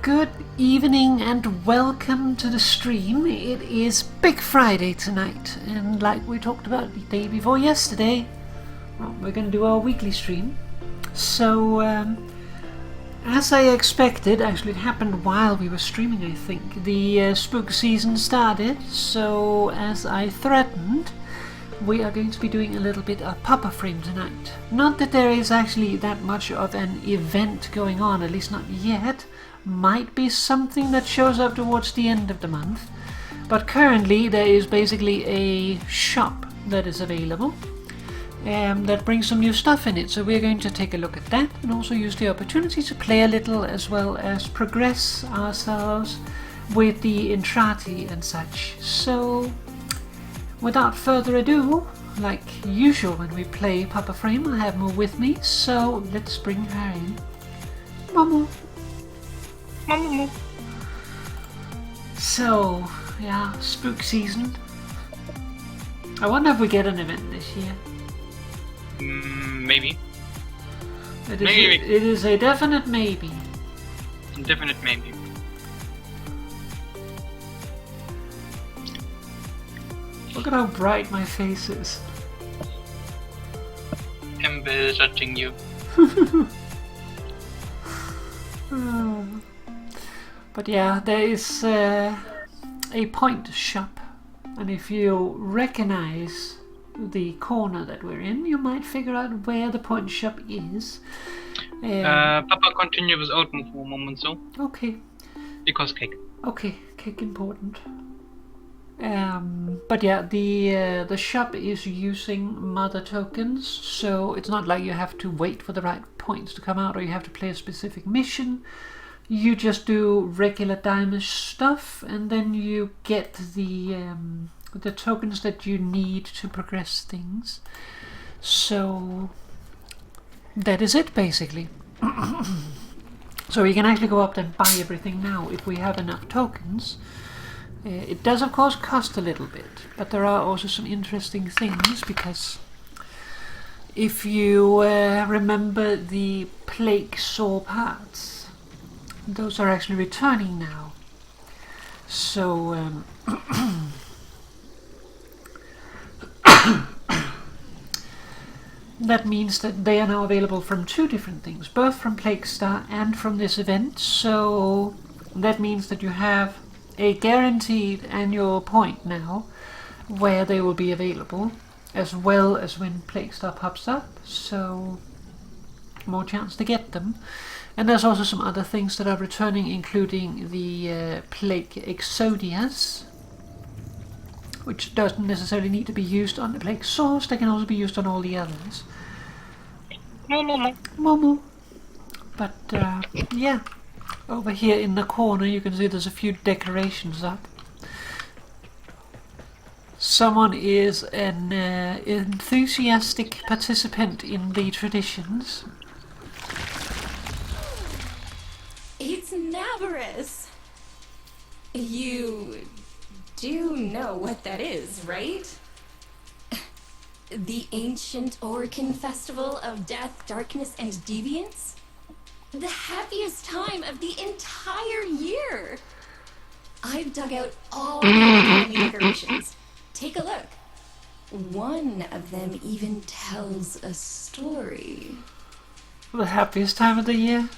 Good evening and welcome to the stream. It is Big Friday tonight, and like we talked about the day before yesterday, well, we're going to do our weekly stream. So, as I expected, actually it happened while we were streaming, I think, the Spook season started, so as I threatened, we are going to be doing a little bit of Warframe tonight. Not that there is actually that much of an event going on, at least not yet. Might be something that shows up towards the end of the month, but currently there is basically a shop that is available that brings some new stuff in it, so we're going to take a look at that and also use the opportunity to play a little as well as progress ourselves with the Entrati and such. So without further ado, like usual when we play Warframe, I have Mo with me, so let's bring her in. Momo. So, yeah, Spook season. I wonder if we get an event this year. Maybe. It is a definite maybe. Definite maybe. Look at how bright my face is. I'm judging you. But yeah, there is a point shop, and if you recognize the corner that we're in, you might figure out where the point shop is. Papa, continue with Outmove for a moment, so. Okay. Because cake. Okay, cake important. But yeah, the shop is using mother tokens, so it's not like you have to wait for the right points to come out, or you have to play a specific mission. You just do regular diamond stuff, and then you get the tokens that you need to progress things. So that is it, basically. So we can actually go up and buy everything now if we have enough tokens. It does of course cost a little bit, but there are also some interesting things, because if you remember the plague saw parts, those are actually returning now. So that means that they are now available from two different things, both from Plague Star and from this event. So that means that you have a guaranteed annual point now where they will be available, as well as when Plague Star pops up, so more chance to get them. And there's also some other things that are returning, including the Plague Exodias, which doesn't necessarily need to be used on the Plague Source, they can also be used on all the others. Momo. But yeah, over here in the corner you can see there's a few decorations up. Someone is an enthusiastic participant in the traditions. It's Navarus! You do know what that is, right? The ancient Orcan festival of death, darkness, and deviance? The happiest time of the entire year! I've dug out all the decorations. Take a look. One of them even tells a story. The happiest time of the year?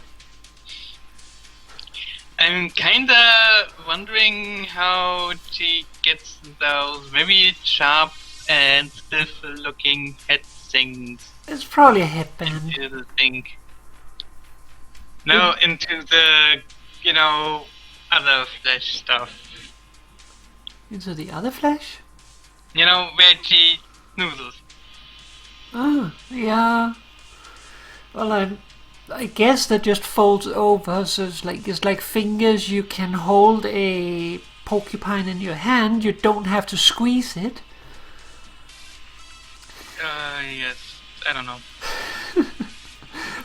I'm kinda wondering how she gets those very sharp and stiff looking head things. It's probably a headband. Into the thing. No, into the, other flesh stuff. Into the other flesh? Where she snoozes. Oh, yeah. Well, I guess that just folds over, so it's like fingers. You can hold a porcupine in your hand, you don't have to squeeze it. Yes, I don't know.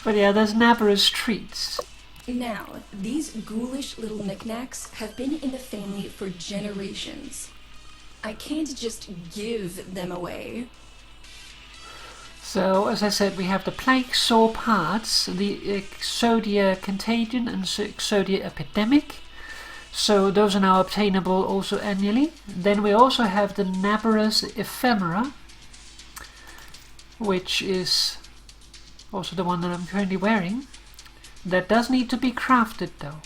But yeah, there's Navarus treats. Now, these ghoulish little knickknacks have been in the family for generations. I can't just give them away. So, as I said, we have the plague sore parts, the Exodia Contagion and Exodia Epidemic. So those are now obtainable also annually. Then we also have the Nabarus Ephemera, which is also the one that I'm currently wearing. That does need to be crafted though.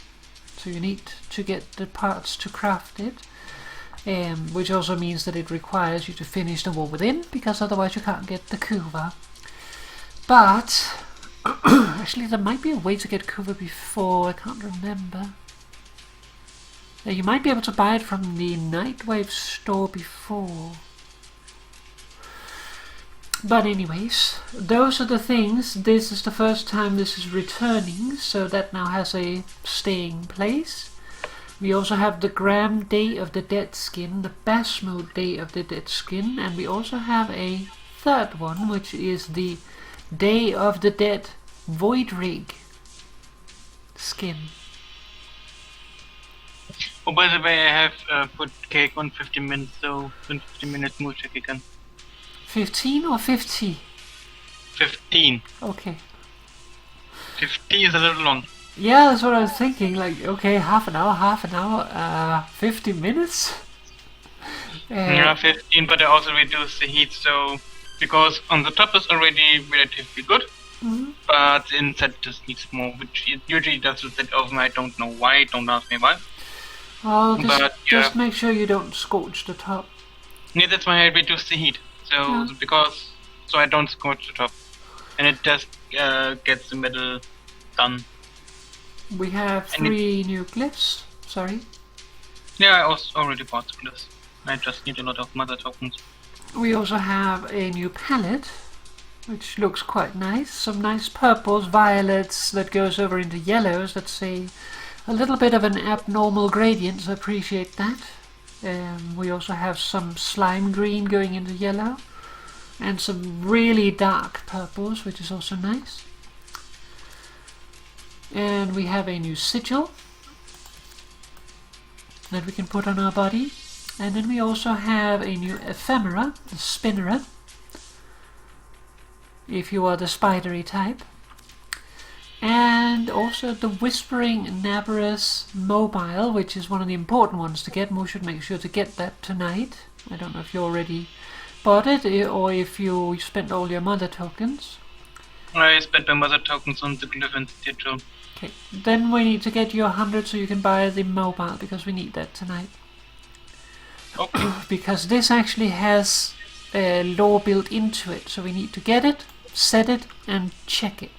So you need to get the parts to craft it. Which also means that it requires you to finish the War Within, because otherwise you can't get the Kuva. But actually there might be a way to get Kuva before, I can't remember. You might be able to buy it from the Nightwave store before. But anyways, those are the things. This is the first time this is returning, so that now has a staying place. We also have the Gram Day of the Dead skin, the Basmo Day of the Dead skin, and we also have a third one, which is the Day of the Dead Void Rig skin. Oh, by the way, I have put cake on 15 minutes, so in 15 minutes move check again. 15 or 50? 15. Okay. 50 is a little long. Yeah, that's what I was thinking, like, okay, half an hour, 50 minutes? Yeah, 15, but I also reduced the heat, so, because on the top is already relatively good, but the inside just needs more, which it usually does with that oven. I don't know why, don't ask me why. Oh, But, just make sure you don't scorch the top. Yeah, that's why I reduced the heat, so, so I don't scorch the top, and it just gets the middle done. We have 3 new glyphs, sorry. Yeah, I also already bought the glyphs. I just need a lot of mother tokens. We also have a new palette, which looks quite nice. Some nice purples, violets that goes over into yellows. That's a little bit of an abnormal gradient, so I appreciate that. We also have some slime green going into yellow, and some really dark purples, which is also nice. And we have a new sigil that we can put on our body. And then we also have a new ephemera, the spinneret, if you are the spidery type. And also the Whispering Nabarus Mobile, which is one of the important ones to get. We should make sure to get that tonight. I don't know if you already bought it or if you spent all your mother tokens. I spent my mother tokens on the glyph and sigil. Okay, then we need to get you 100 so you can buy the mobile, because we need that tonight. Okay. Because this actually has lore built into it, so we need to get it, set it, and check it.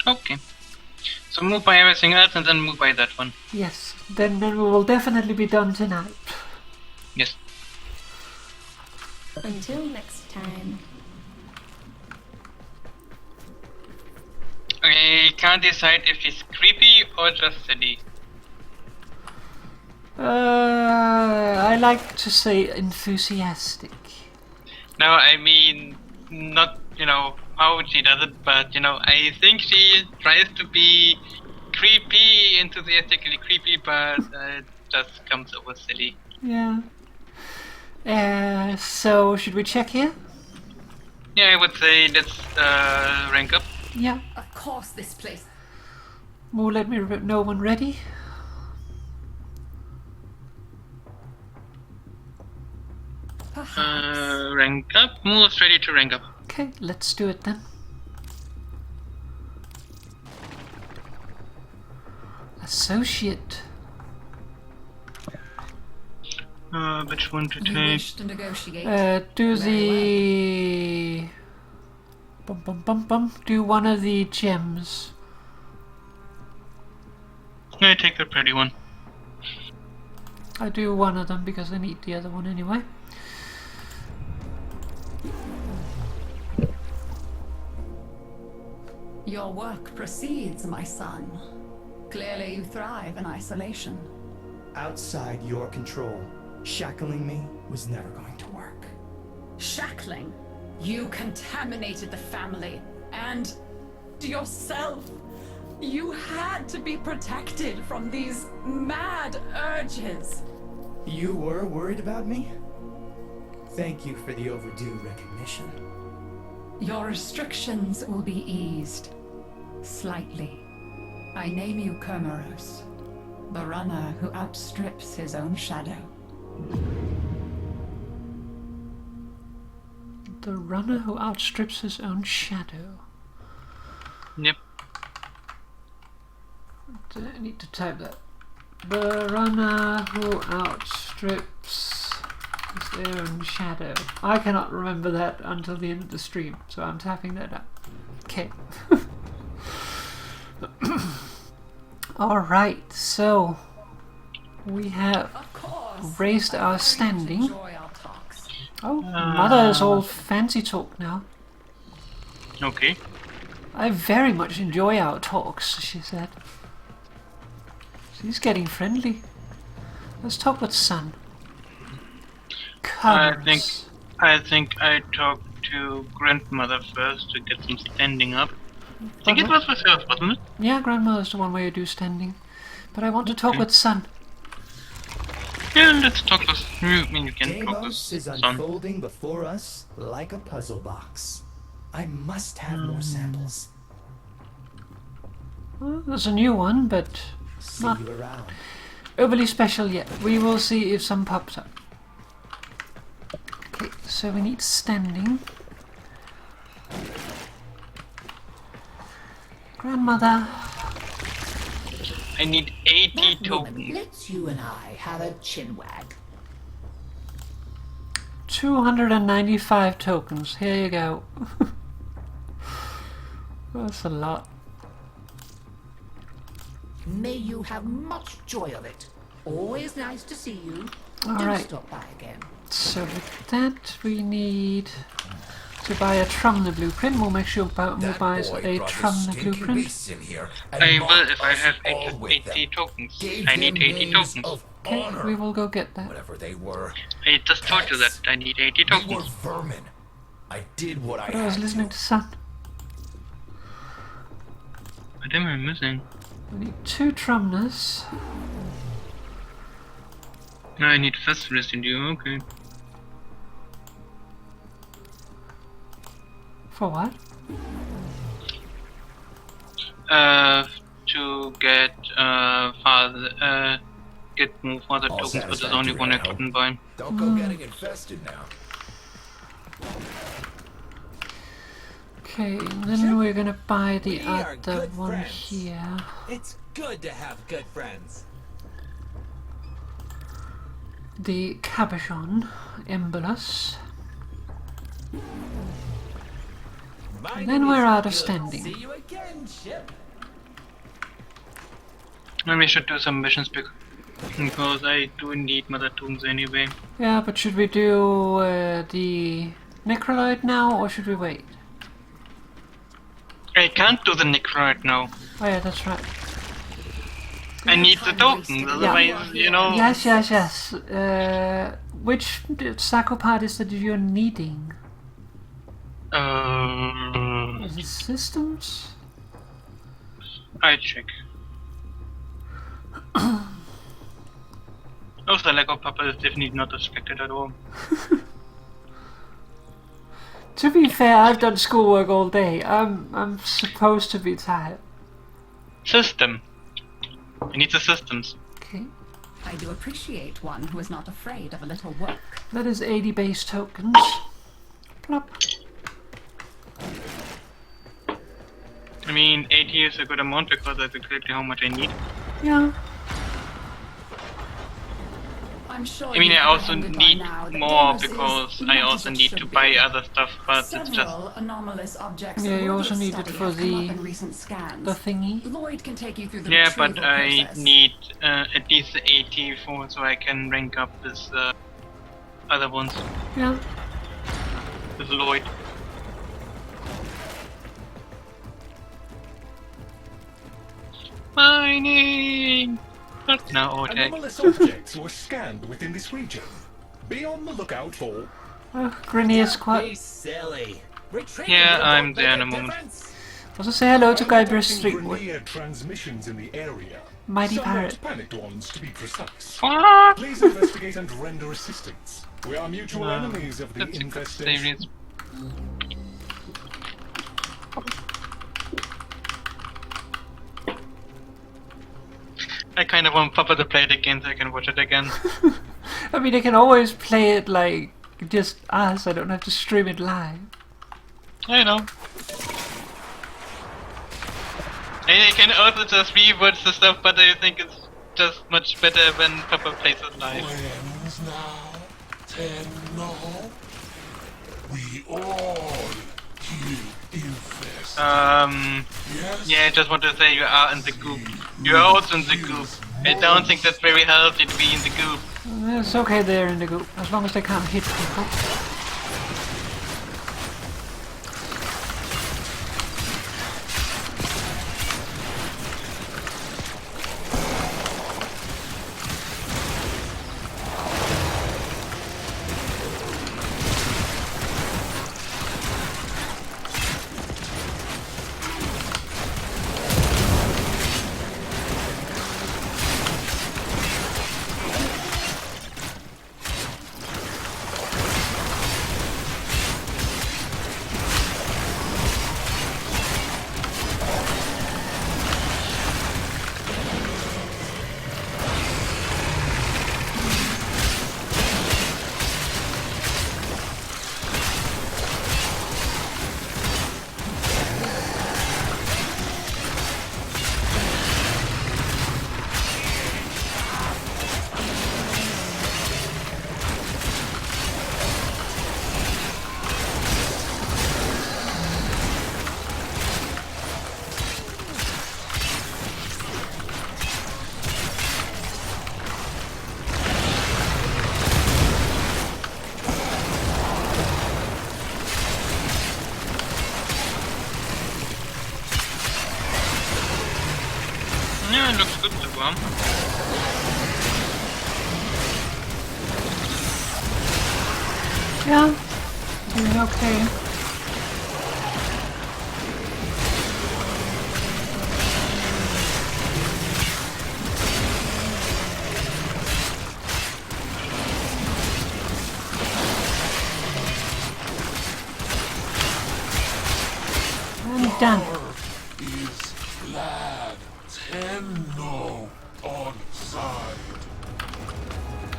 Okay. So move by everything else and then move by that one. Yes, then we will definitely be done tonight. Yes. Until next time. I can't decide if she's creepy or just silly. I like to say enthusiastic. No, I mean, not, how she does it, but, I think she tries to be creepy, enthusiastically creepy, but it just comes over silly. Yeah. So, should we check here? Yeah, I would say let's rank up. Yeah. Of course, this place. Well, let me know when ready. Perhaps. Rank up. Move's ready to rank up. Okay, let's do it then. Associate. Which one to You take? wish to negotiate? Do Very the... Do one of the gems. I take the pretty one. I do one of them because I need the other one anyway. Your work proceeds, my son. Clearly you thrive in isolation. Outside your control, shackling me was never going to work. Shackling? You contaminated the family, and yourself. You had to be protected from these mad urges. You were worried about me? Thank you for the overdue recognition. Your restrictions will be eased. Slightly. I name you Kermeros, the runner who outstrips his own shadow. The runner who outstrips his own shadow. Yep. I need to type that. The runner who outstrips his own shadow. I cannot remember that until the end of the stream, so I'm tapping that up. Okay. Alright, so we have raised our standing. Oh, Mother is all fancy talk now. Okay. I very much enjoy our talks, she said. She's getting friendly. Let's talk with Sun. I think I talked to grandmother first to get some standing up. I think it was with her, wasn't it? Yeah, grandmother's the one where you do standing. But I want to talk with Sun. Yeah, let's talk with you. I mean, you can talk with Deimos is Son. unfolding before us like a puzzle box. I must have more samples. Well, there's a new one, but See not you around. overly special yet. We will see if some pops up. Okay, so we need standing. Grandmother. I need 80 That woman tokens. lets you and I have a chinwag. 295 tokens. Here you go. That's a lot. May you have much joy of it. Always nice to see you. All Do right. stop by again. So with that, we need to buy a Trumner blueprint. We'll make sure Boutmo buys a Trumner blueprint. I will if I have 80 tokens. I need 80 tokens. Okay, we will go get that. Whatever they were, I just told you that I need 80 they were tokens. vermin. I did what I But I was had listening to. to Sun. What am I missing? We need 2 Trumners. No, I need fast residue, okay. For what? To get get more father All tokens, but there's satisfactory, only one I I hope. couldn't buy. Don't go getting infested now. Okay, and then we're gonna buy the We are other good one friends. here. It's good to have good friends. The Cabochon Embolus. Mighty Then we're out of good. standing. See you again, ship. And we should do some missions because I do need mother tokens anyway. Yeah, but should we do the Necroloid now, or should we wait? I can't do the Nick right now. Oh yeah, that's right. I need the tokens, otherwise, you know. Yes, yes, yes. Which Sacopard is that you're needing? Is it systems? I check. Also, Lego Papa is definitely not affected at all. To be fair, I've done schoolwork all day. I'm supposed to be tired. System. I need the systems. Okay, I do appreciate one who is not afraid of a little work. that is 80 base tokens. Plop. I mean, 80 is a good amount because that's exactly how much I need. Yeah. I'm sure I mean, you've I also apprehended by need now that more Deimos is because I not also as it need to should buy be. other stuff, but it's just. Several anomalous objects Yeah, you worthy also of need it study for have come the- up in recent scans. The thingy. Lloyd can take you through the Yeah, but retrieval I process. need at least 80 for so I can rank up this other ones Yeah. with Lloyd. Mining! Not now, okay. Anomalous objects were scanned within this region. Be on the lookout for. Oh, Grinny is Be quite. silly. Retreat Yeah, will I'm make there in a a moment. difference. Also say hello to I'm Guybrush detecting Streetwood. Grenier transmissions in the area. Mighty Somewhat Parrot. panicked ones, to be precise. What? Please investigate and render assistance. We are mutual Wow. enemies of the That's a good infestation. series. I kind of want Papa to play it again so I can watch it again. I mean, I can always play it like just us. I don't have to stream it live. I know. And I can also just rewatch the stuff, but I think it's just much better when Papa plays it live. Friends now, 10 now. We all kill infest. Yes. Yeah, I just want to say you are in the goop. You are also in the goop. I don't think that's very healthy to be in the goop. It's okay there in the goop, as long as they can't hit people. Yeah, it looks good so far. Yeah, doing okay. I'm done. Is glad. 10 no on side.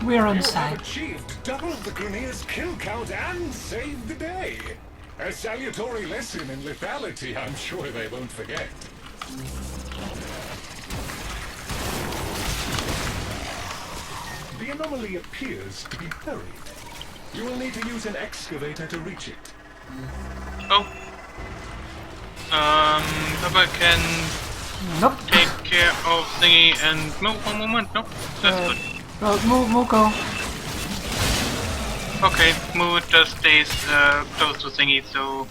We're on You side. have achieved double the Grineer's kill count and saved the day. A salutary lesson in lethality, I'm sure they won't forget. The anomaly appears to be buried. You will need to use an excavator to reach it. Oh. Papa can Nope. take care of thingy and no, one moment, no, that's good. Well, Muko. Okay, Moo just stays close to thingy, so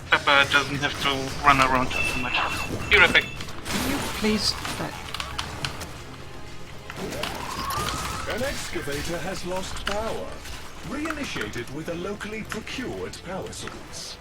Peppa doesn't have to run around too much. Be right back. Please. An excavator has lost power. Reinitiate it with a locally procured power source.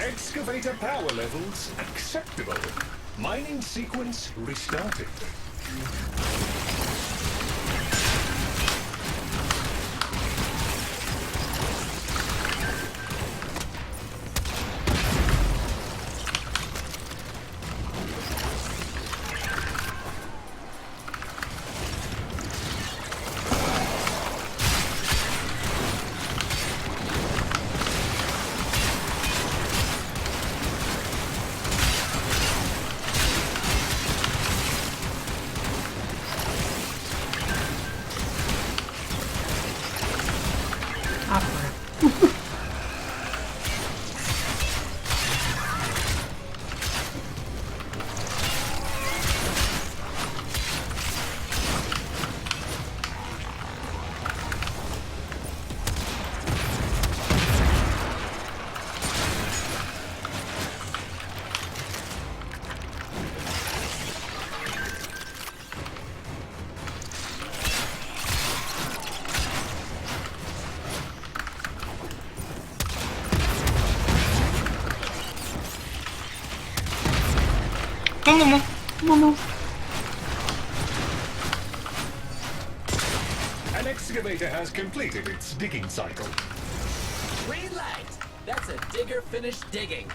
Excavator power levels acceptable. Mining sequence restarted. An excavator has completed its digging cycle. Green light. That's a digger finished digging.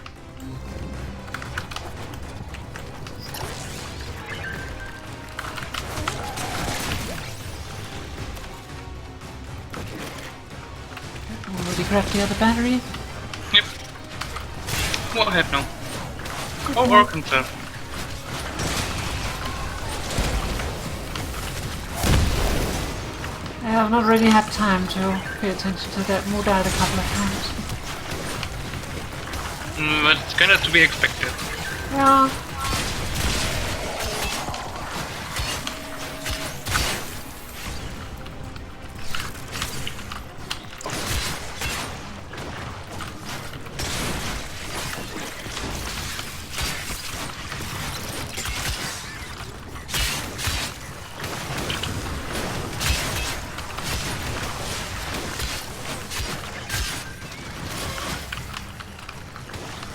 Already grabbed the other battery. Yep. Warhead now. Or Arkansas. I've not really had time to pay attention to that. Moved out a couple of times. But it's kind of to be expected. Yeah.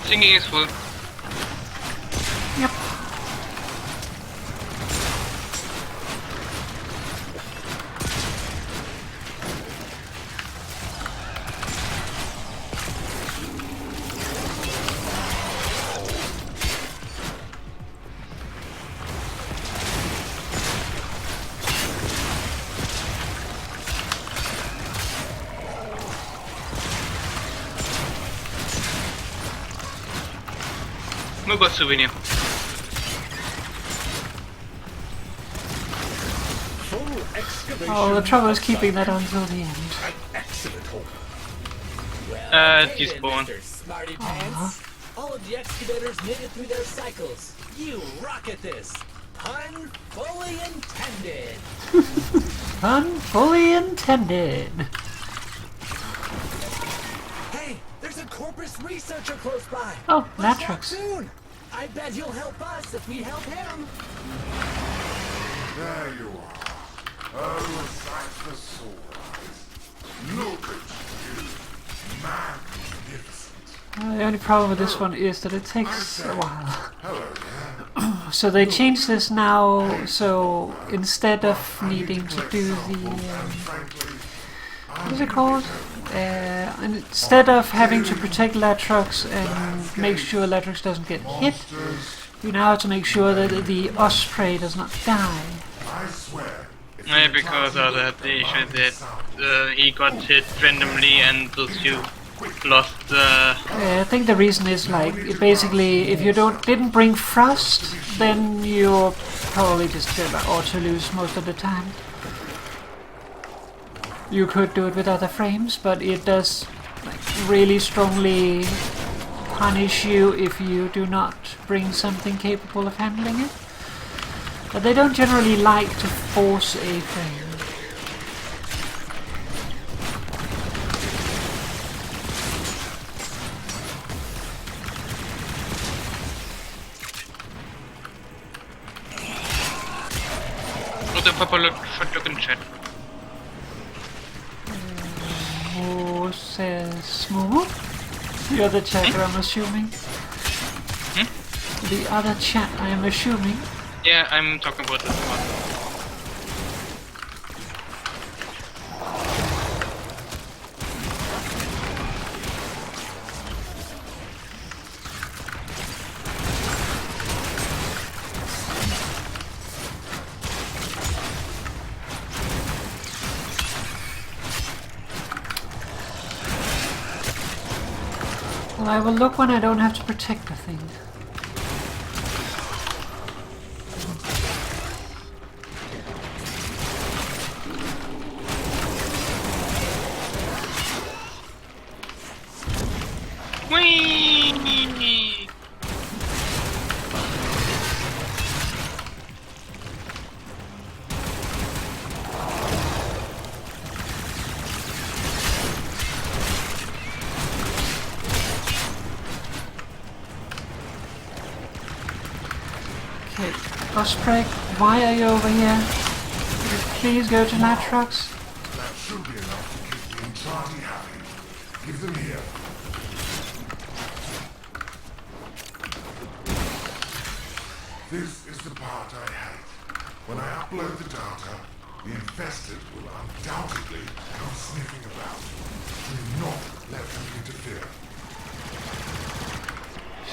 Singing is full. Yep. We got souvenir. Full excavation. Oh, the trouble is keeping that until the end. An excellent haul. Despawn. Mr. Smarty Pants. All of the excavators made it through their cycles. You rock at this. Pun fully intended. Pun fully intended. Hey, there's a Corpus researcher close by. Oh, Let's Natrix. talk soon. I bet he'll help us if we help him. There you are. Oh, thank the sword. Look at you. Magnificent. The only problem with this one is that it takes a while. Hello there. So they changed this now, so instead of needing to do the... Frankly, what is it called? And instead of having to protect Latrox and make sure Latrox doesn't get hit, you now have to make sure that the Osprey does not die. I swear. Yeah, because of that issue that he got hit randomly and those you lost I think the reason is like basically if you didn't bring Frost, then you're probably just gonna auto lose most of the time. You could do it with other frames, but it does like really strongly punish you if you do not bring something capable of handling it. But they don't generally like to force a frame. What the purple look in chat. Who says smooth? The other chat, I'm assuming. The other chat, I am assuming. Yeah, I'm talking about this one. Well, I will look when I don't have to protect the thing. Whee! Okay, Osprey, why are you over here? Could you please go to Latrox? That should be enough to keep the entirety happy. Give them here. This is the part I hate. When I upload the data, the infested will undoubtedly come sniffing about. Do not let them interfere.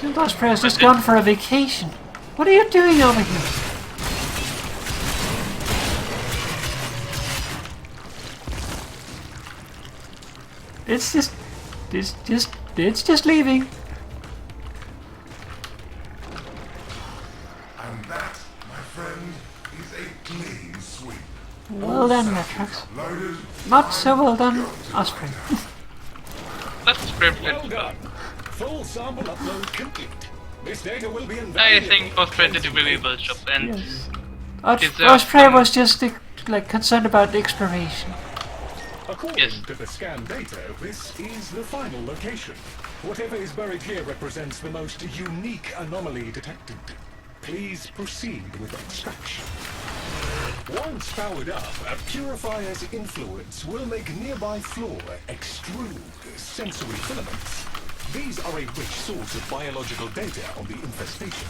Silvershade just gone for a vacation. What are you doing over here? It's just leaving. And that, my friend, is a clean sweep. Well done, Matrix. Not so well done, Osprey. That's privilege. Well done. Full sample upload complete. This data will be I invaluable. think Osprey did a really well job, and Yes. deserves Osprey some- was just like concerned about the exploration. According Yes. to the scan data, this is the final location. Whatever is buried here represents the most unique anomaly detected. Please proceed with extraction. Once powered up, a purifier's influence will make nearby flora extrude sensory filaments. These are a rich source of biological data on the infestation.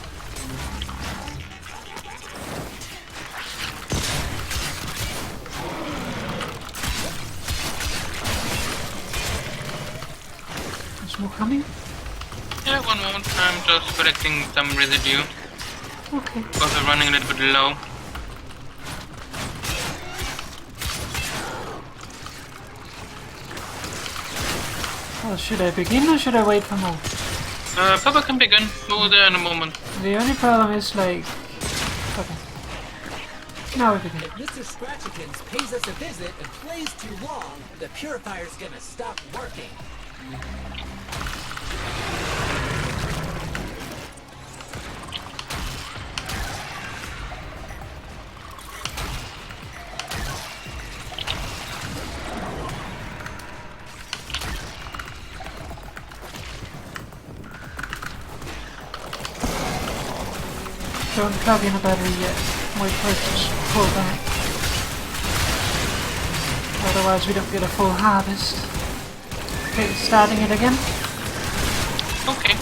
There's more coming. Yeah, one moment. I'm just collecting some residue Okay. because we're running a little bit low. Well, should I begin or should I wait for more? Papa can begin. We'll there in a moment. The only problem is like... Okay. Now we begin. If Mr. Scratchikins pays us a visit and plays too long, the purifier's gonna stop working. Don't plug in a battery yet. Wait for it to pull back. Otherwise we don't get a full harvest. Okay, starting it again. Okay.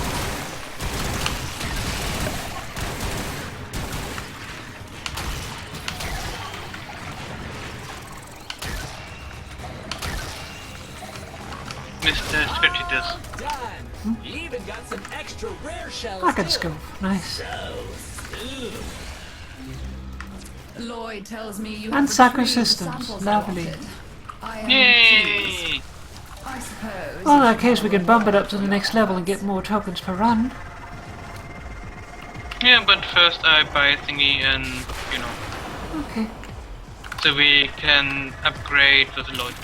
Mr. Scratchitus. Done! You even got some extra rare shells. I can too. scope. Nice. So smooth. Lloyd tells me you And have Sacro retrieved the Systems. samples Lovely. allotted. I am Yay! pleased. I suppose. Well, in that case we can bump it up to the next level and get more tokens per run. Yeah, but first I buy a thingy and, you know, Okay. so we can upgrade to the Lloyd.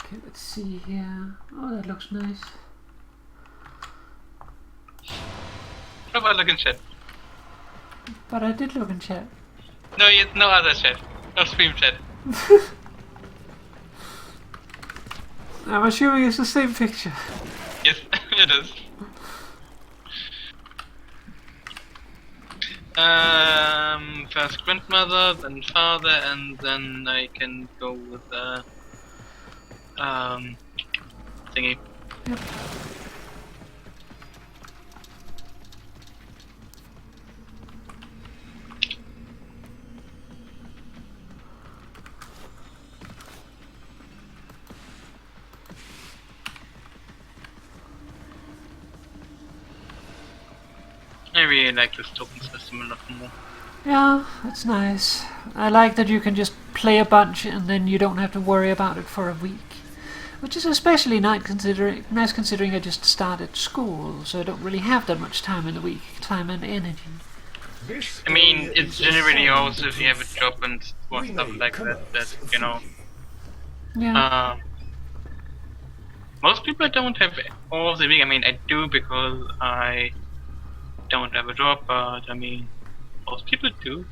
Okay, let's see here. Oh, that looks nice. How about look in chat? But I did look in chat. No, yet no other chat. No stream chat. I'm assuming it's the same picture. Yes, it is. First grandmother, then father, and then I can go with the thingy. Yep. I really like this token system a lot more. Yeah, it's nice. I like that you can just play a bunch and then you don't have to worry about it for a week. Which is especially nice considering I just started school, so I don't really have that much time in the week, time and energy. This I mean, area it's is generally assigned also if you have a to job and more We stuff made like that, commerce you know. Yeah. Most people don't have all of the week. I mean, I do because I don't have a job, but I mean, most people do.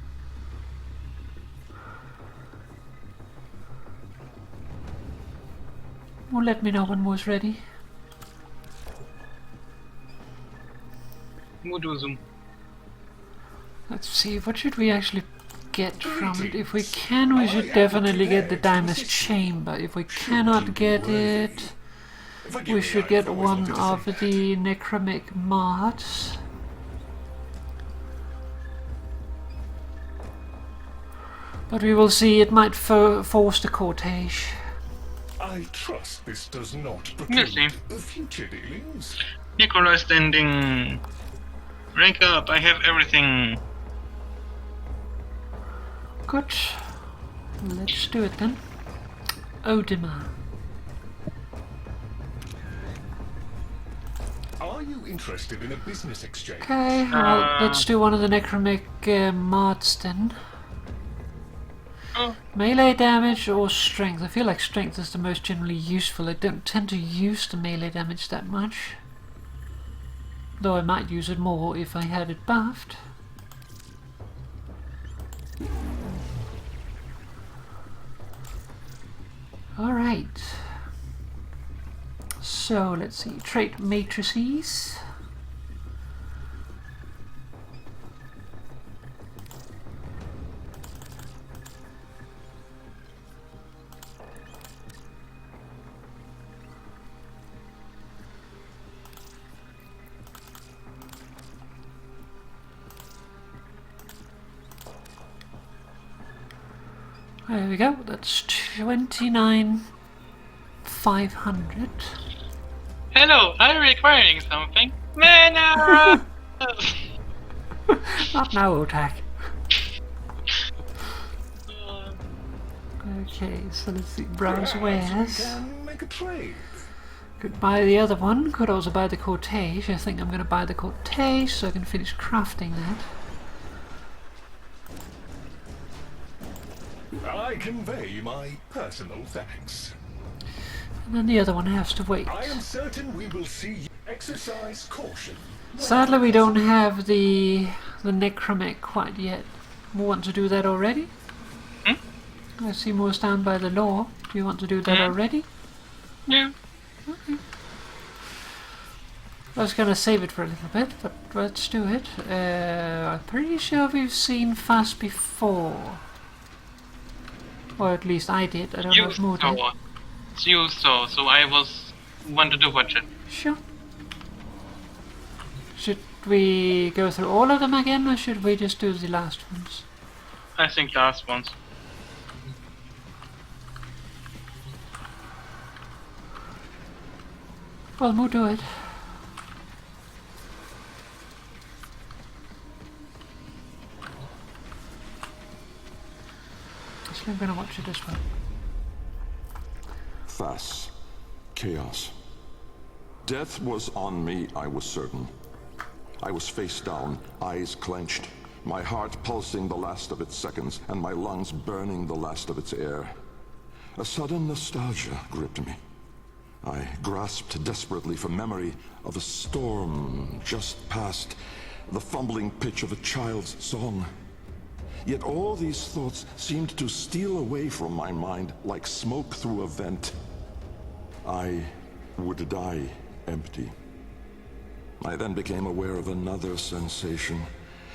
Well, let me know when more's ready. We'll do Zoom. Let's see, what should we actually get from it? If we can, we should definitely get the Diamond Chamber. If we cannot get it, we should get one of the Necromic mods. But we will see, it might force the cortege. I trust this does not We'll see. preclude future dealings. Nikolai standing. Rank up, I have everything. Good. Let's do it then. Odima. Are you interested in a business exchange? Okay, well, let's do one of the Necromic mods then. Oh. Melee damage or strength? I feel like strength is the most generally useful. I don't tend to use the melee damage that much. Though I might use it more if I had it buffed. Alright. So let's see. Trait matrices. There we go, that's 29,500. Hello, I'm requiring something. Mana! Not now, Otak. Okay, so let's see, browse Perhaps we wares. can make a trade. Could buy the other one, could also buy the cortege. I think I'm gonna buy the cortege so I can finish crafting that. I convey my personal thanks. And then the other one has to wait. I am certain we will see you exercise caution. Sadly we don't have the Necromic quite yet. We want to do that already? Hmm? I see Moore's down by the law. Do you want to do that already? Yeah. Okay. I was gonna save it for a little bit, but let's do it. I'm pretty sure we've seen Fast before. Or at least I did. I don't know if Moore did. You saw, so I wanted to watch it. Sure. Should we go through all of them again, or should we just do the last ones? I think last ones. Well, we'll do it. So I'm gonna watch it as well. Fass. Chaos. Death was on me, I was certain. I was face down, eyes clenched, my heart pulsing the last of its seconds, and my lungs burning the last of its air. A sudden nostalgia gripped me. I grasped desperately for memory of a storm just past, the fumbling pitch of a child's song. Yet all these thoughts seemed to steal away from my mind like smoke through a vent. I would die empty. I then became aware of another sensation,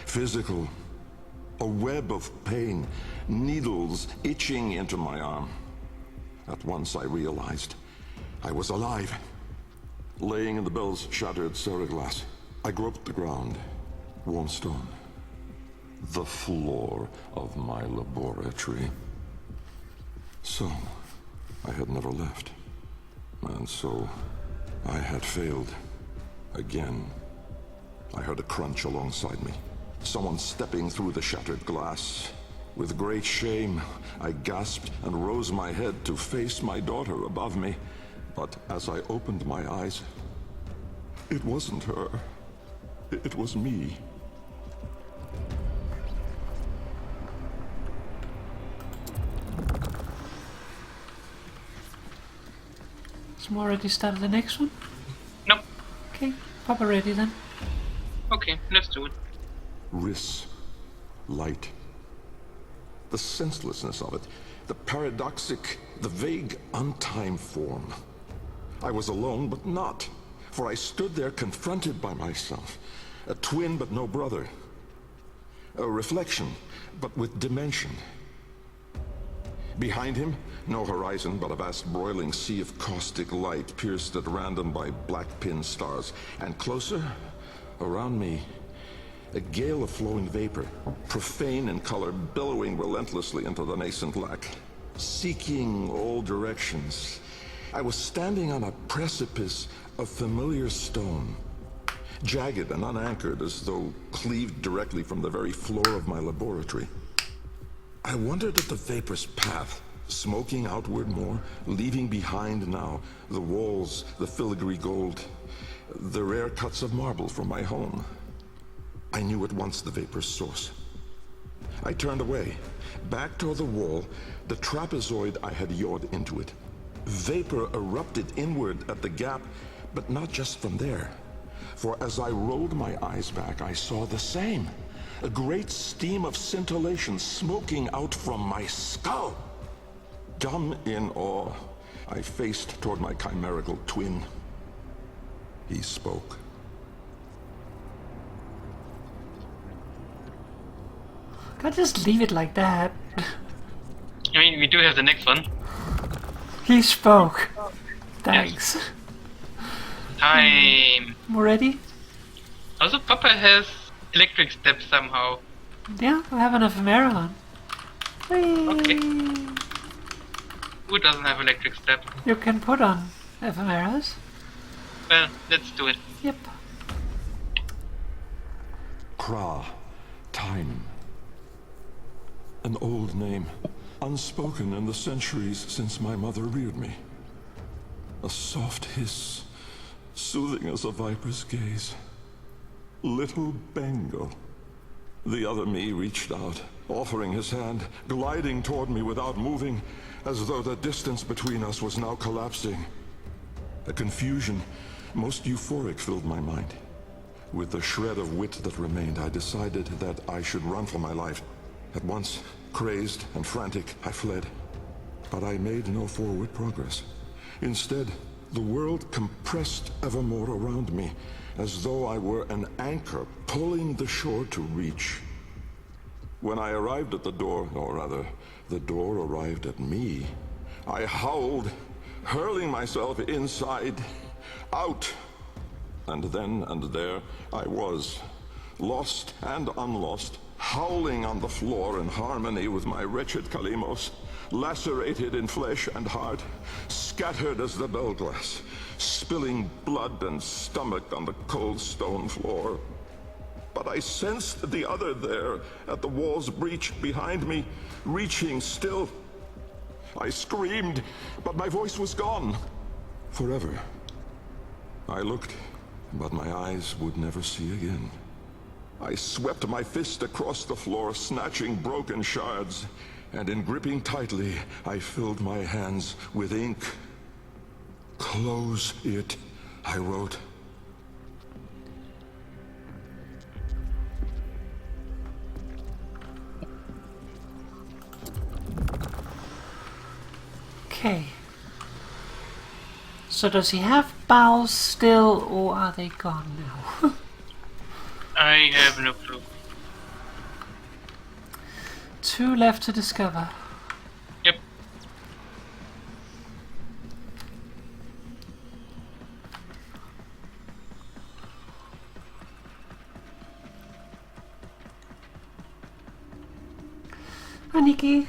physical, a web of pain, needles itching into my arm. At once I realized I was alive, laying in the bill's shattered ceraglass. I groped the ground, warm stone, the floor of my laboratory. So, I had never left. And so, I had failed. Again. I heard a crunch alongside me. Someone stepping through the shattered glass. With great shame, I gasped and rose my head to face my daughter above me. But as I opened my eyes, it wasn't her. It was me. Is Moore already started the next one? Nope. Okay, Papa ready then. Okay, let's do it. Riss. Light. The senselessness of it. The paradoxic, the vague, untimed form. I was alone, but not. For I stood there confronted by myself. A twin but no brother. A reflection, but with dimension. Behind him, no horizon, but a vast broiling sea of caustic light pierced at random by black pin stars. And closer, around me, a gale of flowing vapor, profane in color, billowing relentlessly into the nascent lack, seeking all directions. I was standing on a precipice of familiar stone, jagged and unanchored as though cleaved directly from the very floor of my laboratory. I wondered at the vapor's path, smoking outward more, leaving behind now the walls, the filigree gold, the rare cuts of marble from my home. I knew at once the vapor's source. I turned away, back toward the wall, the trapezoid I had yawed into it. Vapor erupted inward at the gap, but not just from there. For as I rolled my eyes back, I saw the same. A great steam of scintillation smoking out from my skull. Dumb in awe, I faced toward my chimerical twin. He spoke. Can't just leave it like that. I mean, we do have the next one. He spoke. Thanks. Yes. Time. Ready? Also, Papa has electric steps somehow. Yeah, I have an ephemera on. Whee! Okay. Who doesn't have electric step? You can put on ephemeras. Well, let's do it. Yep. Kra. Time. An old name, unspoken in the centuries since my mother reared me. A soft hiss, soothing as a viper's gaze. Little Bengal. The other me reached out, offering his hand, gliding toward me without moving, as though the distance between us was now collapsing. A confusion, most euphoric, filled my mind. With the shred of wit that remained, I decided that I should run for my life. At once, crazed and frantic, I fled. But I made no forward progress. Instead, the world compressed evermore around me, as though I were an anchor pulling the shore to reach. When I arrived at the door, or rather, the door arrived at me, I howled, hurling myself inside, out. And then and there I was, lost and unlost, howling on the floor in harmony with my wretched Kalimos, lacerated in flesh and heart, scattered as the bell glass, spilling blood and stomach on the cold stone floor. But I sensed the other there, at the wall's breach behind me, reaching still. I screamed, but my voice was gone. Forever. I looked, but my eyes would never see again. I swept my fist across the floor, snatching broken shards, and in gripping tightly, I filled my hands with ink. Close it, I wrote. Okay. So does he have bowels still, or are they gone now? I have no clue. 2 left to discover. Yep. Hi, Nikki.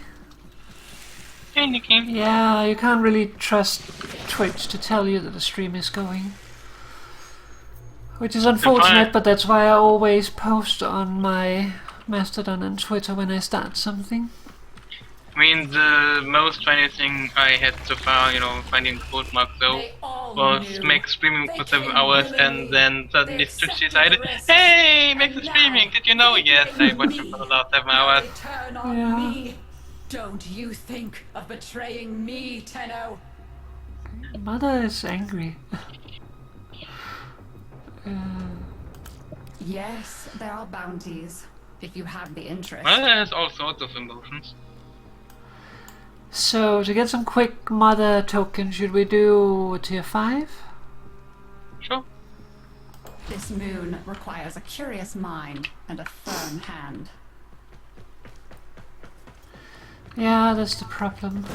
Hey, Nikki. Yeah, you can't really trust Twitch to tell you that the stream is going. Which is unfortunate, but that's why I always post on my Mastodon and Twitter when I start something. I mean, the most funny thing I had so far, finding quote mark though, was make streaming for 7 hours and then suddenly Twitch decided, hey, make the streaming, did you know? Yes, I watched it for the last 7 hours. Turn on me. Don't you think of betraying me, Tenno? Mother is angry. Yes, there are bounties, if you have the interest. Well, has all sorts of emotions. So, to get some quick mother tokens, should we do tier 5? Sure. This moon requires a curious mind and a firm hand. Yeah, that's the problem.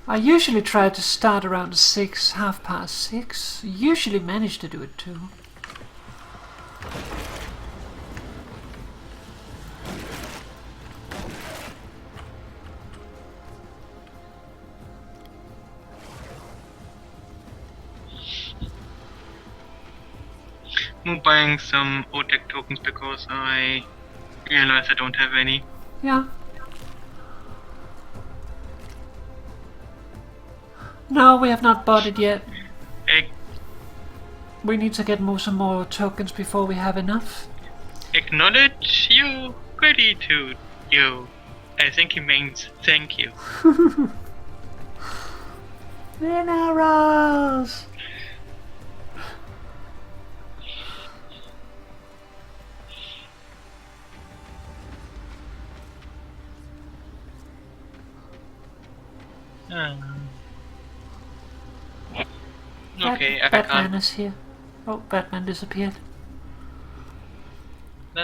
I usually try to start around 6, 6:30. Usually manage to do it too. I'm buying some OTEC tokens because I realize I don't have any. Yeah. No, we have not bought it yet. We need to get some more tokens before we have enough. Acknowledge you, gratitude, you. I think he means thank you. Minerals! Okay, I Batman can't. is here. Oh, Batman disappeared. No,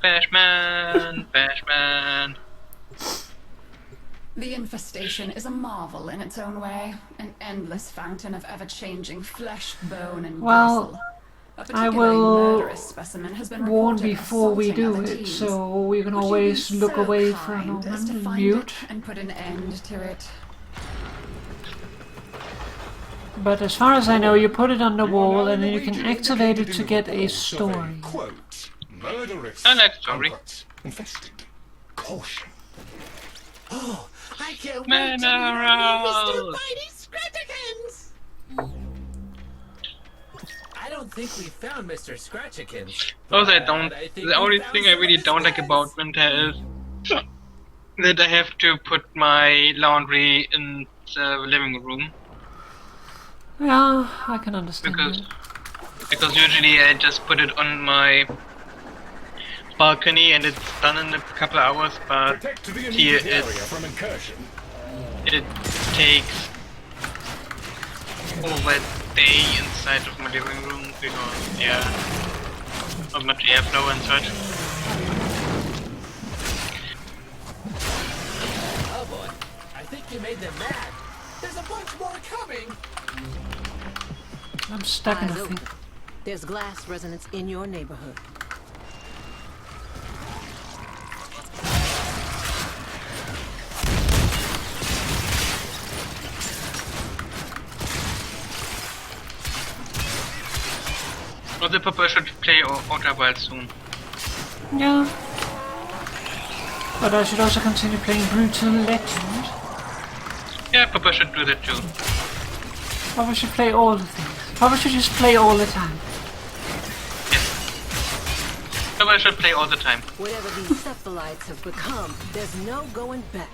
Bashman, Bashman. The infestation is a marvel in its own way, an endless fountain of ever-changing flesh, bone, and Well, gristle. I will murderous specimen has been warn reported before we assaulting do other it, teams. so we can Would you always be look so away for a kind as to moment, find mute. it and put an end to it? But as far as I know, you put it on the wall and then you can activate it to get a story. Quote, murderous. I like story. Unquote, infested. Caution. Oh, I can't wait to meet Minerals. Mr. Mighty Scratchikins! I don't think we found Mr. Scratchikins. Also, I think the only we found thing I some really of his don't like friends. about winter is that I have to put my laundry in the living room. Yeah, I can understand Because usually I just put it on my balcony and it's done in a couple of hours, but Protect the here immediate area from incursion. it takes over a day inside of my living room because, yeah, not much airflow and such. Oh boy, I think you made them mad. There's a bunch more coming. I'm stuck in a Eyes thing. open. There's glass resonance in your neighborhood. Well, the Papa should play Outer Wilds soon. Yeah. But I should also continue playing Brutal Legend. Yeah, Papa should do that too. Papa should play all the things. Papa should just play all the time. Papa should play all the time. Whatever these cephalites have become, there's no going back.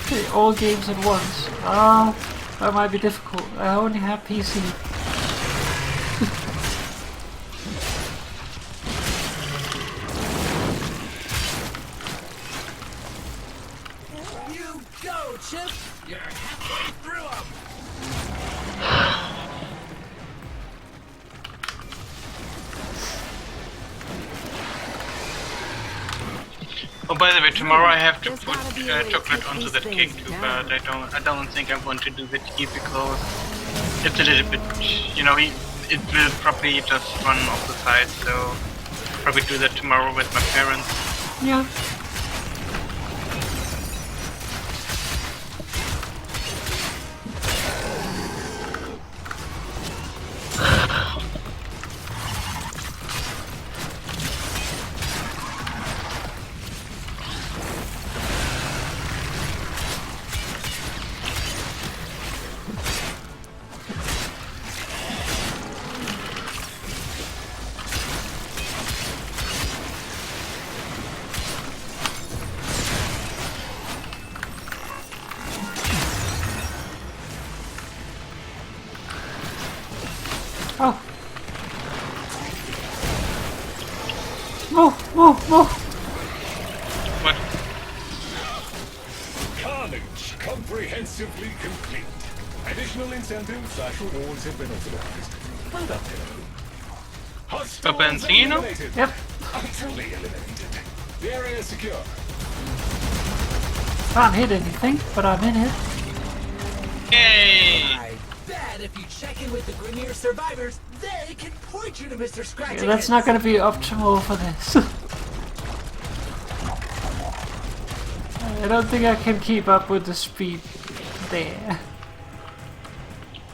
Okay, all games at once. Oh, that might be difficult. I only have PC. You go, Chip. You're halfway through them. Oh, by the way, tomorrow I have to put chocolate onto that cake too, but I don't think I want to do that here because it's a little bit, you know, it will probably just run off the side, so probably do that tomorrow with my parents. Yeah. Move! What? Carnage comprehensively complete. Additional incentives/rewards have been authorized. Well done, Hostiles Benzino? eliminated. Yep. Utterly eliminated. The area is secure. Can't hit anything, but I'm in it. Yay! I bet if you check in with the Grineer survivors, they can point you to Mr. Scratch. Yeah, that's not going to be optimal for this. I don't think I can keep up with the speed there.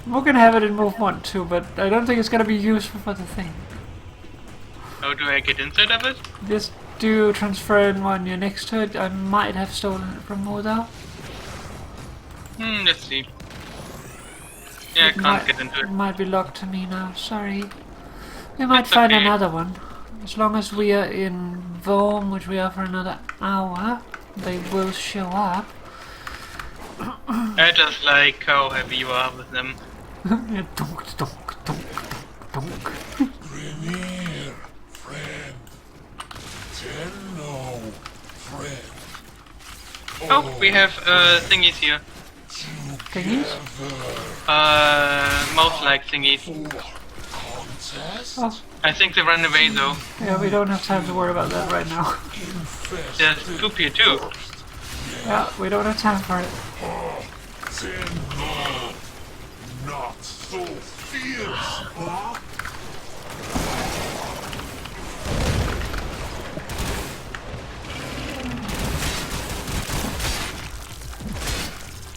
We're going to have it in move 1 too, but I don't think it's going to be useful for the thing. How do I get inside of it? Just do transfer in when you're next to it. I might have stolen it from Moda. Let's see. Yeah, I can't get into it. Might be locked to me now, sorry. We might find another one. As long as we are in Vorm, which we are for another hour, they will show up. I just like how heavy you are with them. Yeah, donk. Grineer, friend. Tenno, friend. Oh, we have thingies here. Thingies? Mouse-like thingies. Oh. I think they run away though. Yeah, we don't have time to worry about that right now. There's poop here too. Yeah, we don't have time for it. Tenno, not so fierce, huh?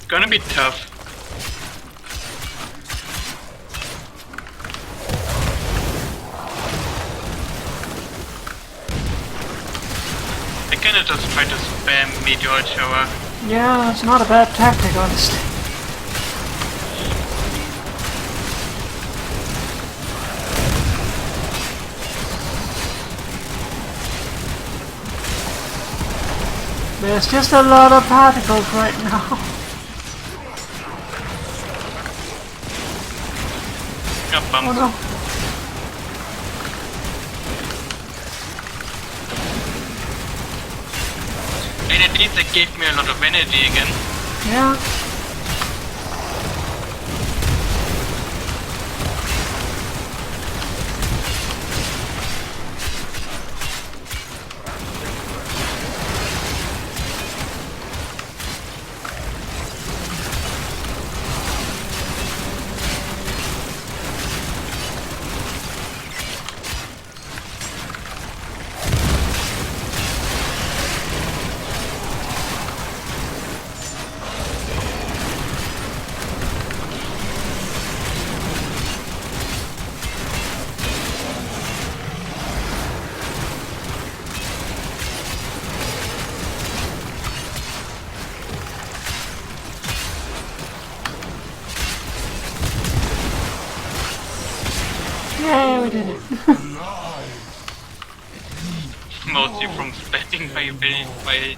Gonna be tough. I kinda just try to spam meteor shower. Yeah, it's not a bad tactic, honestly. There's just a lot of particles right now. Oh no. And at least it gave me a lot of energy again. Yeah. Yeah, we did it. Mostly from spamming my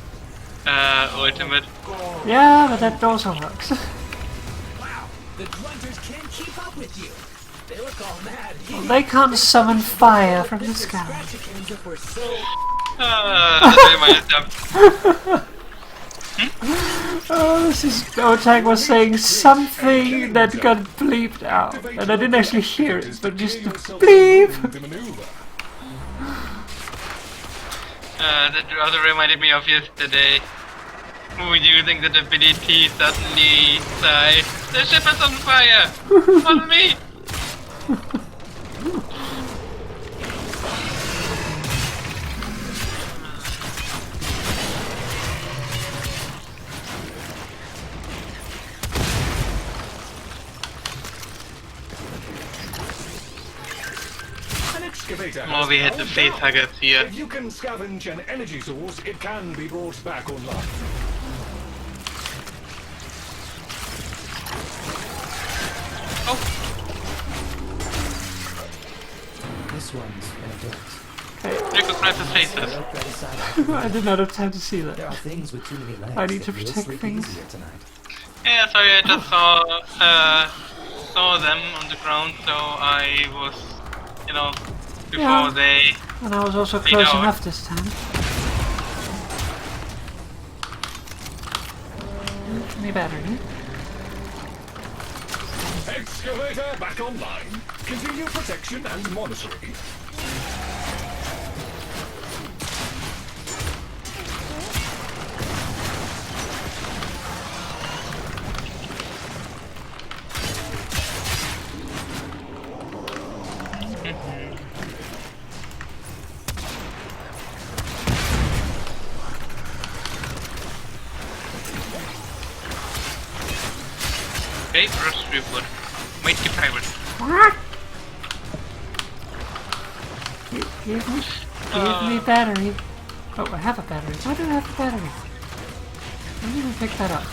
ultimate. Yeah, but that also works. Wow, the grunters can't keep up with you. They look all mad. They can't summon fire from the sky. Oh, this is... Otag was saying something that got bleeped out. And I didn't actually hear it, but just bleep! That also reminded me of yesterday. Using that ability suddenly sigh, the ship is on fire! On me! Oh, we had the face huggers here. If you can scavenge an energy source, it can be brought back online. Oh. This one's been built. Recognize the faces. I did not have time to see that. There are things with too many legs. I need to that will protect sleep things. easier tonight. Yeah, sorry, I just saw them on the ground, so I was, before they And I was also close enough this time. Any battery? Excavator back online. Continue protection and monitoring. Okay, first reward. Mighty pirate. What? Give me battery. Oh, I have a battery. Why do I have a battery? I didn't even pick that up.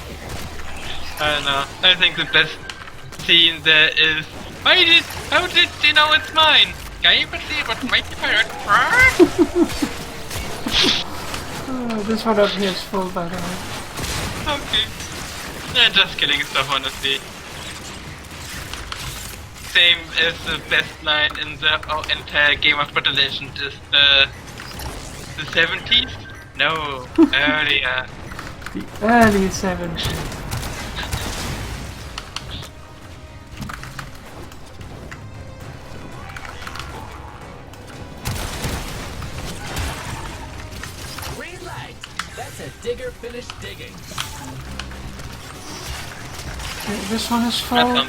I don't know. I think the best scene there is. How did you know it's mine? Can you perceive what mighty pirate? Oh, this one up here is full, by the way. Okay. Yeah, just killing stuff, honestly. Same as the best line in the entire game of Battle Legend is the 70s? No, earlier. The early 70s. Green light. That's a digger finished digging. Okay, this one is full.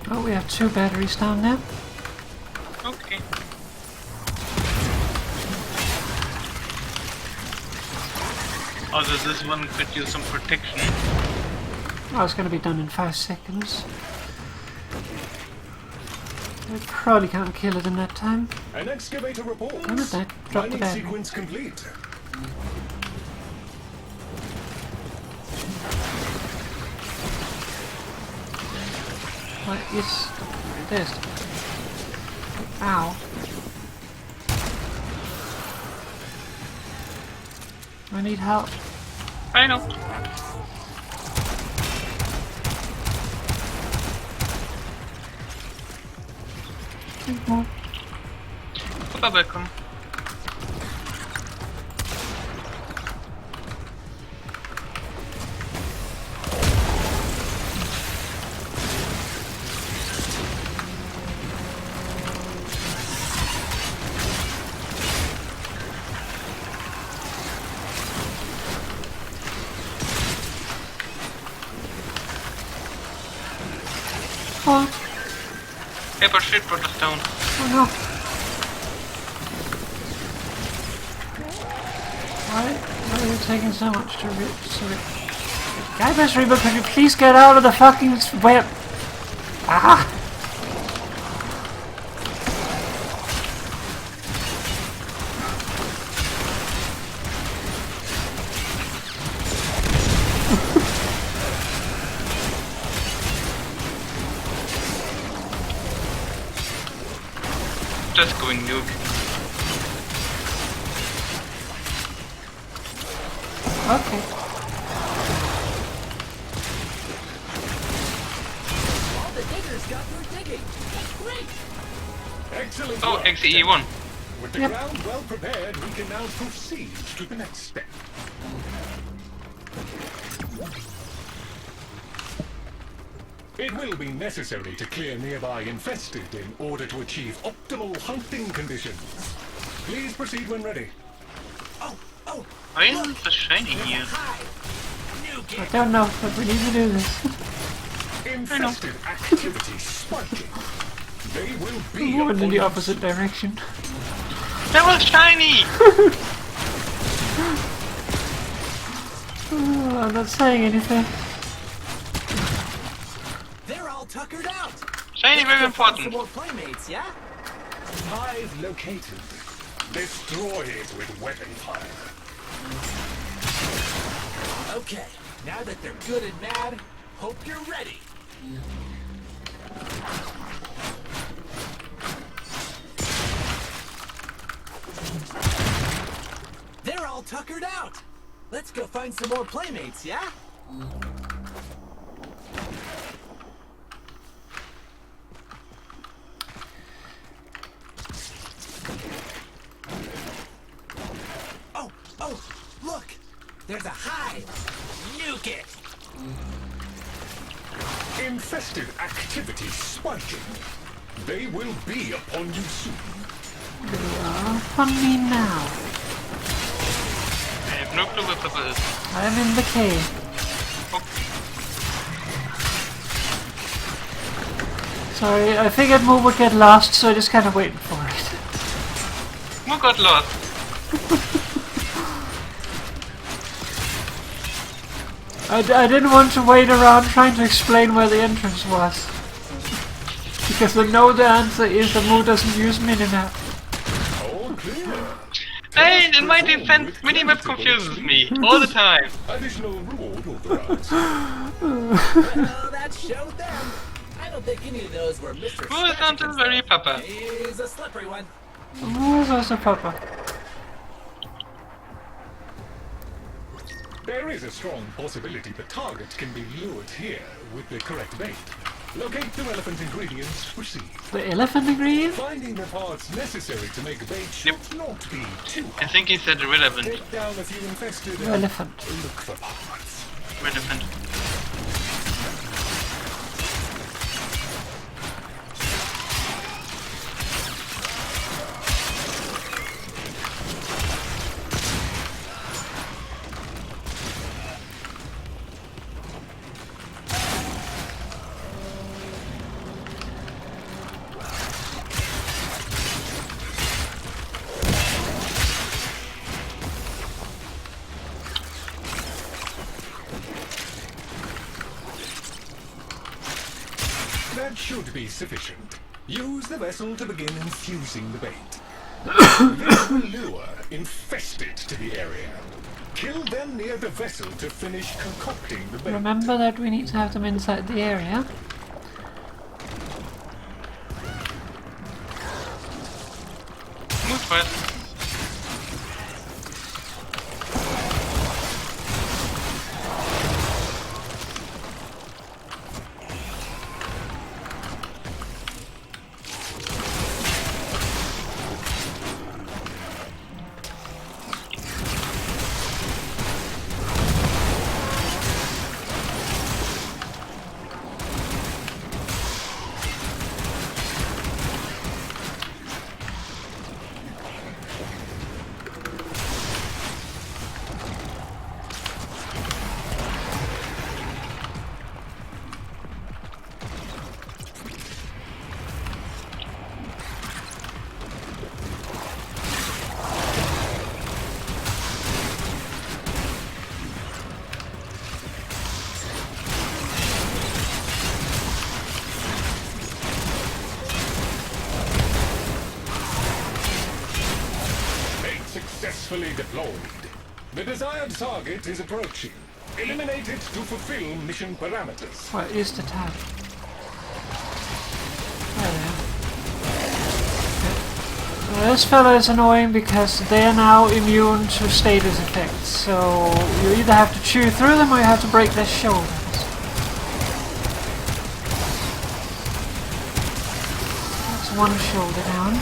Oh, we have 2 batteries down there. Okay. Although this one could use some protection. Oh, it's going to be done in 5 seconds. I probably can't kill it in that time. An excavator report. Damn it, I dropped the Mining battery. sequence complete. What is this? Ow. I need help. I know. Welcome. What? Paper shit put us down. Oh no. Why are you taking so much to rip? Guybrush Reba, could you please get out of the fucking web? Ah! Just going nuke. Okay. All the diggers got through digging. Great. Excellent. Oh, work, XE1. With the ground well prepared, we can now proceed to the next step. It will be necessary to clear nearby infested in order to achieve optimal hunting conditions. Please proceed when ready. Why isn't the shiny here? I don't know, but we need to do this. Infested activity spiking. They will be Moving in the opposite direction. That was shiny! Oh, I'm not saying anything. They're all tuckered out. Shiny very important. Some more playmates, yeah? Hive located. Destroy it with weapon fire. Okay, now that they're good and mad, hope you're ready. tuckered out. Let's go find some more playmates, yeah? Oh, look! There's a hive! Nuke it! Infested activity spiking. They will be upon you soon. They are upon me now. I have no clue where Pepper is. I'm in the cave. Sorry, I figured Moo would get lost, so I just kind of waited for it. Moo got lost. I didn't want to wait around trying to explain where the entrance was. Because I know the answer is that Moo doesn't use minimap. Hey, in my defense, minimap confuses me all the time. Additional reward authorized. Well, that showed them. I don't think any of those were Mr. Moo is not very Papa. He's a slippery one. Moo is also Papa. There is a strong possibility the target can be lured here with the correct bait. Locate the relevant ingredients, proceed. The elephant ingredient? Finding the parts necessary to make bait should not be too hard. I think he said relevant. Take down a few infested Elephant. Look for parts. Relevant. That should be sufficient. Use the vessel to begin infusing the bait. This will lure infested to the area. Kill them near the vessel to finish concocting the bait. Remember that we need to have them inside the area. Move fast. Successfully deployed. The desired target is approaching. Eliminate it to fulfill mission parameters. Where is the tab? There. Okay. This fella is annoying because they are now immune to status effects, so you either have to chew through them or you have to break their shoulders. That's one shoulder down.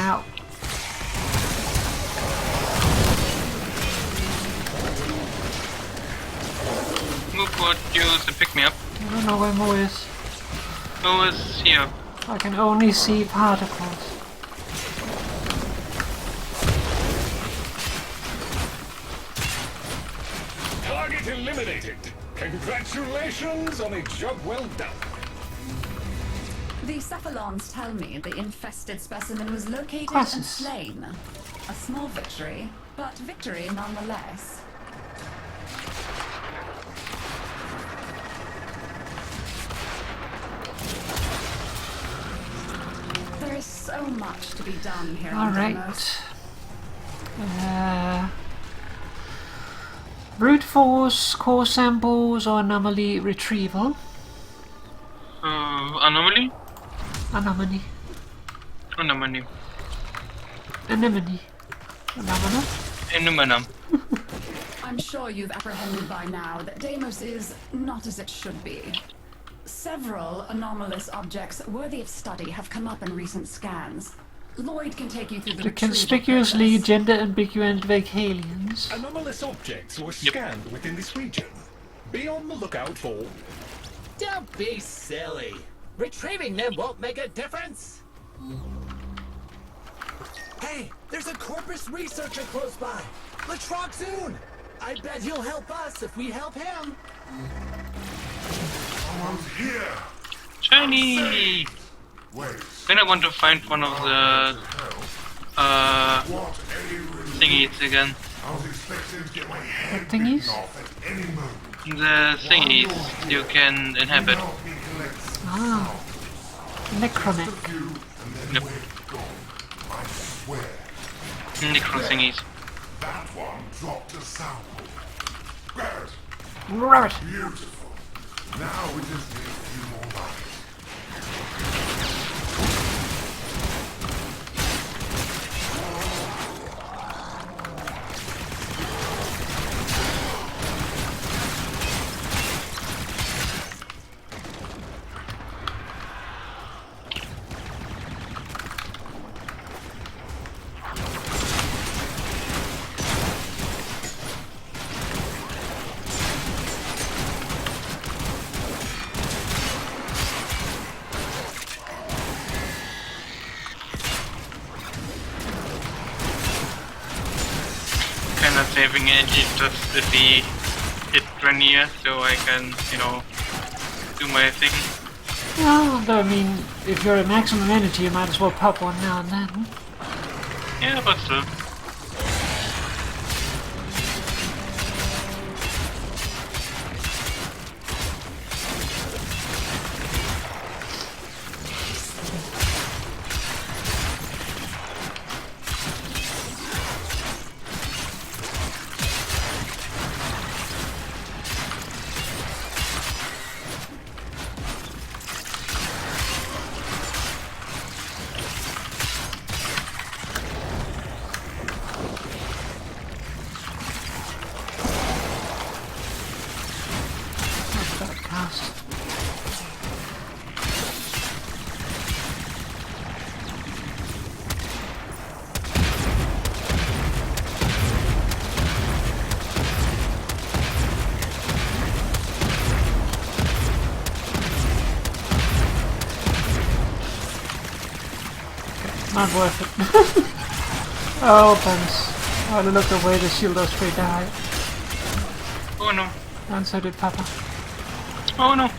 Ow. Move would use the pick me up. I don't know where Moo is. Moo is here. I can only see particles. Target eliminated. Congratulations on a job well done. The cephalons tell me the infested specimen was located and slain. A small victory, but victory nonetheless. There is so much to be done here. Alright. Brute force, core samples, or anomaly retrieval. Anomaly? Anemone. Anemone. Anemone. Anemone. Anemone. I'm sure you've apprehended by now that Deimos is not as it should be. Several anomalous objects worthy of study have come up in recent scans. Lloyd can take you through the Conspicuously gender-ambiguous aliens. Anomalous objects were scanned within this region. Be on the lookout for... Don't be silly. Retrieving them won't make a difference. Hey, there's a Corpus researcher close by. Let's rock soon. I bet he'll help us if we help him. Someone's here. Shiny! Wait. Then I want to find one of the thingies again. I was expecting to get my head What thingies? off at any moment. The thingies you can inhabit. Ah. Necromech. Yep. I swear. Necro thingies. That one dropped a sample. Grab it. Rabbit. Beautiful. Now we just need a few more lights. Kind of saving energy just to be hit Grenier so I can, you know, do my thing. Well, I mean, if you're at maximum energy, you might as well pop one now and then. Yeah, but still. Not worth it. Oh, thanks. Oh, look away, the shield osprey died. Oh no. And so did Papa. Oh no.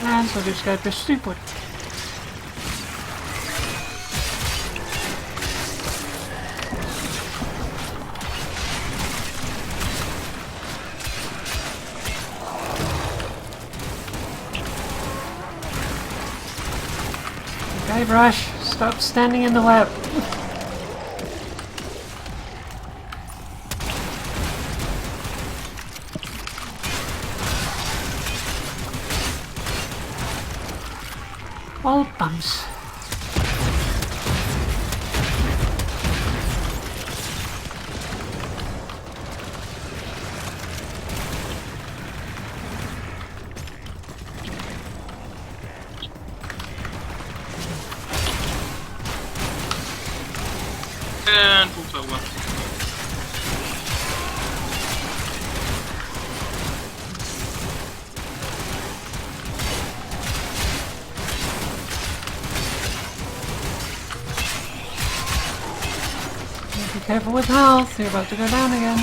And so did Skype stupid. Guybrush, stop standing in the web. All bumps. And moves over. Be careful with health, you're about to go down again.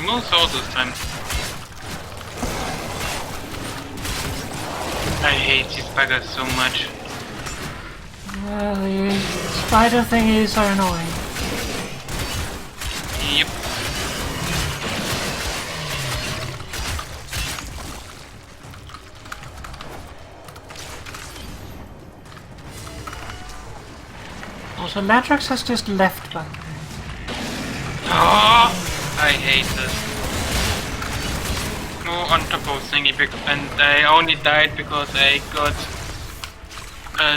No sword this time. I hate these buggers so much. Yeah, the spider thingies are annoying. Yep. Also, Latrax has just left by the way. Oh, I hate this. No, on top of thingy, and I only died because I got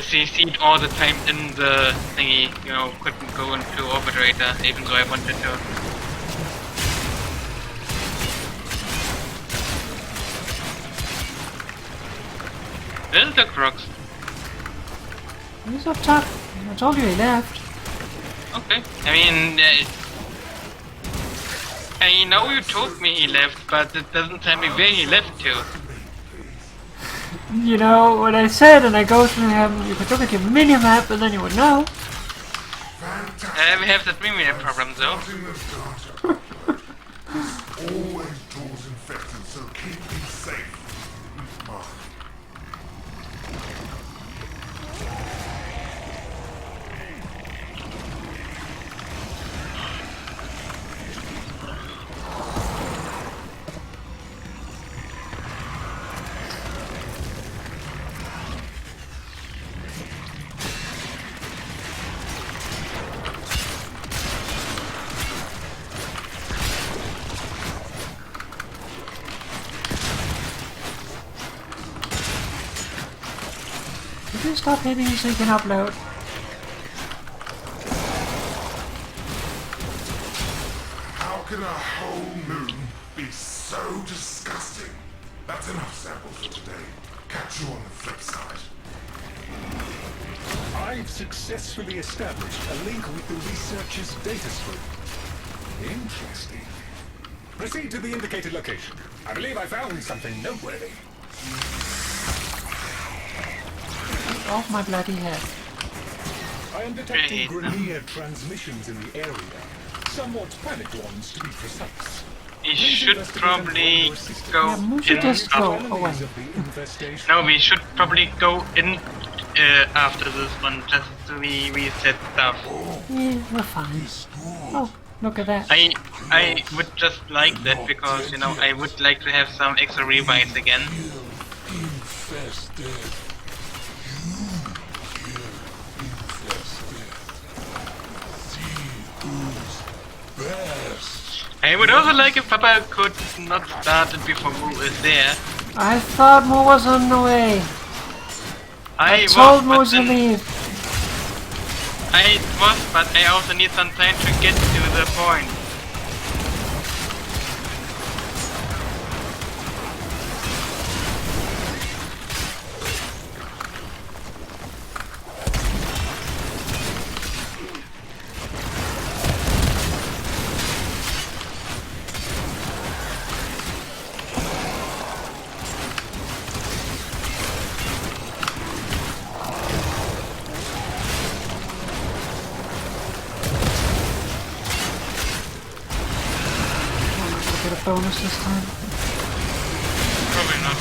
CC'd all the time in the thingy. You know, couldn't go into Orbiterator even though I wanted to. There's the Crocs. He's up top. I told you he left. Okay. I mean, I know you told me he left, but it doesn't tell me where he left to. You know what I said, and I go through him. You could look at your mini-map, and then you would know. We have that mini-map problem, though. Always doors infected, so keep me safe. Could you stop hitting so you can upload? How can a whole moon be so disgusting? That's enough samples for today. Catch you on the flip side. I've successfully established a link with the researcher's data stream. Interesting. Proceed to the indicated location. I believe I found something noteworthy. Off my bloody head. I am detecting Grenier transmissions in the area. Somewhat panicked ones, to be precise. We should probably go we should just go away. No, we should probably go in after this one, just to reset stuff. Yeah, we're fine. Oh, look at that. I would just like that because, you know, I would like to have some extra revives again. I would also like if Papa could not start it before Moo is there. I thought Moo was on the way. I told Moo to leave. I was, but I also need some time to get to the point. Bonus this time? Probably not.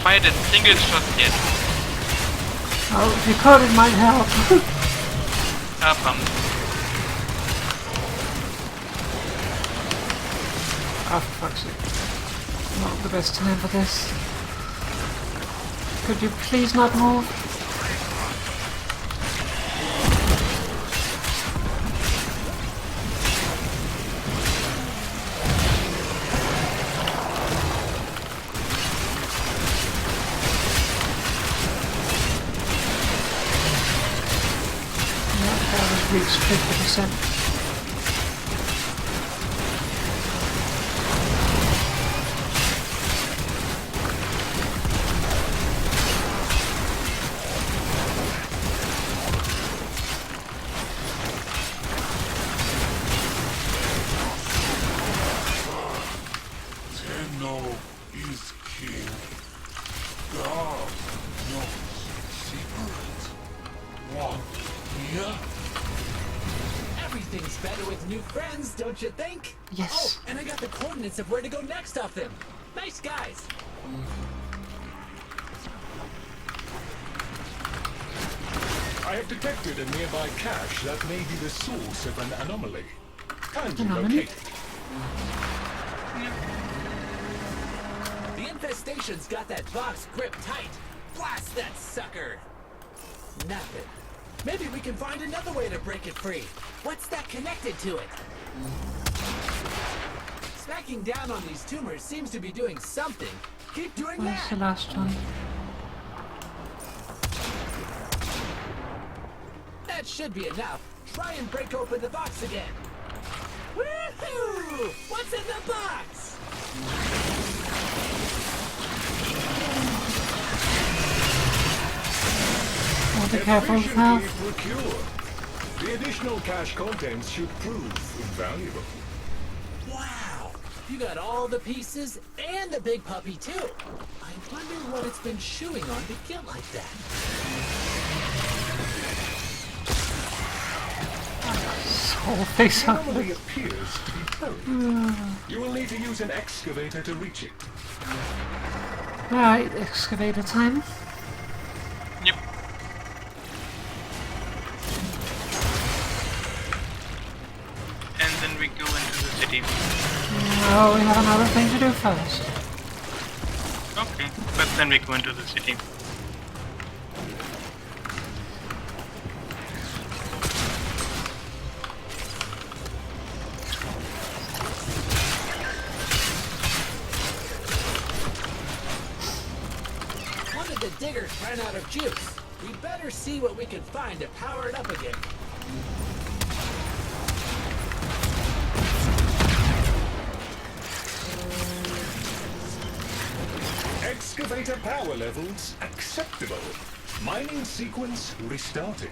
Fired a single shot yet. Oh, if you could, it might help. Oh, for fuck's sake. Not the best time for this. Could you please not move? Reached 50%. Tenno is king. God knows secret. One here. Everything's better with new friends, don't you think? Yes. Oh, and I got the coordinates of where to go next off them. Nice guys. have detected a nearby cache that may be the source of an anomaly. Kindly Anomaly? locate it. The infestation's got that box gripped tight. Blast that sucker! Nothing. Maybe we can find another way to break it free. What's that connected to it? Smacking down on these tumors seems to be doing something. Keep doing Where's that! the last one? That should be enough. Try and break open the box again. Woohoo! What's in the box? Oh, be careful with health. Efficiently procured. The additional cache contents should prove invaluable. Wow! You got all the pieces and a big puppy too. I wonder what it's been chewing on to get like that. Whole face The up. anomaly appears to be buried. You will need to use an excavator to reach it. Alright, excavator time. Yep. And then we go into the city. Oh, we have another thing to do first. Okay, but then we go into the city. One of the diggers ran out of juice. We better see what we can find to power it up again. Excavator power levels acceptable. Mining sequence restarted.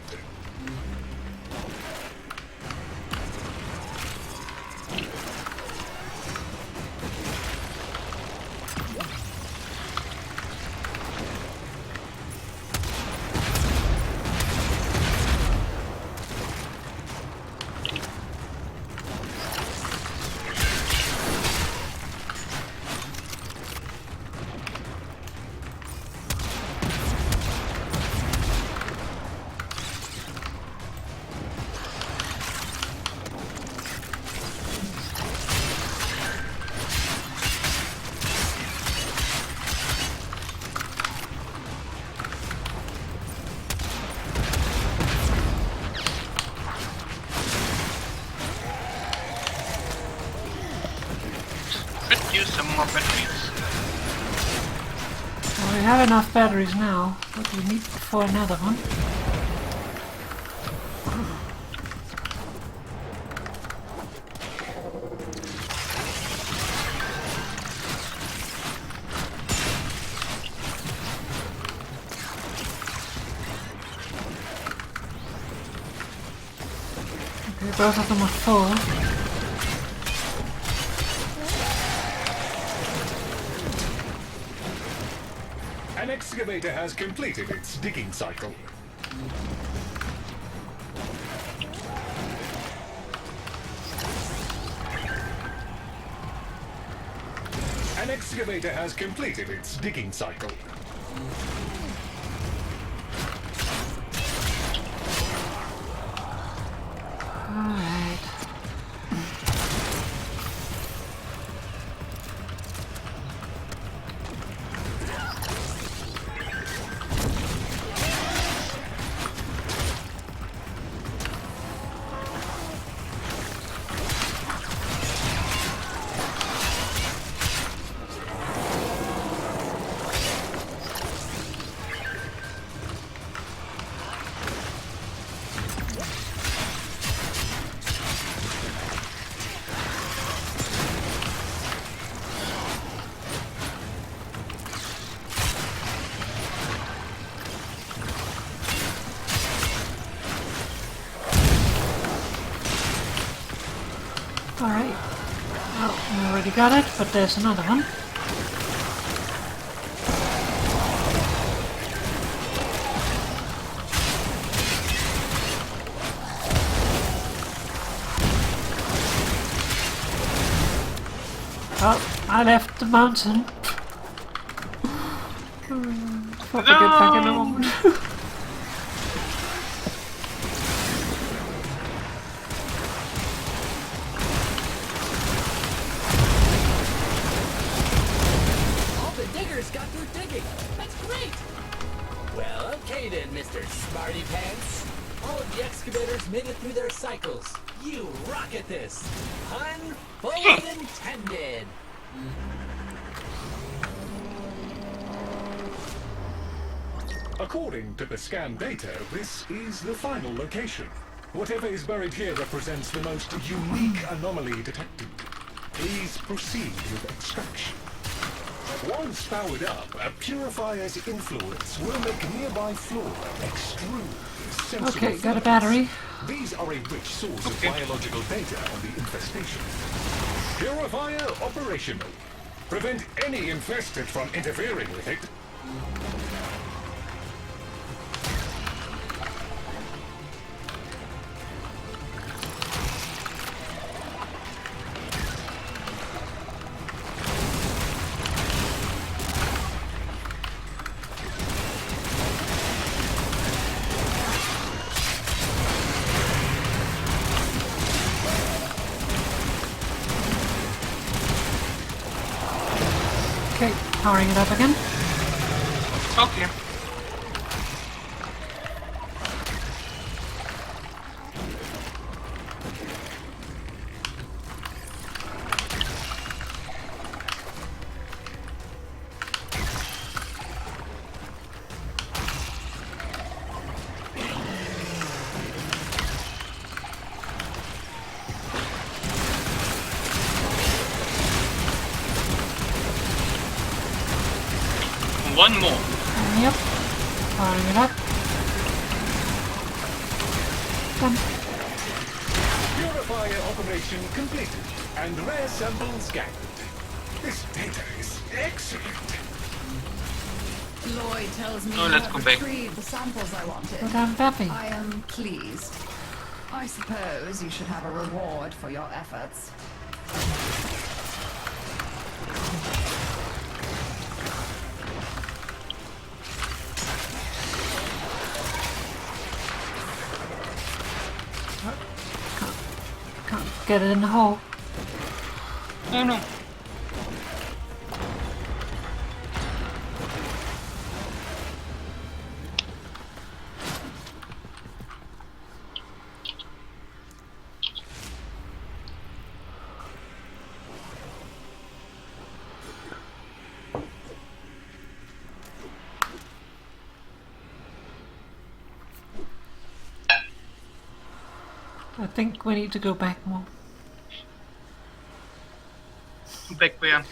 Could use some more batteries. Well, we have enough batteries now. What do we need for another one? Okay, both of them are full. An excavator has completed its digging cycle. An excavator has completed its digging cycle. Alright. Alright. Oh, we already got it, but there's another one. Oh, I left the mountain. Probably get back in a moment. digging. That's great. Well, okay then, Mr. Smarty Pants. All of the excavators made it through their cycles. You rock at this. Pun fully intended. According to the scan data, this is the final location. Whatever is buried here represents the most unique anomaly detected. Please proceed with extraction. Once powered up, a purifier's influence will make nearby flora extrude sensible Okay, got a fluids. battery. These are a rich source of biological data on the infestation. Purifier operational. Prevent any infested from interfering with it. Okay, powering it up again. Okay. One more. Yep. Powering it up. Done. Purifier operation completed and rare sample scanned. This data is excellent. Lloyd tells me Oh, you let's have go back. retrieved the samples I wanted. But I'm happy. I am pleased. I suppose you should have a reward for your efforts. Can't get it in the hole. Oh no. I think we need to go back more. Back where?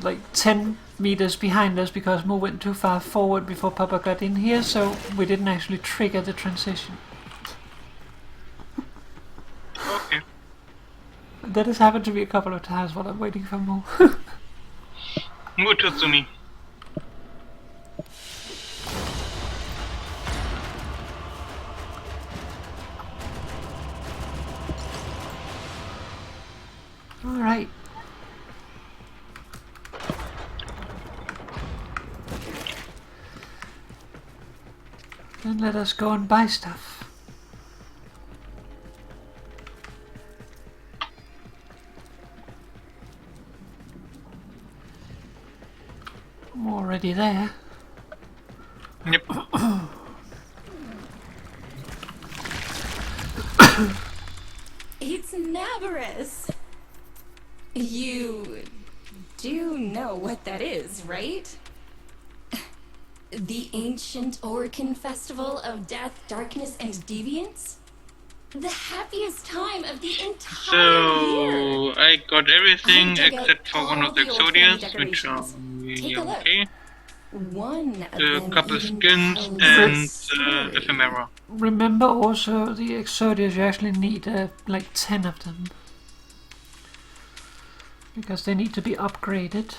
Like 10 meters behind us because Mo went too far forward before Papa got in here, so we didn't actually trigger the transition. Okay. That has happened to me a couple of times while I'm waiting for Mo. Good to me. Alright. Then let us go and buy stuff. I'm already there. Yep. It's Navarus. You do know what that is, right? The ancient Orcan festival of death, darkness, and deviance? The happiest time of the entire year. So I got everything I dug out except for one all of the the old family Exodias, which are decorations. Take really a look. okay. One of A them couple even skins tells and a story. ephemera. Remember also the Exodias, you actually need like 10 of them. Because they need to be upgraded.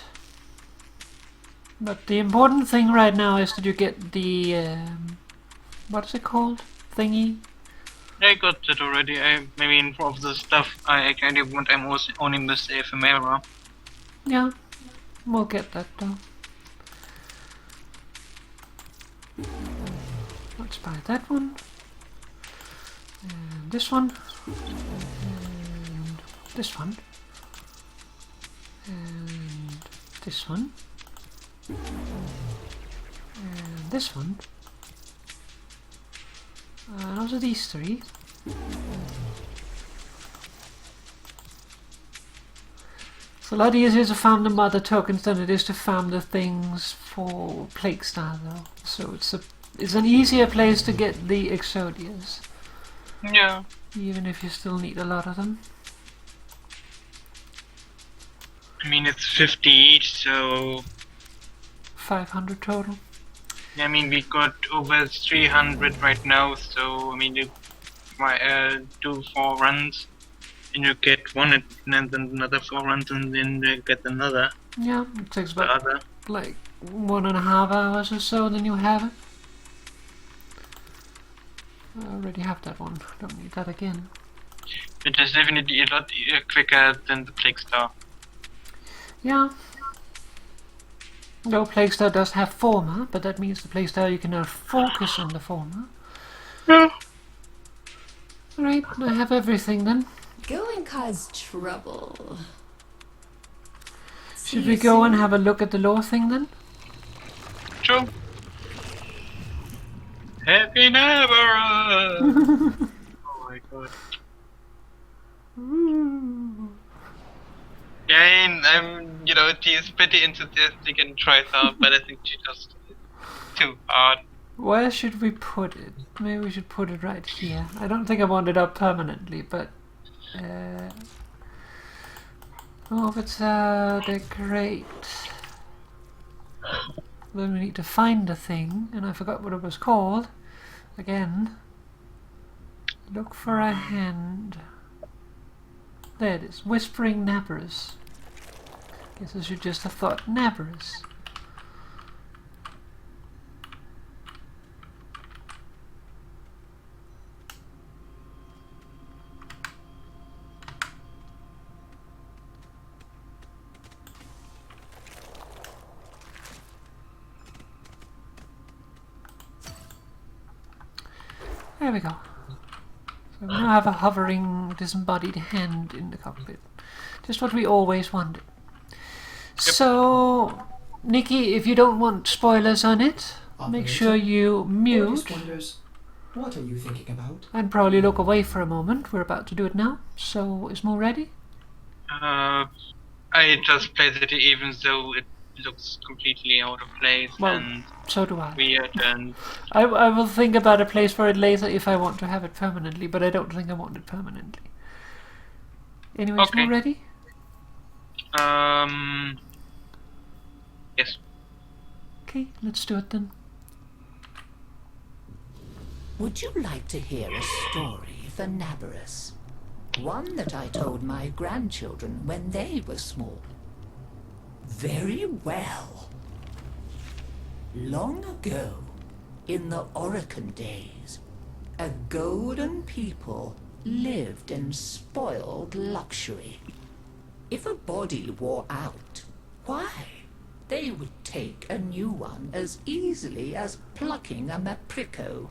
But the important thing right now is that you get the... what is it called? Thingy? I got that already. I mean, for the stuff I actually want, I'm also only miss the ephemera. Yeah, we'll get that though. Let's buy that one. And this one. And this one. And this one. this one. Those are these three. It's a lot easier to farm the mother tokens than it is to farm the things for Plague Star though. So it's an easier place to get the Exodias. Yeah. Even if you still need a lot of them. I mean, it's 50 each, so 500 total. I mean, we got over 300 right now, so I mean, you do 4 runs, and you get one, and then another 4 runs, and then you get another. Yeah, it takes about like 1.5 hours or so, then you have it. I already have that one, don't need that again. It is definitely a lot quicker than the Plague Star. Yeah. No, Plague Star does have former, but that means the Plague Star you can now focus on the former. Yeah. Alright, I have everything then. Go and cause trouble. Should we go and have a look at the lore thing then? Sure. Happy Nabara! Oh my god. Yeah, I'm, you know, she's pretty enthusiastic and tries out, but I think she just too hard. Where should we put it? Maybe we should put it right here. I don't think I want it up permanently, but oh, if it's decorate. Then we need to find the thing, and I forgot what it was called. Again. Look for a hand. There it is. Whispering Nabarus. Guess I should just have thought Nabarus. There we go. So we now have a hovering, disembodied hand in the cockpit. Just what we always wanted. Yep. So, Nikki, if you don't want spoilers on it, make sure you mute. Wonders, what are you thinking about? And probably look away for a moment. We're about to do it now. So, is Mo ready? I just played it even though it looks completely out of place and so do I. Weird, and I will think about a place for it later if I want to have it permanently, but I don't think I want it permanently. Anyways, okay. Mo ready? Yes. Okay, let's do it then. Would you like to hear a story for Nabarus? One that I told my grandchildren when they were small. Very well. Long ago, in the Orokin days, a golden people lived in spoiled luxury. If a body wore out, why, they would take a new one as easily as plucking a maprico.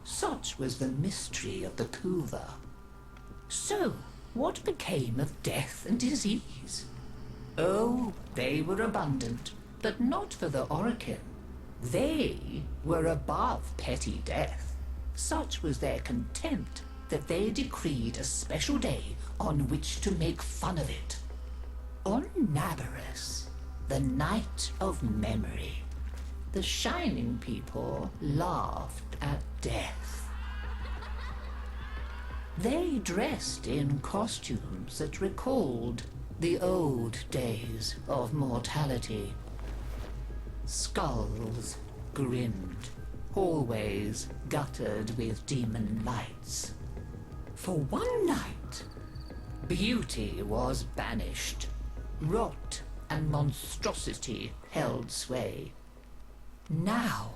Such was the mystery of the Kuva. So, what became of death and disease? Oh, they were abundant, but not for the Orokin. They were above petty death. Such was their contempt that they decreed a special day on which to make fun of it. On Nabarus, the night of memory, the Shining People laughed at death. They dressed in costumes that recalled the old days of mortality. Skulls grinned, hallways guttered with demon lights. For one night, beauty was banished. Rot and monstrosity held sway. Now,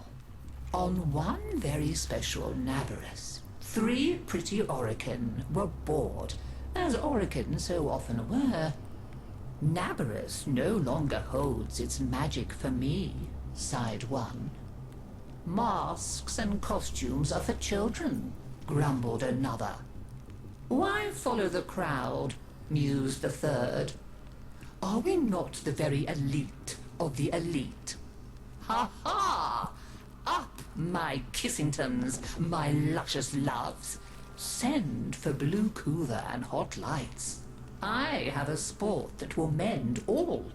on one very special Nabarus, 3 pretty Orokin were bored, as Orokin so often were. Nabarus no longer holds its magic for me, sighed one. Masks and costumes are for children, grumbled another. Why follow the crowd, mused the third. Are we not the very elite of the elite? Ha ha! Up my Kissingtons, my luscious loves, send for blue coother and hot lights. I have a sport that will mend all.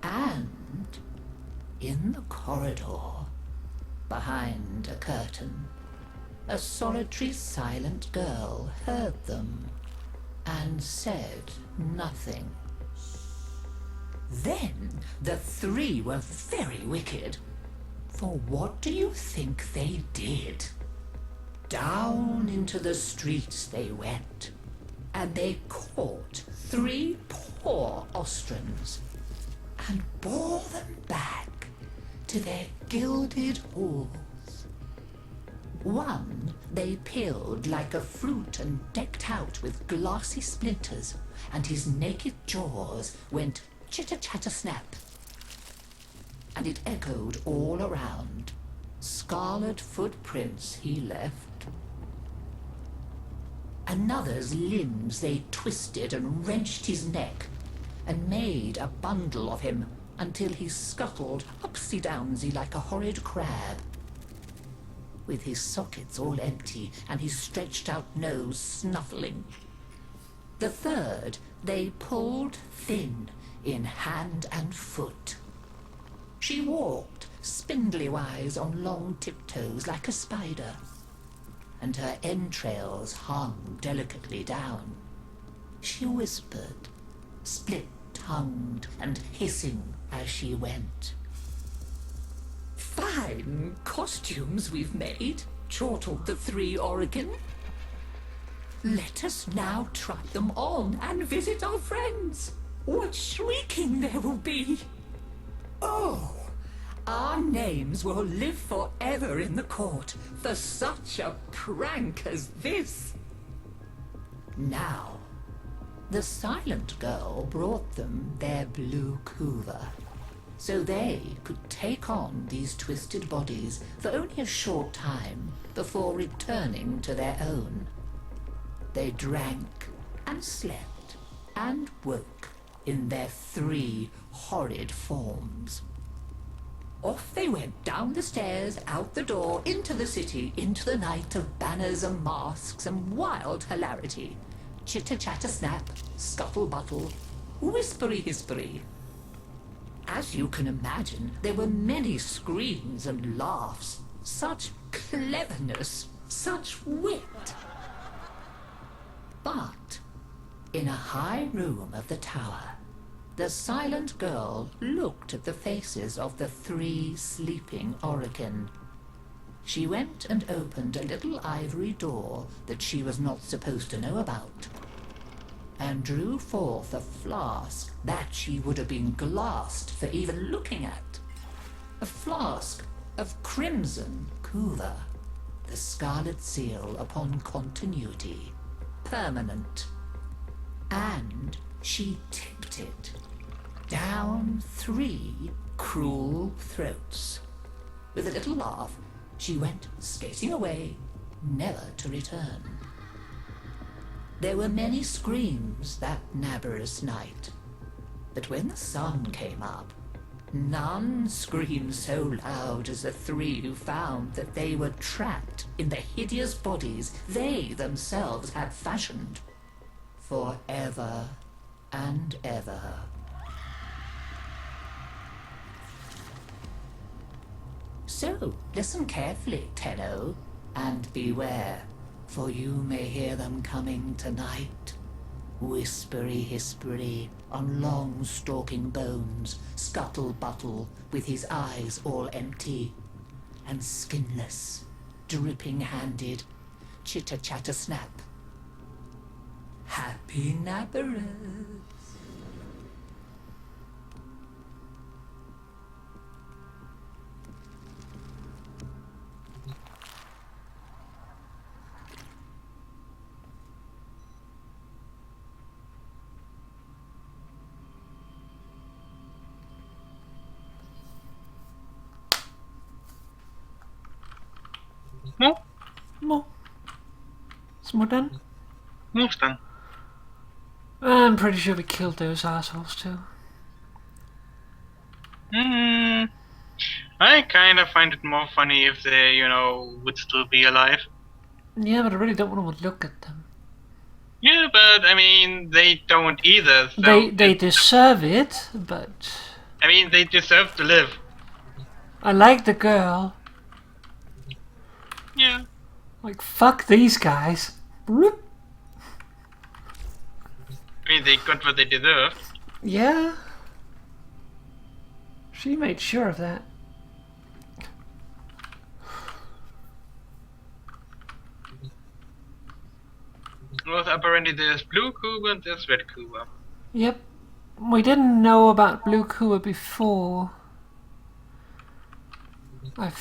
And in the corridor, behind a curtain, a solitary silent girl heard them and said nothing. Then the three were very wicked, for what do you think they did? Down into the streets they went, and they caught 3 poor ostrins and bore them back to their gilded halls. One they peeled like a fruit and decked out with glassy splinters, and his naked jaws went chitter-chatter-snap. And it echoed all around. Scarlet footprints he left. Another's limbs they twisted and wrenched his neck, and made a bundle of him until he scuttled upsy-downsy like a horrid crab, with his sockets all empty and his stretched-out nose snuffling. The third they pulled thin in hand and foot. She walked spindly-wise on long tiptoes like a spider, and her entrails hung delicately down. She whispered, split-tongued and hissing as she went. "Fine costumes we've made," chortled the 3 Oregon. "Let us now try them on and visit our friends. What shrieking there will be! Oh, our names will live forever in the court for such a prank as this." Now, the silent girl brought them their blue coother, so they could take on these twisted bodies for only a short time before returning to their own. They drank and slept and woke in their 3 horrid forms. Off they went down the stairs, out the door, into the city, into the night of banners and masks and wild hilarity. Chitter-chatter-snap, scuttle-buttle, whispery-hispery. As you can imagine, there were many screams and laughs. Such cleverness, such wit. But in a high room of the tower, the silent girl looked at the faces of the 3 sleeping Oregon. She went and opened a little ivory door that she was not supposed to know about, and drew forth a flask that she would have been glassed for even looking at. A flask of crimson coother, the scarlet seal upon continuity, permanent. And she tipped it down 3 cruel throats. With a little laugh, she went skating away, never to return. There were many screams that nabberous night, but when the sun came up, none screamed so loud as the 3 who found that they were trapped in the hideous bodies they themselves had fashioned forever and ever. So, listen carefully, Tenno, and beware, for you may hear them coming tonight. Whispery-hispery on long stalking bones, scuttle-buttle with his eyes all empty, and skinless, dripping-handed, chitter-chatter-snap. Happy nabberers! No? No. It's more done? No, it's done. I'm pretty sure we killed those assholes too. I kind of find it more funny if they, would still be alive. Yeah, but I really don't want to look at them. Yeah, but I mean, they don't either. So they deserve it, but I mean, they deserve to live. I like the girl. Yeah. Like, fuck these guys. Bloop. I mean, they got what they deserved. Yeah. She made sure of that. Well, apparently there's blue Kuba and there's red Kuba. Yep. We didn't know about blue Kuba before. I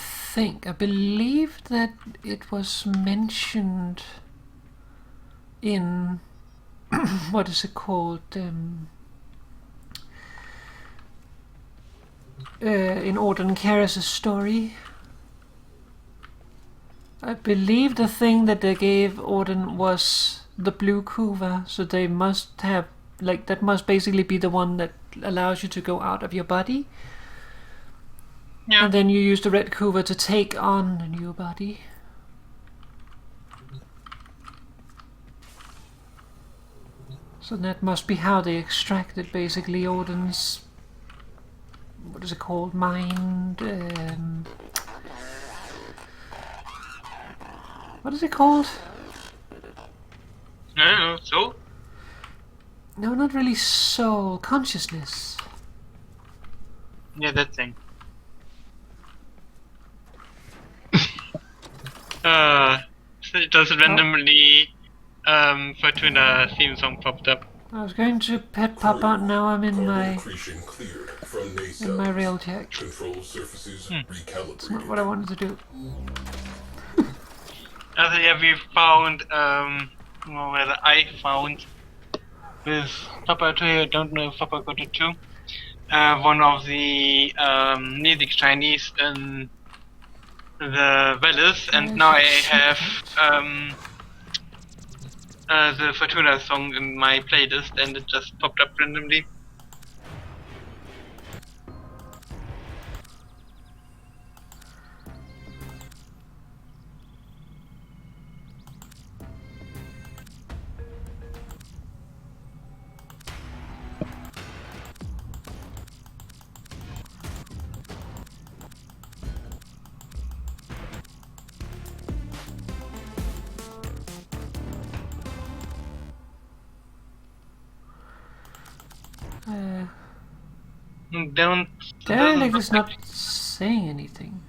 believe that it was mentioned in what is it called? In Auden Karras' story. I believe the thing that they gave Auden was the blue Kuva, so they must have, like, that must basically be the one that allows you to go out of your body. Yeah. And then you use the red Kuva to take on the new body. So that must be how they extracted basically Auden's, what is it called, mind, what is it called? I don't know, soul? No, not really soul, consciousness. Yeah, that thing. So it does randomly, Fortuna theme song popped up. I was going to pet pop out, now I'm in my real check. Control surfaces It's not what I wanted to do. Yeah, we found, well, whether I found with Papa too, I don't know if Papa got it too, one of the Nedic Chinese in the Velis, and now I have the Fortuna song in my playlist, and it just popped up randomly. Derelict is not saying anything.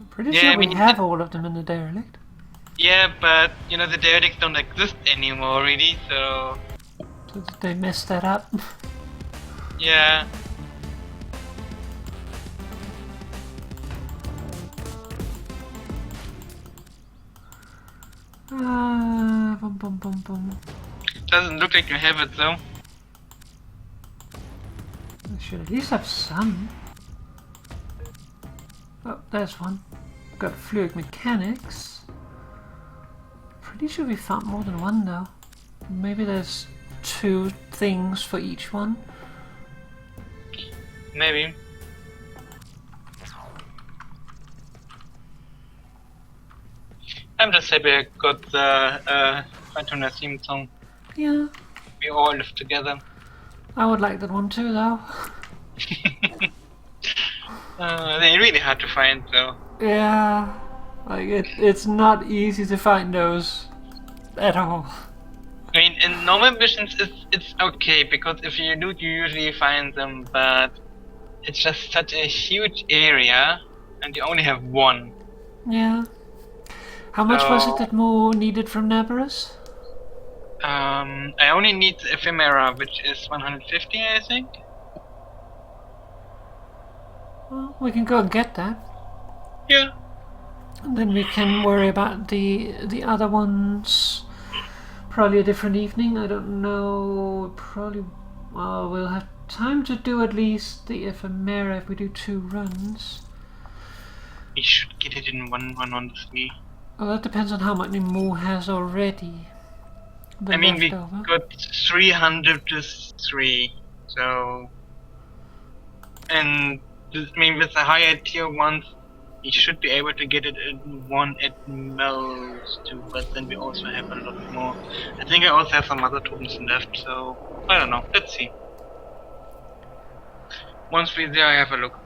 I'm pretty sure we have all of them in the Derelict. Yeah, but the Derelicts don't exist anymore, really, so... So did they mess that up? Yeah. Bum bum bum bum. Doesn't look like you have it, though. I should at least have some. Oh, there's one. Got fluid mechanics. Pretty sure we found more than one though. Maybe there's 2 things for each one. Maybe. I'm just happy I got the Fortuna theme song. Yeah. We all live together. I would like that one too though. They're really hard to find though. Yeah. Like it's not easy to find those at all. I mean, in normal missions it's okay, because if you loot you usually find them, but it's just such a huge area and you only have one. Yeah. How much was it that Mo needed from Nabarus? I only need the ephemera, which is 150, I think. Well, we can go and get that. Yeah. And then we can worry about the other ones. Probably a different evening. I don't know. Probably. Well, we'll have time to do at least the ephemera if we do 2 runs. We should get it in one run, honestly. Well, that depends on how much Mo has already. I mean, we got 300 to 3, so... And I mean, with the higher tier ones, you should be able to get it in one at most two, but then we also have a lot more. I think I also have some other tokens left, so I don't know. Let's see. Once we're there, I have a look.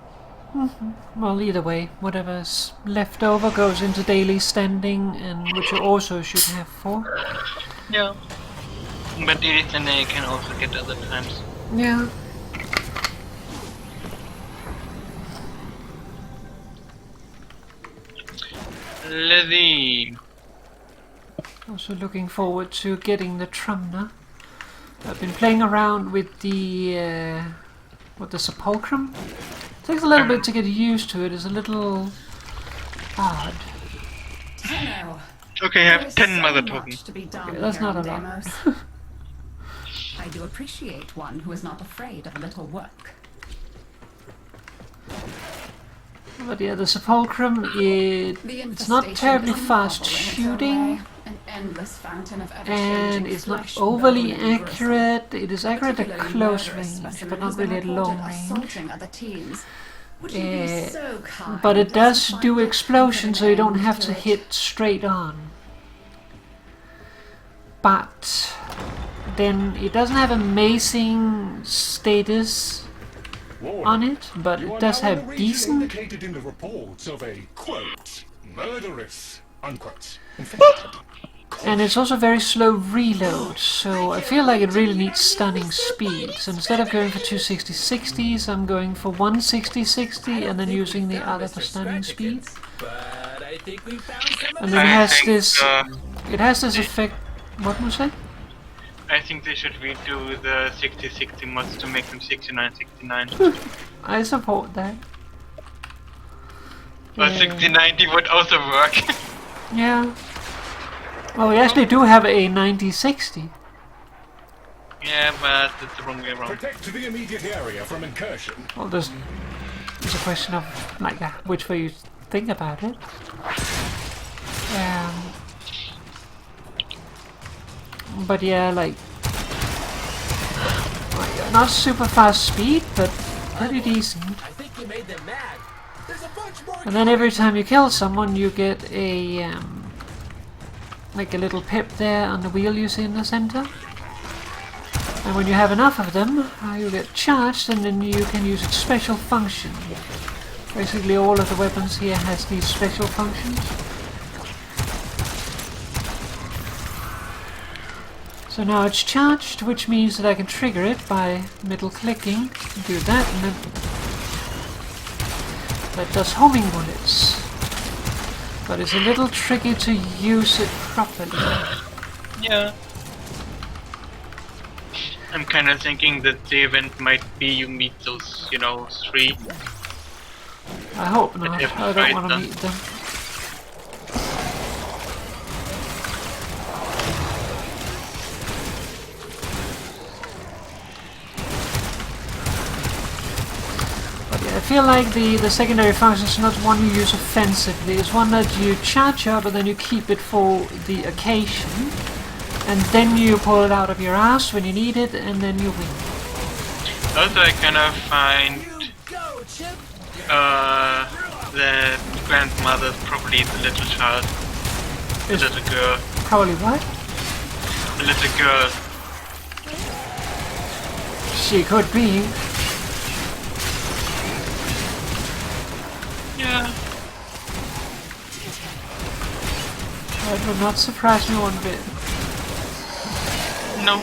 Well, either way, whatever's left over goes into daily standing, and which you also should have 4. Yeah. But daily standing you can also get other times. Yeah. Lizzie. Also looking forward to getting the Trumner. I've been playing around with the Sepulchrum. Takes a little bit to get used to it. It's a little odd. Okay, I have 10 mother tokens. Okay, that's not a lot. I do appreciate one who is not afraid of a little work. But yeah, the Sepulchrum, it's not terribly fast shooting, and it's not overly accurate. It is accurate at close range, but not really at long range. But it does do explosions, so you don't have to hit straight on. But then it doesn't have amazing status on it, but it does have decent. Indicated in the reports of a quote murderous unquote. And it's also very slow reload, so I feel like it really needs stunning speed. So instead of going for 260-60s, I'm going for 160-60 and then using the other for stunning speed. And then it has this effect. What was it? I think they should redo the 60-60 mods to make them 69-69. I support that. Or 60-90 would also work. Yeah. Well, we actually do have a 90-60. Yeah, but it's the wrong way around. Protect the immediate area from incursion. Well, there's a question of like which way you think about it. But yeah, like not super fast speed, but pretty decent. I think you made them mad. There's a bunch more. And then every time you kill someone, you get a like a little pip there on the wheel you see in the center. And when you have enough of them, you get charged, and then you can use its special function. Basically, all of the weapons here has these special functions. So now it's charged, which means that I can trigger it by middle clicking. Do that, and then that does homing bullets. But it's a little tricky to use it properly. Yeah. I'm kind of thinking that the event might be you meet those, 3. I hope not. I don't want to meet them. I feel like the secondary function is not one you use offensively. It's one that you charge up and then you keep it for the occasion. And then you pull it out of your ass when you need it, and then you win. Also, I kind of find the grandmother's probably the little child. The little girl. Probably what? The little girl. She could be. Yeah. That would not surprise me one bit. No.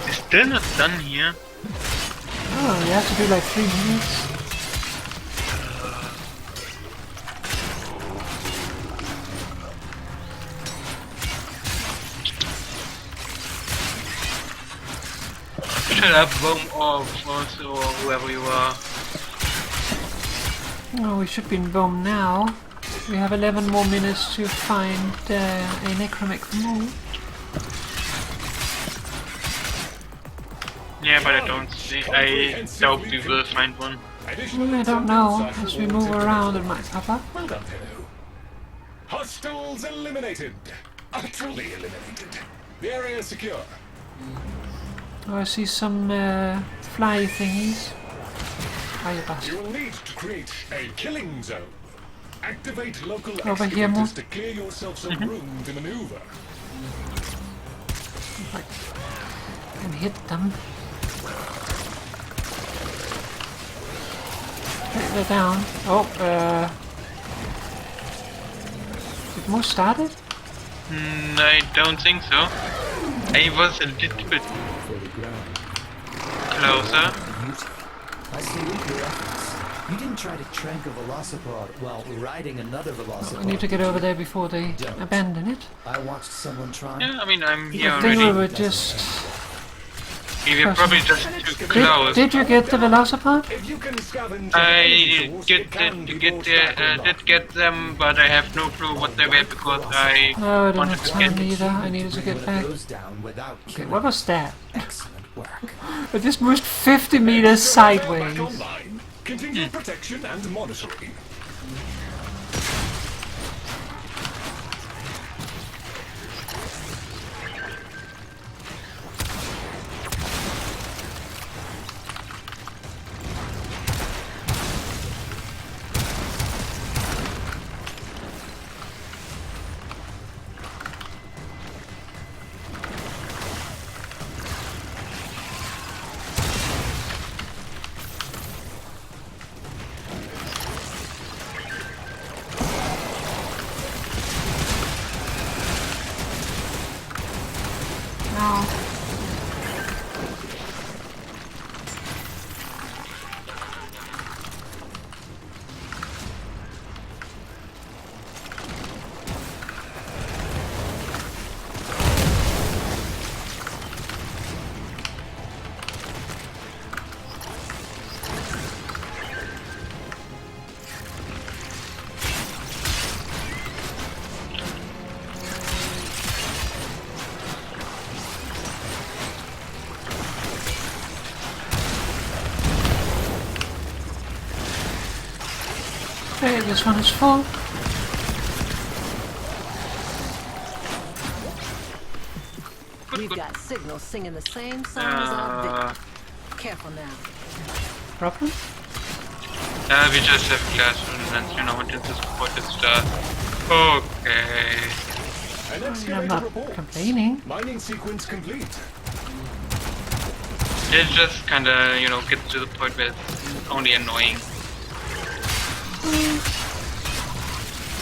It's still not done here. Oh, you have to do like 3 minutes. Shut up, Boom off, also, or whoever you are. Oh, we should be in Boom now. We have 11 more minutes to find a necromic move. Yeah, but I don't see. I doubt we will find one. I don't know. As we move around, it might pop up. Well done, Hello. Hostiles eliminated. Utterly eliminated. The area is secure. Oh, I see some fly thingies. You will need to create a killing zone. Activate local Over here, Mo. excavators to clear yourself some room to maneuver. And hit them. They're down. Oh, did Mo start it? I don't think so. I was a little bit closer. I salute your efforts. You didn't try to trank a velocipede while riding another velocipede. I need to get over there before they abandon it. I watched someone try. Yeah, I mean, I'm here I think already. we were just... We were probably just too close. Did you get the velocipede? I did get them, but I have no clue what they were because I No, I don't wanted have to time get either. I needed to get back. Okay, what was that? Excellent work. I just moved 50 meters sideways. Continue protection and monitoring. No. Okay, this one is full. We've got signals singing the same song as our victim. Careful now. Problem? We just have classroom and you know until this support stuff. Okay. An I'm excavator not report. complaining. Mining sequence complete. It just kinda, you know, gets to the point where it's only annoying.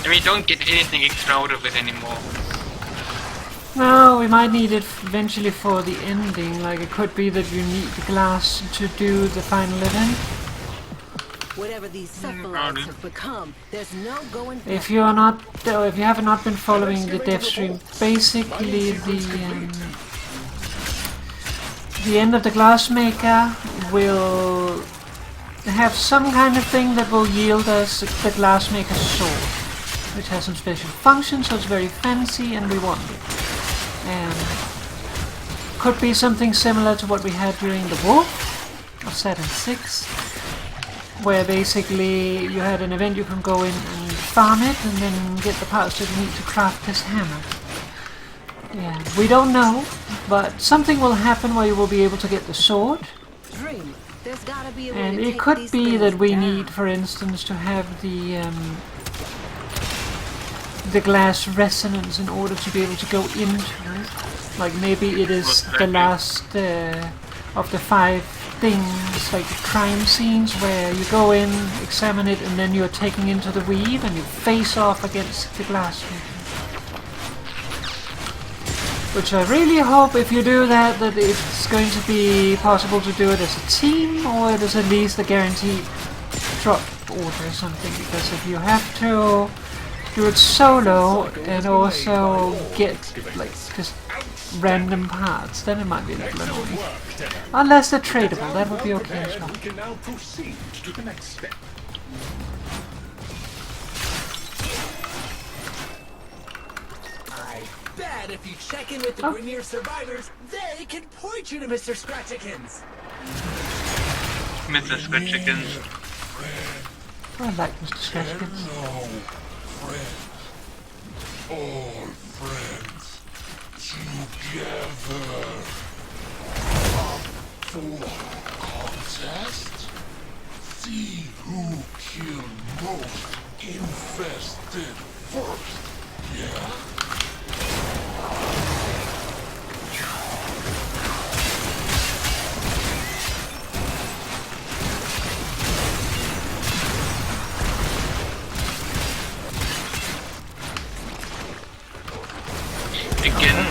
I mean, don't get anything extra out of it anymore. No, we might need it eventually for the ending. Like, it could be that you need the glass to do the final event. Whatever these cephalites have become, there's no going back. If you are not, or if you have not been following the dev stream, basically the end of the glassmaker will have some kind of thing that will yield us the glassmaker's sword, which has some special functions, so it's very fancy and we want it. Could be something similar to what we had during the war of Saturn 6, where basically you had an event you can go in and farm it and then get the parts that you need to craft this hammer. Yeah, we don't know, but something will happen where you will be able to get the sword. Dream. There's gotta be a way And to it take could these be things that we down. need, for instance, to have the glass resonance in order to be able to go into it. Like maybe it is the last of the 5 things, like the crime scenes, where you go in, examine it, and then you're taken into the weave and you face off against the glass. Which I really hope, if you do that, that it's going to be possible to do it as a team, or it is at least a guaranteed drop order or something, because if you have to do it solo and also get like just random parts, then it might be a little annoying. Unless they're tradable, that would be okay as well. We can now proceed to the next step. I bet mad if you check in with the Grenier survivors, they can point you to Mr. Scratchikins. Mr. Scratchikins. I like Mr. Scratchikins. Hello, friends. All friends together. Up for contest? See who killed most infested first, yeah? Again,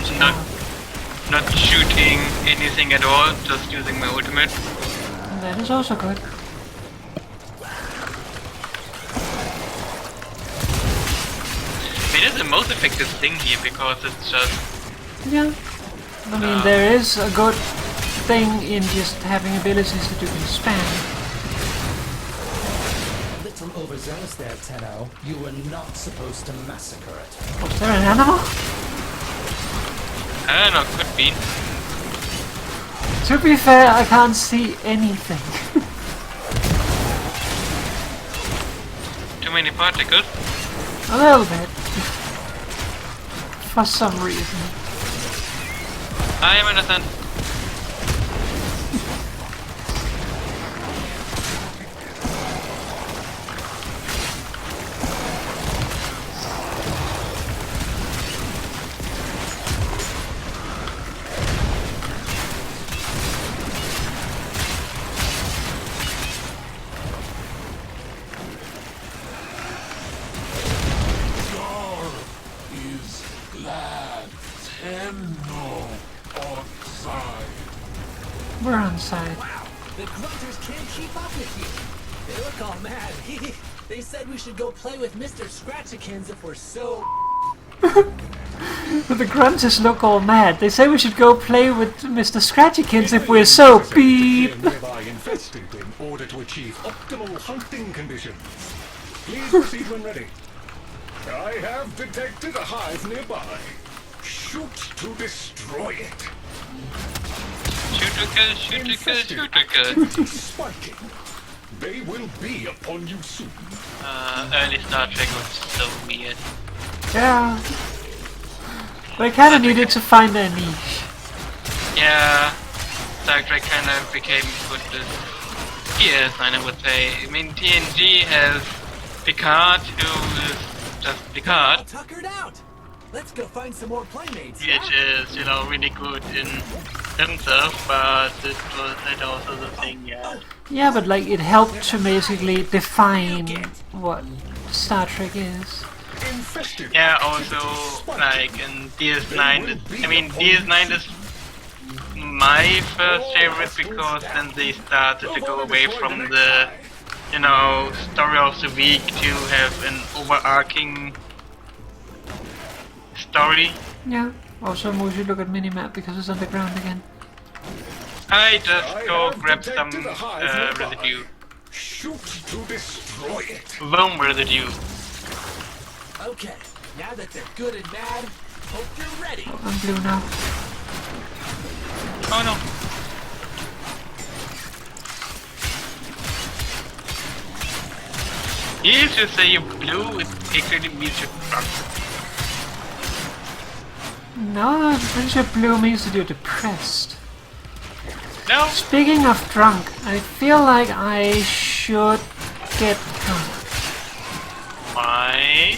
not shooting anything at all, just using my ultimate. That is also good. It is the most effective thing here because it's just... Yeah. I mean, there is a good thing in just having abilities that you can spam. A little overzealous there, Tenno. You were not supposed to massacre it. Was there an animal? I don't know, could be. To be fair, I can't see anything. Too many particles? A little bit. For some reason. I am understand. We're on side. Wow, the grunters can't keep up with you. They look all mad. They said we should go play with Mr. Scratchikins if we're so... But the grunters look all mad. They say we should go play with Mr. Scratchykins if we're so beep. Nearby infested in order to achieve optimal hunting conditions. Please proceed when ready. I have detected a hive nearby. Shoot to destroy it. Shoot a kill, shoot a kill, shoot a kill. Spiking. They will be upon you soon. Early Star Trek was so weird. Yeah. They kind of needed to find their niche. Yeah, Star Trek kind of became good with PS9, I would say. I mean, TNG has Picard, who is just Picard. Tuckered out. Let's go find some more playmates. Which is, you know, really good in himself, but it was that also the thing, yeah. Yeah, but like it helped to basically define what Star Trek is. Yeah, also like in DS9, I mean DS9 is my first favorite because then they started to go away from the, you know, story of the week to have an overarching story. Yeah. Also, we should look at minimap because it's underground again. I just go grab some residue. Shoot to destroy it. Worm residue. Okay, now that they're good and mad, hope you're ready. Oh, I'm blue now. Oh no. If you say you're blue, it actually means you're drunk. No, I'm pretty sure blue means that you're depressed. No. Speaking of drunk, I feel like I should get drunk. Why?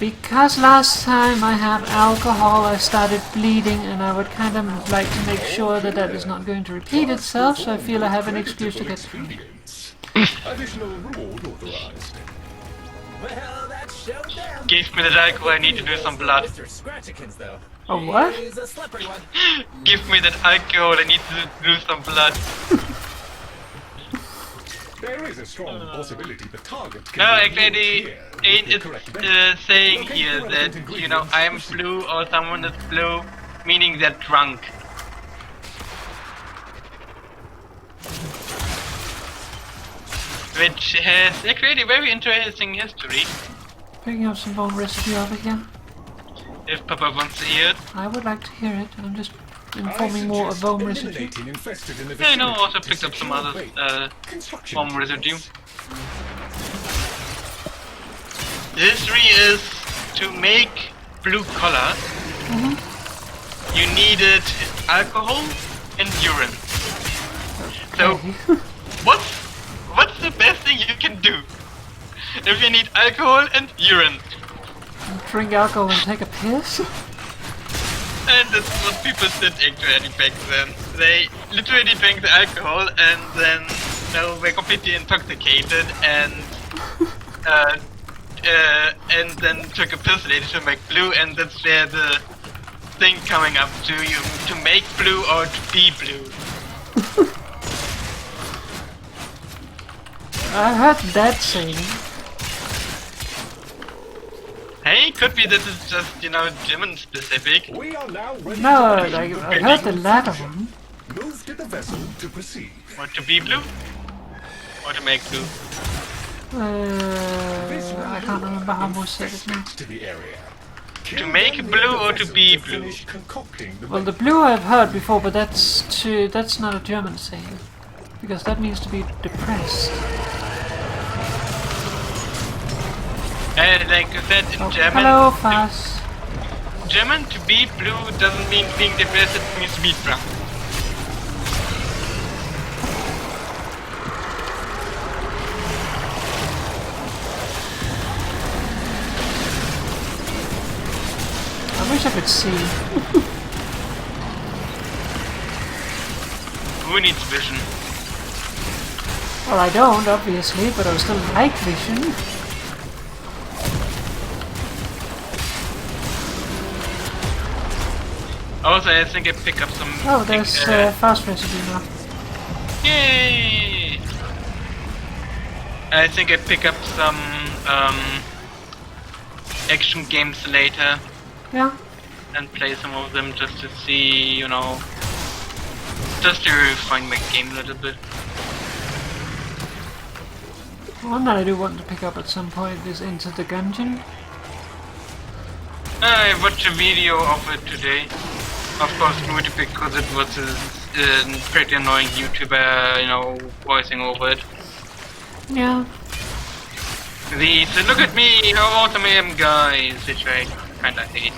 Because last time I had alcohol, I started bleeding, and I would kind of like to make sure that that is not going to repeat itself, so I feel I have an excuse to get drunk. Additional reward authorized. Well, that showed them. Give me the alcohol, I need to do some blood. Mr. Scratchikins, though. Oh, what? He's a slippery one. Give me that alcohol, I need to do some blood. There is a strong possibility the target can No, be actually, it's saying here that, you know, I'm blue or someone is blue, meaning they're drunk. Which has actually a very interesting history. Picking up some bone residue over here. If Papa wants to hear it. I would like to hear it. I'm just informing more of Vohm residue. Yeah, I know, I also picked up some other Vohm residue. The history is to make blue color, you needed alcohol and urine. So, what's the best thing you can do if you need alcohol and urine? Drink alcohol and take a piss? And that's what people did actually back then. They literally drank the alcohol and then were completely intoxicated and then took a piss later to make blue, and that's where the thing coming up to you to make blue or to be blue. I heard that saying. Hey, could be this is just, German specific. No, I heard the latter one. Move to the vessel to proceed. Or to be blue? Or to make blue? I can't remember how Moose said it now. To make blue or to be blue? Well, the blue I've heard before, but that's not a German saying. Because that means to be depressed. Like I said in German. Hello, Fass. German, to be blue doesn't mean being depressed, it means to be drunk. I wish I could see. Who needs vision? Well, I don't, obviously, but I would still like vision. Also, I think I pick up some... Oh, there's fast residue now. Yay! I think I pick up some action games later. Yeah. And play some of them just to see, just to refine my game a little bit. One that I do want to pick up at some point is Into the Gungeon. I watched a video of it today. Of course, not because it was a pretty annoying YouTuber, voicing over it. Yeah. The "so look at me, how awesome I am" guys, which I kinda hate.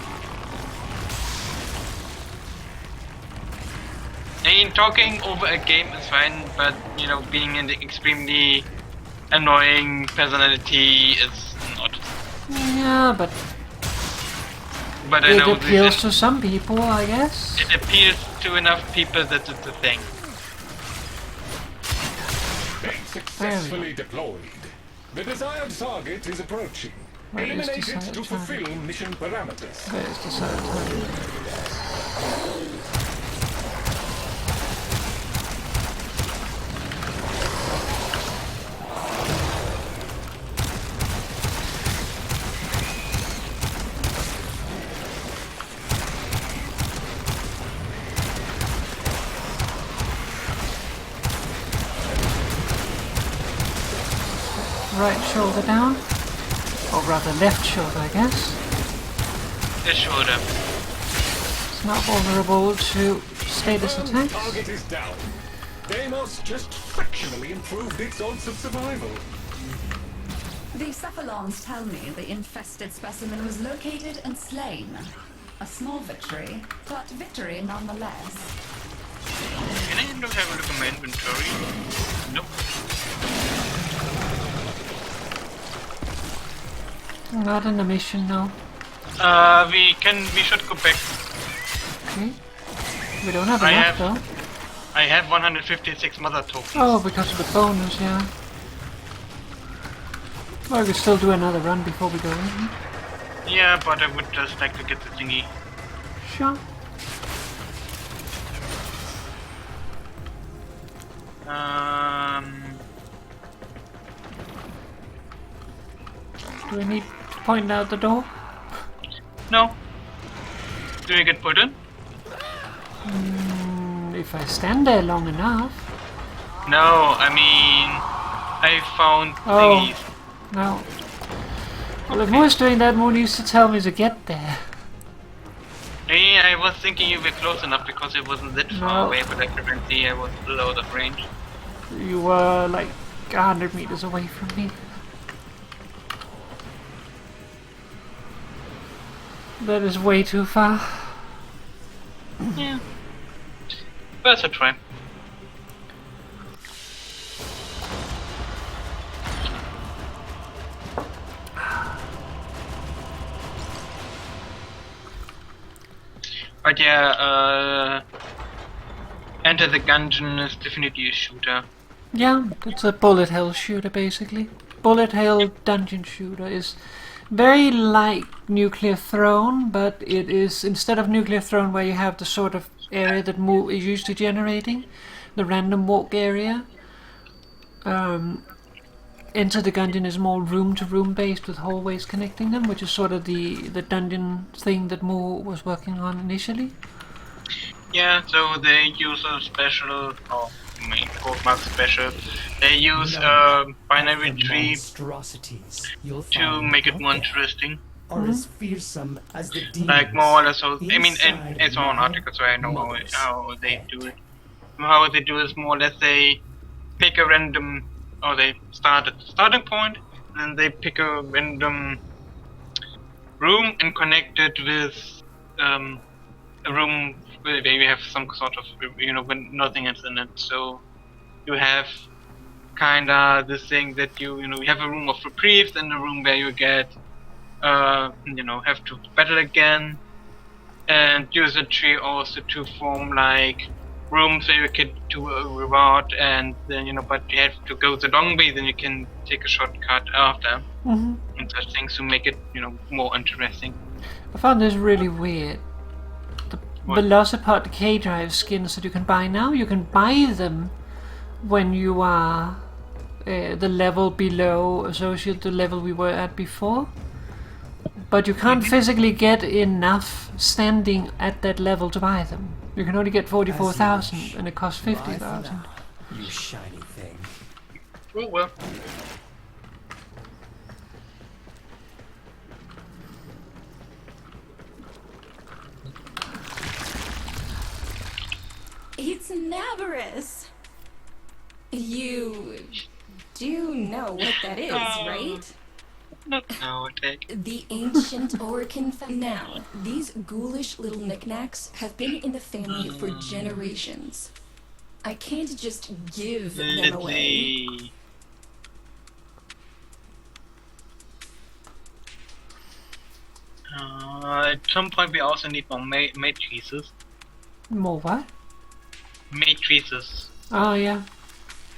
I mean, talking over a game is fine, but being an extremely annoying personality is not. Yeah, but I know it appeals to some people, I guess. It appeals to enough people that it's a thing. Successfully deployed. The desired target is approaching. Eliminate it to fulfill mission parameters. Where's the desired target? Right shoulder down, or rather left shoulder, I guess. Left shoulder. It's not vulnerable to status attacks. Target is down. Deimos just fractionally improved its odds of survival. The cephalons tell me the infested specimen was located and slain. A small victory, but victory nonetheless. Can I have a look at my inventory? Nope. Not in the mission, no. We should go back. Okay. We don't have enough, though. I have 156 mother tokens. Oh, because of the bonus, yeah. Well, we could still do another run before we go in. Yeah, but I would just like to get the thingy. Sure. Do we need to point out the door? No. Do we get put in? If I stand there long enough. No, I mean, I found thingies. No. Well, if Moore's doing that, Moon used to tell me to get there. I was thinking you were close enough because it wasn't that far No. away, but apparently I was below that range. You were like 100 meters away from me. That is way too far. Yeah. Worth a try. But yeah, Enter the Gungeon is definitely a shooter. Yeah, it's a bullet hell shooter basically. Bullet hell dungeon shooter is very like Nuclear Throne, but it is, instead of Nuclear Throne where you have the sort of area that is used to generating, the random walk area, Enter the Gungeon is more room to room based with hallways connecting them, which is sort of the dungeon thing that Mo was working on initially. Yeah, so they use a special, or main mark special, they use a binary tree to make it more interesting. Are as fearsome as the demons. Like more or less, so, I mean, it's all an article, so I know how they do it. How they do is more or less they pick a random, or they start at the starting point, and then they pick a random room and connect it with a room where you have some sort of, when nothing is in it. So you have kinda this thing that you have a room of reprieve, then a room where you get, have to battle again, and use a tree also to form like rooms where you can do a reward, and then but you have to go the long way, then you can take a shortcut after, and such things to make it more interesting. I found this really weird. The Velocipod K-Drive skins that you can buy now, you can buy them when you are the level below associate the level we were at before, but you can't physically get enough standing at that level to buy them. You can only get 44,000 and it costs 50,000. You shiny thing. Oh well. It's Navarus. You do know what that is, right? No, take. The ancient Orcan Now, these ghoulish little knickknacks have been in the family for generations. I can't just give them away. At some point we also need more matrices. More what? Matrices. Oh yeah.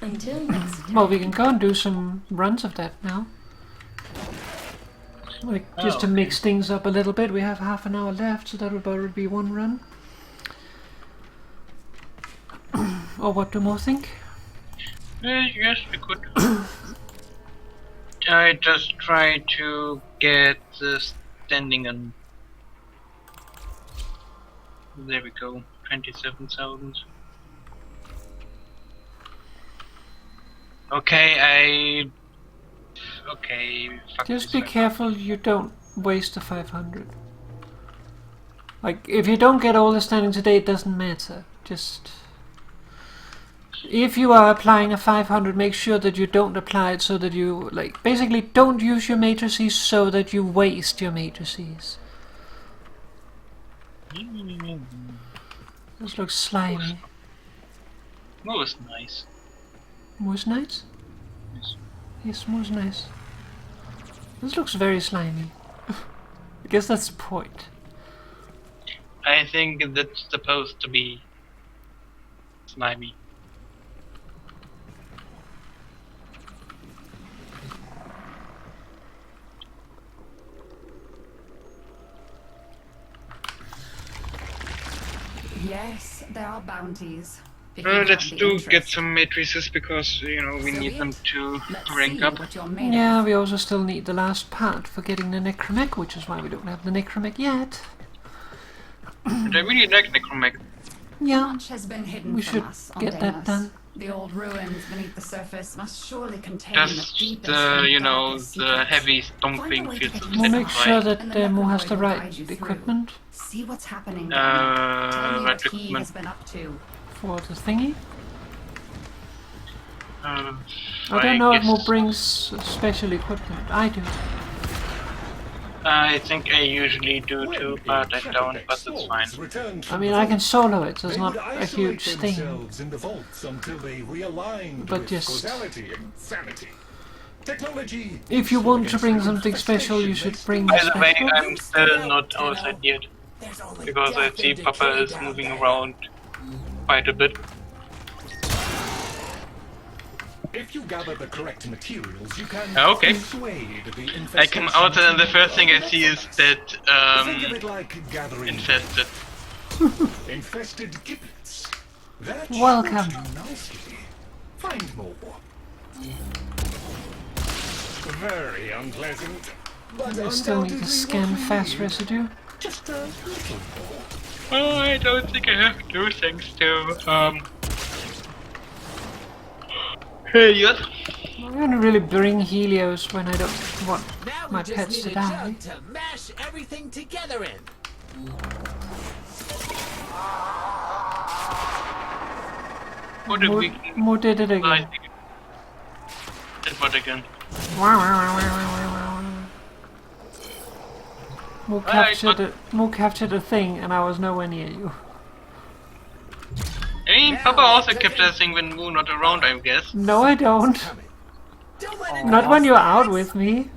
Until next time. Well, we can go and do some runs of that now. Like, just to mix things up a little bit. We have half an hour left, so that would probably be one run. Or what do more think? Yes, we could. I just try to get the standing and there we go, 27,000. Okay, fuck Just this be one. careful you don't waste the 500. Like, if you don't get all the standing today, it doesn't matter. Just... if you are applying a 500, make sure that you don't apply it so that you, like, basically don't use your matrices so that you waste your matrices. This looks slimy. Most nice. Moose nice? Yes. Yes, moose nice. This looks very slimy. I guess that's the point. I think that's supposed to be slimy. Yes, there are bounties. If you have Let's the get interest. some matrices because we need them to rank up. What you're made Yeah, of. we also still need the last part for getting the Necromech, which is why we don't have the Necromech yet. And I really like Necromech. Yeah, Much has been hidden we from should us on get that Deimos. done. The old ruins beneath the surface must surely contain Just the deepest you and know, darkest the secrets. heavy Find a stomping way to feels get a into We'll bit make high. sure that And the Mo has Necroid the will right guide you through. equipment See what's happening down there. Tell me Right what he equipment. has been up to. for the thingy. I I don't know if Mo guess- brings special equipment. I do. I think I usually do too, but I don't, but it's fine. I mean, I can solo it, so it's They not would a isolate huge thing. themselves in the vaults until they realigned But with just- causality and sanity. Technology. If you want to bring something special, you should bring By the way, special. I'm still not outside yet, There's only because I death see and Papa decay is down moving there. around quite a bit. If you gather the correct materials, you can Okay. persuade the I come out and the first thing I see is that Think of it like gathering infested. infested giblets. That Welcome. should do nicely. Find more. Very unpleasant. But I still need to undoubtedly scan what we fast need. residue. Just a little more. Oh, I don't think I have to, thanks to Hey, yes. I'm gonna really bring Helios when I don't want Now my we just pets need to a die. jug to mash everything together in. What did we Mo did it again. Did what again? Mo captured a thing, and I was nowhere near you. I mean, Papa also kept that thing when Moo not around, I guess. No, I don't. Don't let it Not when you're out with me.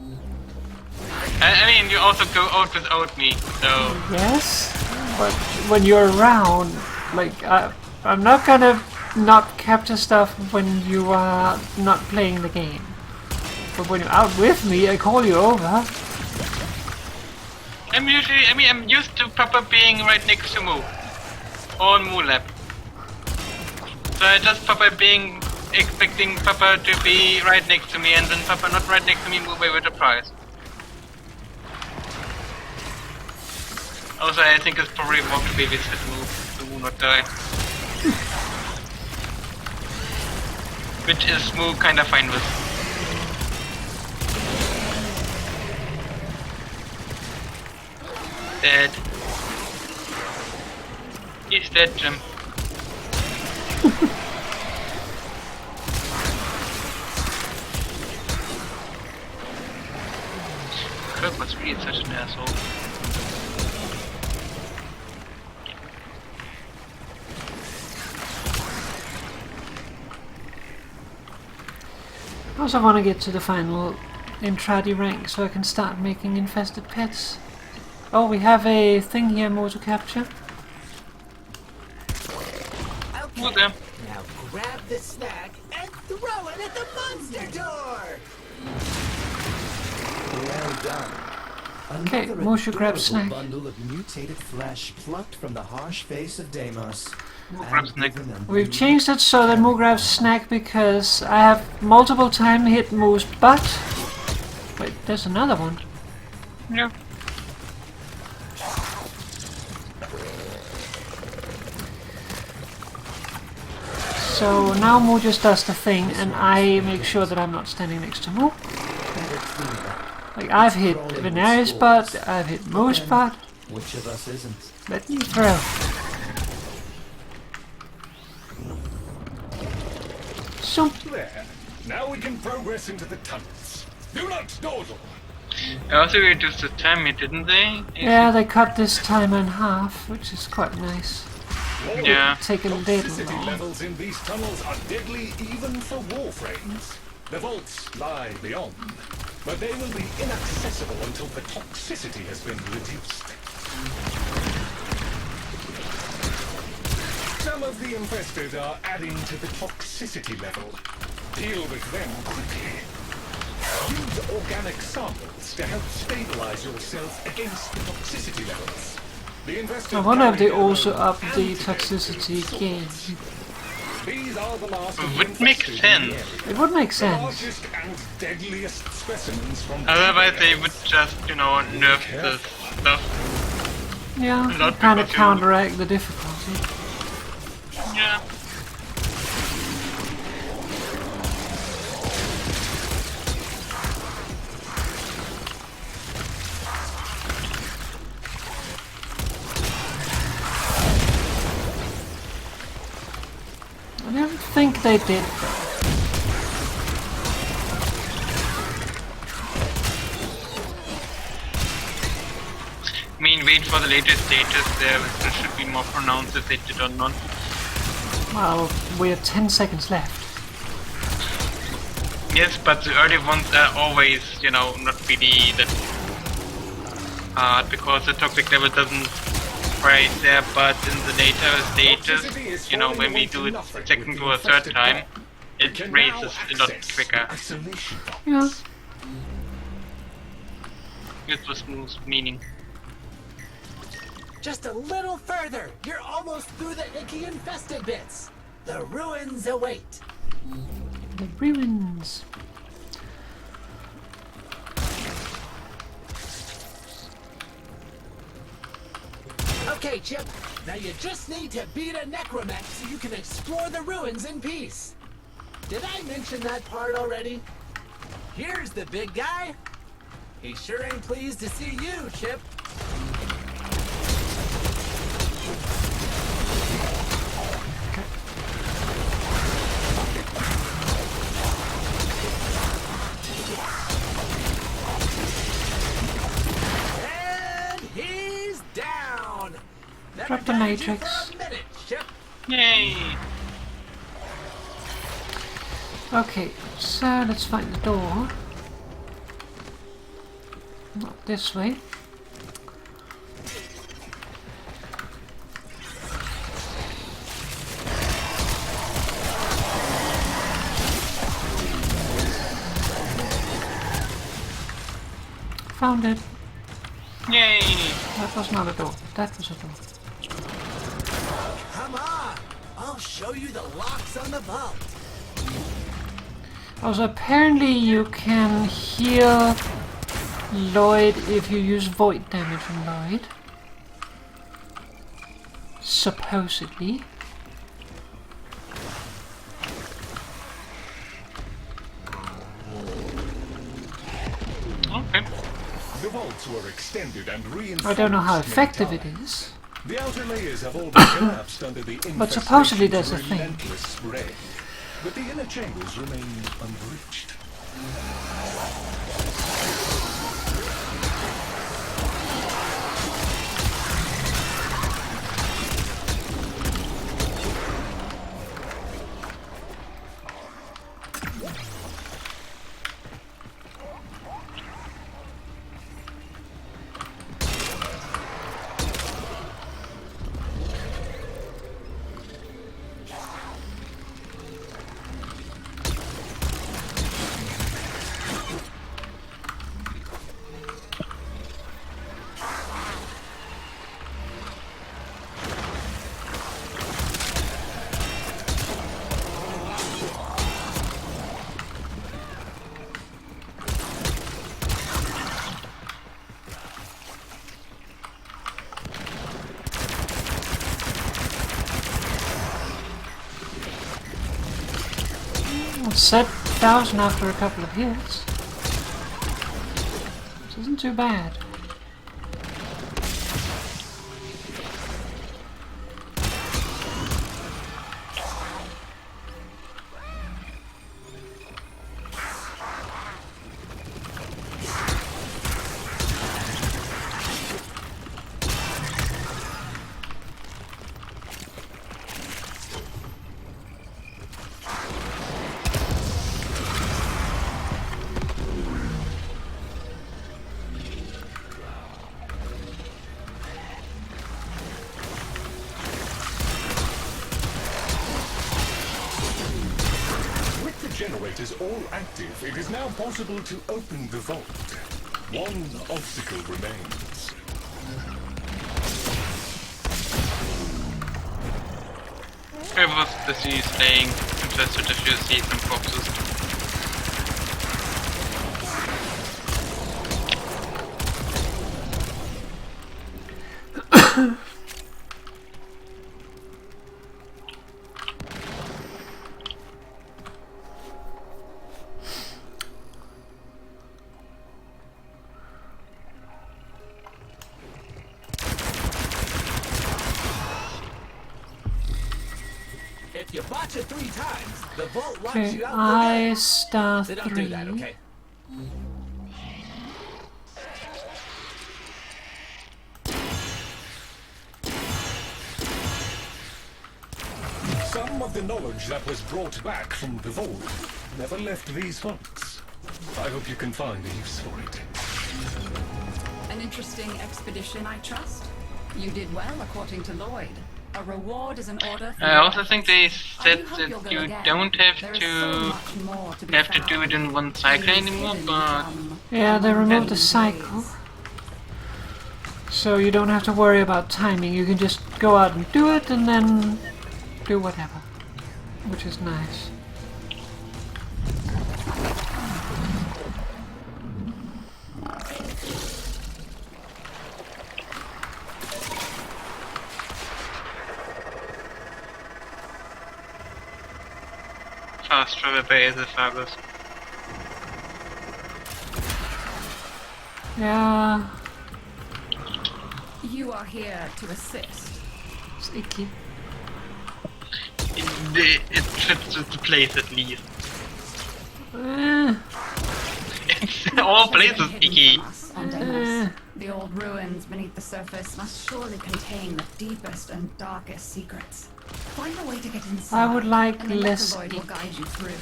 I mean, you also go out without me, so... Yes, but when you're around, like I'm not gonna not capture stuff when you are not playing the game. But when you're out with me, I call you over. I'm used to Papa being right next to Moo. On Moo Lab. So I just expecting Papa to be right next to me, and then Papa not right next to me, move away with a prize. Also, I think it's probably more to babysit Moo, to Moo not die. Which is Moo kinda fine with. Dead. He's dead, Jim. Kirk was really such an asshole. I also want to get to the final Intradi rank so I can start making infested pets. Oh, we have a thing here more to capture. Okay. Now grab the snack and throw it at the monster door! Well done. Okay, Another Mushu grabs adorable snack. bundle of mutated flesh plucked from the harsh face of Deimos. grabs snack. We've changed it so that Moo grabs snack because I have multiple time hit Moo's butt. Wait, there's another one. Yeah. So now Moo just does the thing and I make sure that I'm not standing next to Moo. Like I've hit Veneris' butt, I've hit Moo's butt. Which of us isn't? Let me throw. So There. Now we can progress into the tunnels. Do not dawdle. I also reduced the time, didn't they? yeah, they cut this time in half, which is quite nice. Yeah. Take a little Toxicity long. levels in these tunnels are deadly even for Warframes. The vaults lie beyond, but they will be inaccessible until the toxicity has been reduced. Some of the infested are adding to the toxicity level. Deal with them quickly. Use organic samples to help stabilize yourself against the toxicity levels. The infested I wonder if they carry also their up own the antidote toxicity sorts. again. These are the last of the Would make infested in the sense. area. It would make The sense. largest and deadliest specimens from Otherwise they would just, nerf the stuff. Yeah, Not kind of because you- counteract the difficulty. Yeah. I don't think they did. I mean, wait for the later stages. There should be more pronounced if they did or not. Well, we have 10 seconds left. Yes, but the early ones are always, you know, not really that hard because the toxic level doesn't rise there, but in the later stages, you know, when we do it a second or a third time, it raises a lot quicker. Yeah. It was smooth meaning. Just a little further. You're almost through the icky infested bits. The ruins await. The ruins. Okay, Chip. Now you just need to beat a necromech so you can explore the ruins in peace. Did I mention that part already? Here's the big guy. He sure ain't pleased to see you, Chip. Drop the matrix. Yay! Okay, so let's find the door. Not this way. Found it. Yay! That was not a door. That was a door. Come on! I'll show you the locks on the vault. Also, apparently you can heal Lloyd if you use void damage on Lloyd. Supposedly. Okay. The vaults were extended and reinforced. I don't know how effective it is. The outer layers have all been collapsed under the But supposedly there's a thing. relentless spread. But the inner chambers remain unbreached. Set 1,000 after a couple of hits. This isn't too bad. Generators all active, it is now possible to open the vault. One obstacle remains. Whoever the sea is staying interested if you see some corpses. If you botch it 3 times, the vault locks Okay, you out. I star They don't 3. do that, okay? Some of the knowledge that was brought back from the vault never left these hunts. I hope you can find a use for it. An interesting expedition, I trust. You did well, according to Lloyd. A reward is an order for I your also think they said hope that you'll go you again. don't have There is so to much more to be have to found. do it in one cycle anymore, but Yeah, they removed the cycle. So you don't have to worry about timing. You can just go out and do it and then do whatever. Which is nice. fast travel by esophagus. Yeah. You are here to assist. It's icky. It fits with the place at least. All places icky. The old ruins beneath the surface must surely contain the deepest and darkest secrets. Find a way to get inside. I would like and the less Necrovoid will guide you through.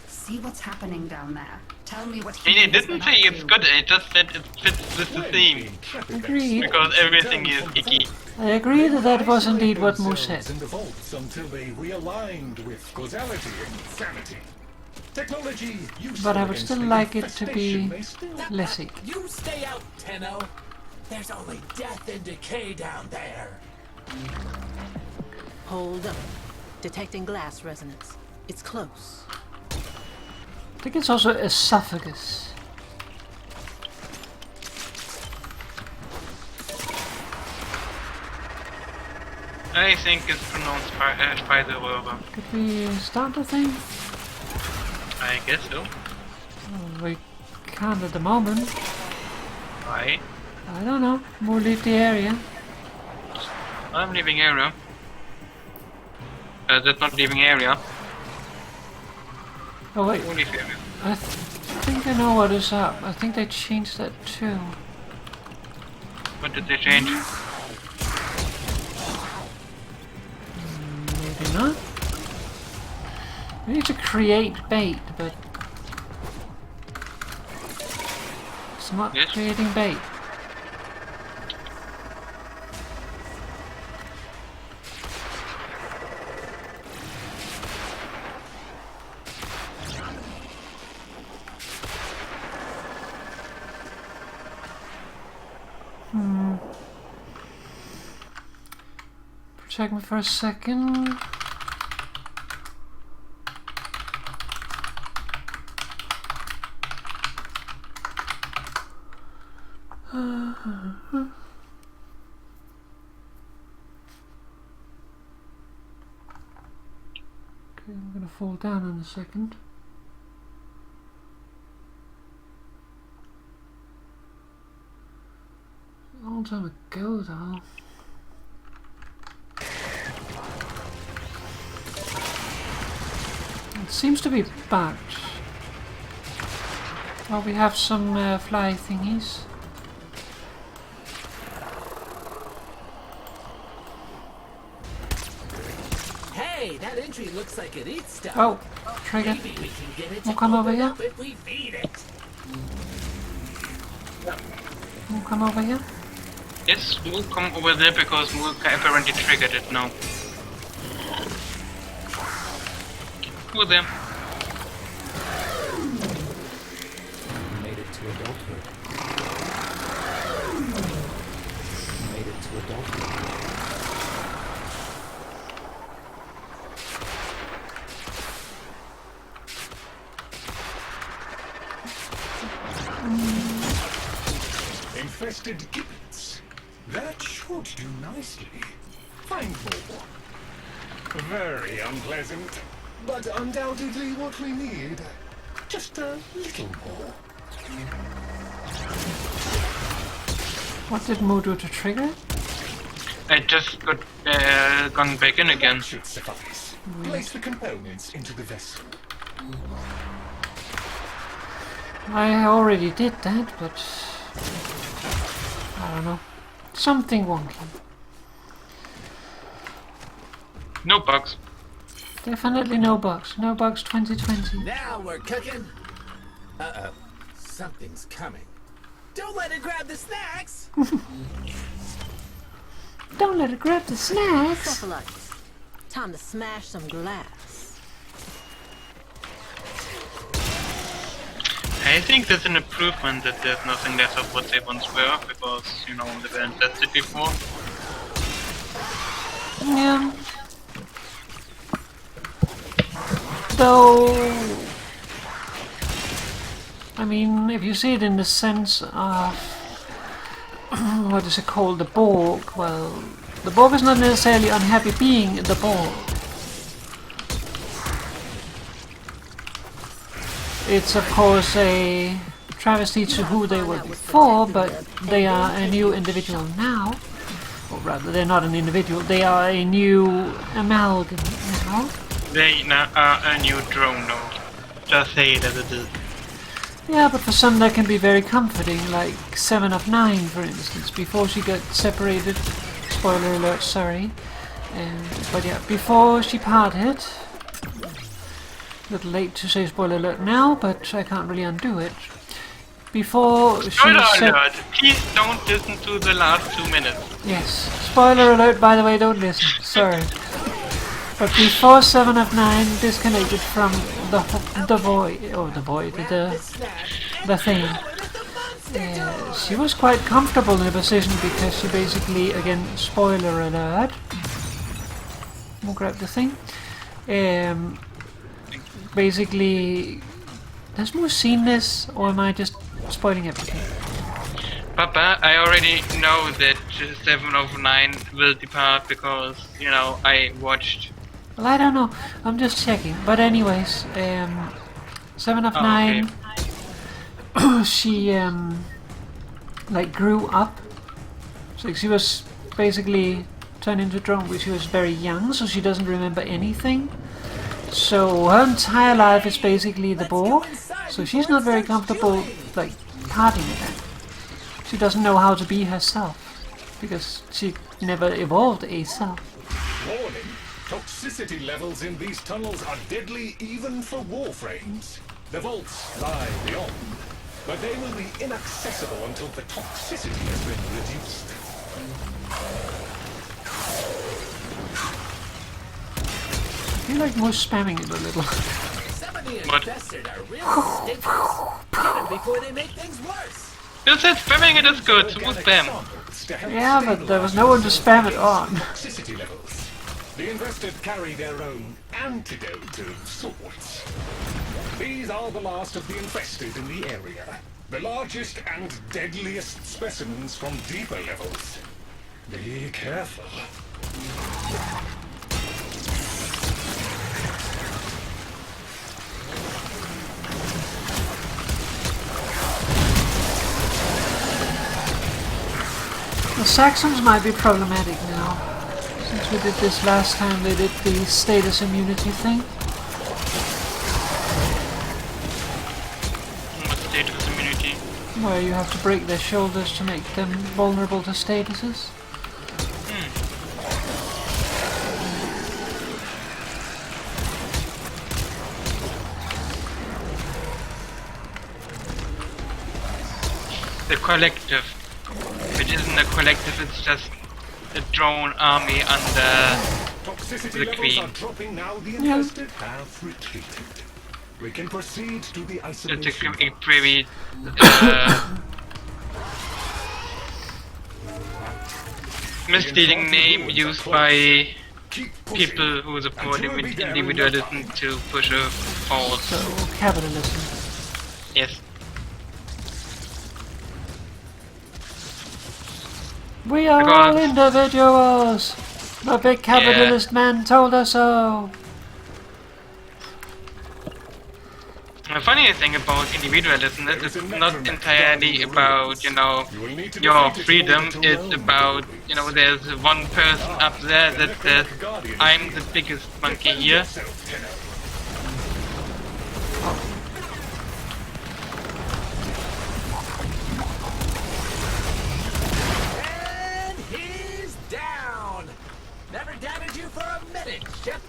See what's happening down there. Tell me what And he it didn't say it's good, it just said it fits with the theme. Agreed. Because everything is icky. I agree that that was indeed what Moose said. In the vaults until they realigned with causality and sanity. Technology But I would still like it to be less icky. You stay out, Tenno. There's only death and decay down there. Hold up. Detecting glass resonance. It's close. I think it's also esophagus. I think it's pronounced Speiserröhre. Could we start the thing? I guess so. Oh, we can't at the moment. Why? I don't know. We'll leave the area. I'm leaving area. That's not leaving area. Oh wait, We'll leave area. I think I know what is up. I think they changed that too. What did they change? Maybe not. We need to create bait, but it's not Yes. creating bait. Protect me for a second. Okay, I'm gonna fall down in a second. A long time ago though. It seems to be bugged. Well, we have some fly thingies. Hey, that entry looks like it eats stuff. Oh, trigger. Maybe we can get it We'll to come over open here. up if we feed it. We'll come over here. Yes, we'll come over there because Mulka apparently triggered it now. Over there. Made it to adulthood. Made it to adulthood. Infested gibbets. That should do nicely. Find more. Very unpleasant, but undoubtedly what we need. Just a little more. What did Mo do to trigger? I just got gone back in again. Should suffice. Place the components into the vessel. I already did that, but I don't know. Something wonky. No bugs. Definitely no bugs. No bugs 2020. Now we're cooking. Uh-oh. Something's coming. Don't let it grab the snacks! Don't let it grab the snacks! Cephalites. Time to smash some glass. I think that's an improvement that there's nothing less of what they once were, because, you know, they were infested before. Yeah. Though, I mean, if you see it in the sense of, what is it called, the Borg, well, the Borg is not necessarily unhappy being the Borg. It's of course a travesty to who they were before, but they are a new individual now. Or rather, they're not an individual, they are a new amalgam now. They now are a new drone node. Just say that it is. Yeah, but for some that can be very comforting, like 7 of 9 for instance, before she got separated, spoiler alert, sorry, but yeah, before she parted, a little late to say spoiler alert now, but I can't really undo it, before she Spoiler alert! Please don't listen to the last 2 minutes. Yes, spoiler alert, by the way, don't listen, sorry. But before 7 of 9 disconnected from the void, the thing, she was quite comfortable in the position because she basically, again, spoiler alert, we'll grab the thing, basically, has Moose seen this, or am I just spoiling everything? Papa, I already know that 7 of 9 will depart because, you know, I watched. Well, I don't know. I'm just checking. But anyways, 7 of 9. Okay. She like grew up. So she was basically turned into a drone when she was very young, so she doesn't remember anything. So her entire life is basically the Borg. So she's not very comfortable like parting with that. She doesn't know how to be herself because she never evolved a self. Warning. Toxicity levels in these tunnels are deadly even for Warframes. The vaults lie beyond, but they will be inaccessible until the toxicity has been reduced. I feel like more spamming it a little. Some of the infested are really stinkers. Get them before they make things worse. You said spamming it is good, smooth spam. Yeah, but there was no one to spam it on. Toxicity levels. The infested carry their own antidote of sorts. These are the last of the infested in the area. The largest and deadliest specimens from deeper levels. Be careful. The Saxons might be problematic now. Since we did this last time, they did the status immunity thing. What status immunity? Where you have to break their shoulders to make them vulnerable to statuses. The collective. Which isn't a collective, it's just a drone army under the Queen. Are dropping now. The infested have retreated. We can proceed to the isolation. It's a very misleading name used by people who support individualism to push a false. So, capitalism. Yes. We are all individuals! The big capitalist man told us so! The funny thing about individualism is it's not entirely about, you know, your freedom, it's about you know, there's one person up there that says, I'm the biggest monkey here. And he's down! Never doubted you for a minute, Ship.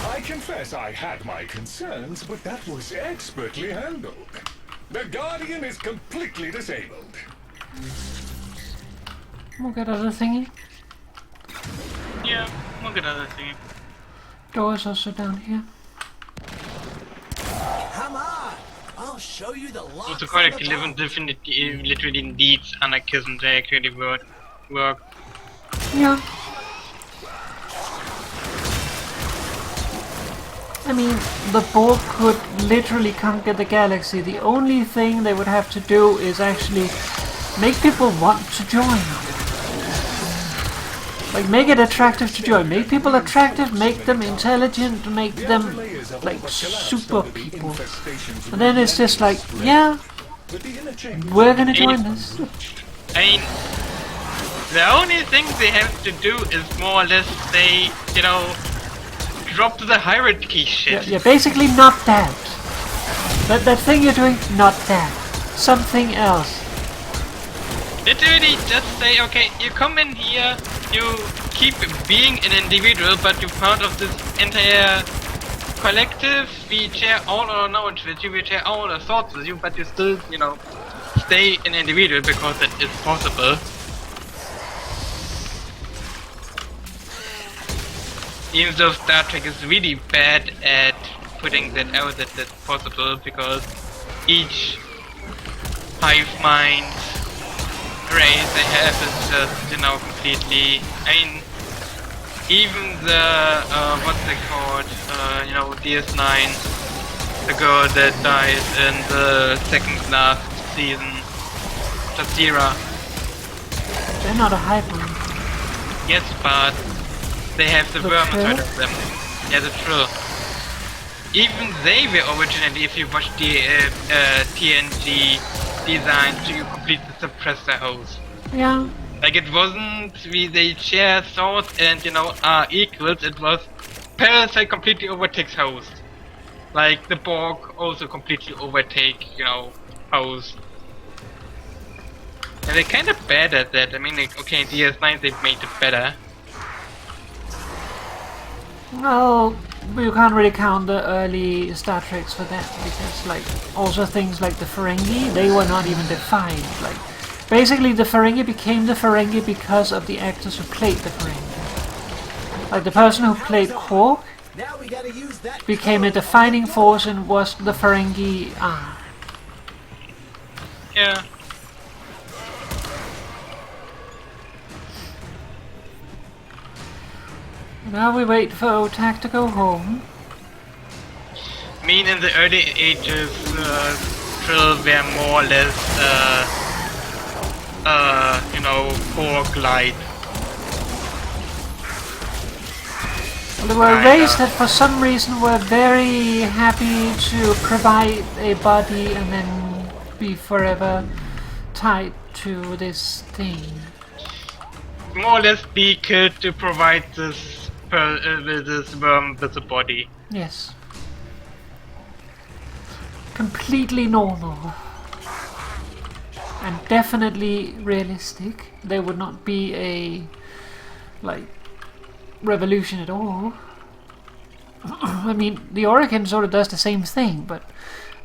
I confess I had my concerns, but that was expertly handled. The Guardian is completely disabled. We'll get other thingy. Yeah, we'll get other thing. Door's also down here. Come on! I'll show you the locks. Also correct, definitely literally needs anarchism to actually work. Yeah. I mean, the Borg could literally conquer the galaxy. The only thing they would have to do is actually make people want to join. Like, make it attractive to join. Make people attractive, make them intelligent, make them, like, super people. And then it's just like, yeah, we're gonna join this. I mean, the only thing they have to do is more or less say, you know, drop the hierarchy shit. Yeah, basically not that. That thing you're doing, not that. Something else. Literally just say, okay, you come in here, you keep being an individual, but you're part of this entire collective. We share all our knowledge with you, we share all our thoughts with you, but you still, you know, stay an individual because that is possible. Even though Star Trek is really bad at putting that out that that's possible, because each hive mind race they have is just, you know, completely, I mean, even the, what's it called, you know, DS9, the girl that dies in the second last season, Jazeera. They're not a hybrid. Yes, but they have the worm inside of them. Yeah, that's true. Even they were originally, if you watch the TNG design, to completely suppress the host. Yeah. Like, it wasn't they share thoughts and, you know, are equals, it was Parasite completely overtakes host. Like, the Borg also completely overtake, you know, host. And they're kind of bad at that. I mean, like, okay, in DS9 they've made it better. Well, you can't really count the early Star Treks for that, because, like, also things like the Ferengi, they were not even defined. Like, basically the Ferengi became the Ferengi because of the actors who played the Ferengi. Like, the person who played Quark became a defining force and was the Ferengi arm. Yeah. Now we wait for Otak to go home. I mean, in the early ages, Krill were more or less, you know, Borg-like. Well, they were a race that for some reason were very happy to provide a body and then be forever tied to this thing. More or less be killed to provide this this worm with a body. Yes. Completely normal. And definitely realistic. There would not be a, like, revolution at all. I mean, the Oricon sort of does the same thing, but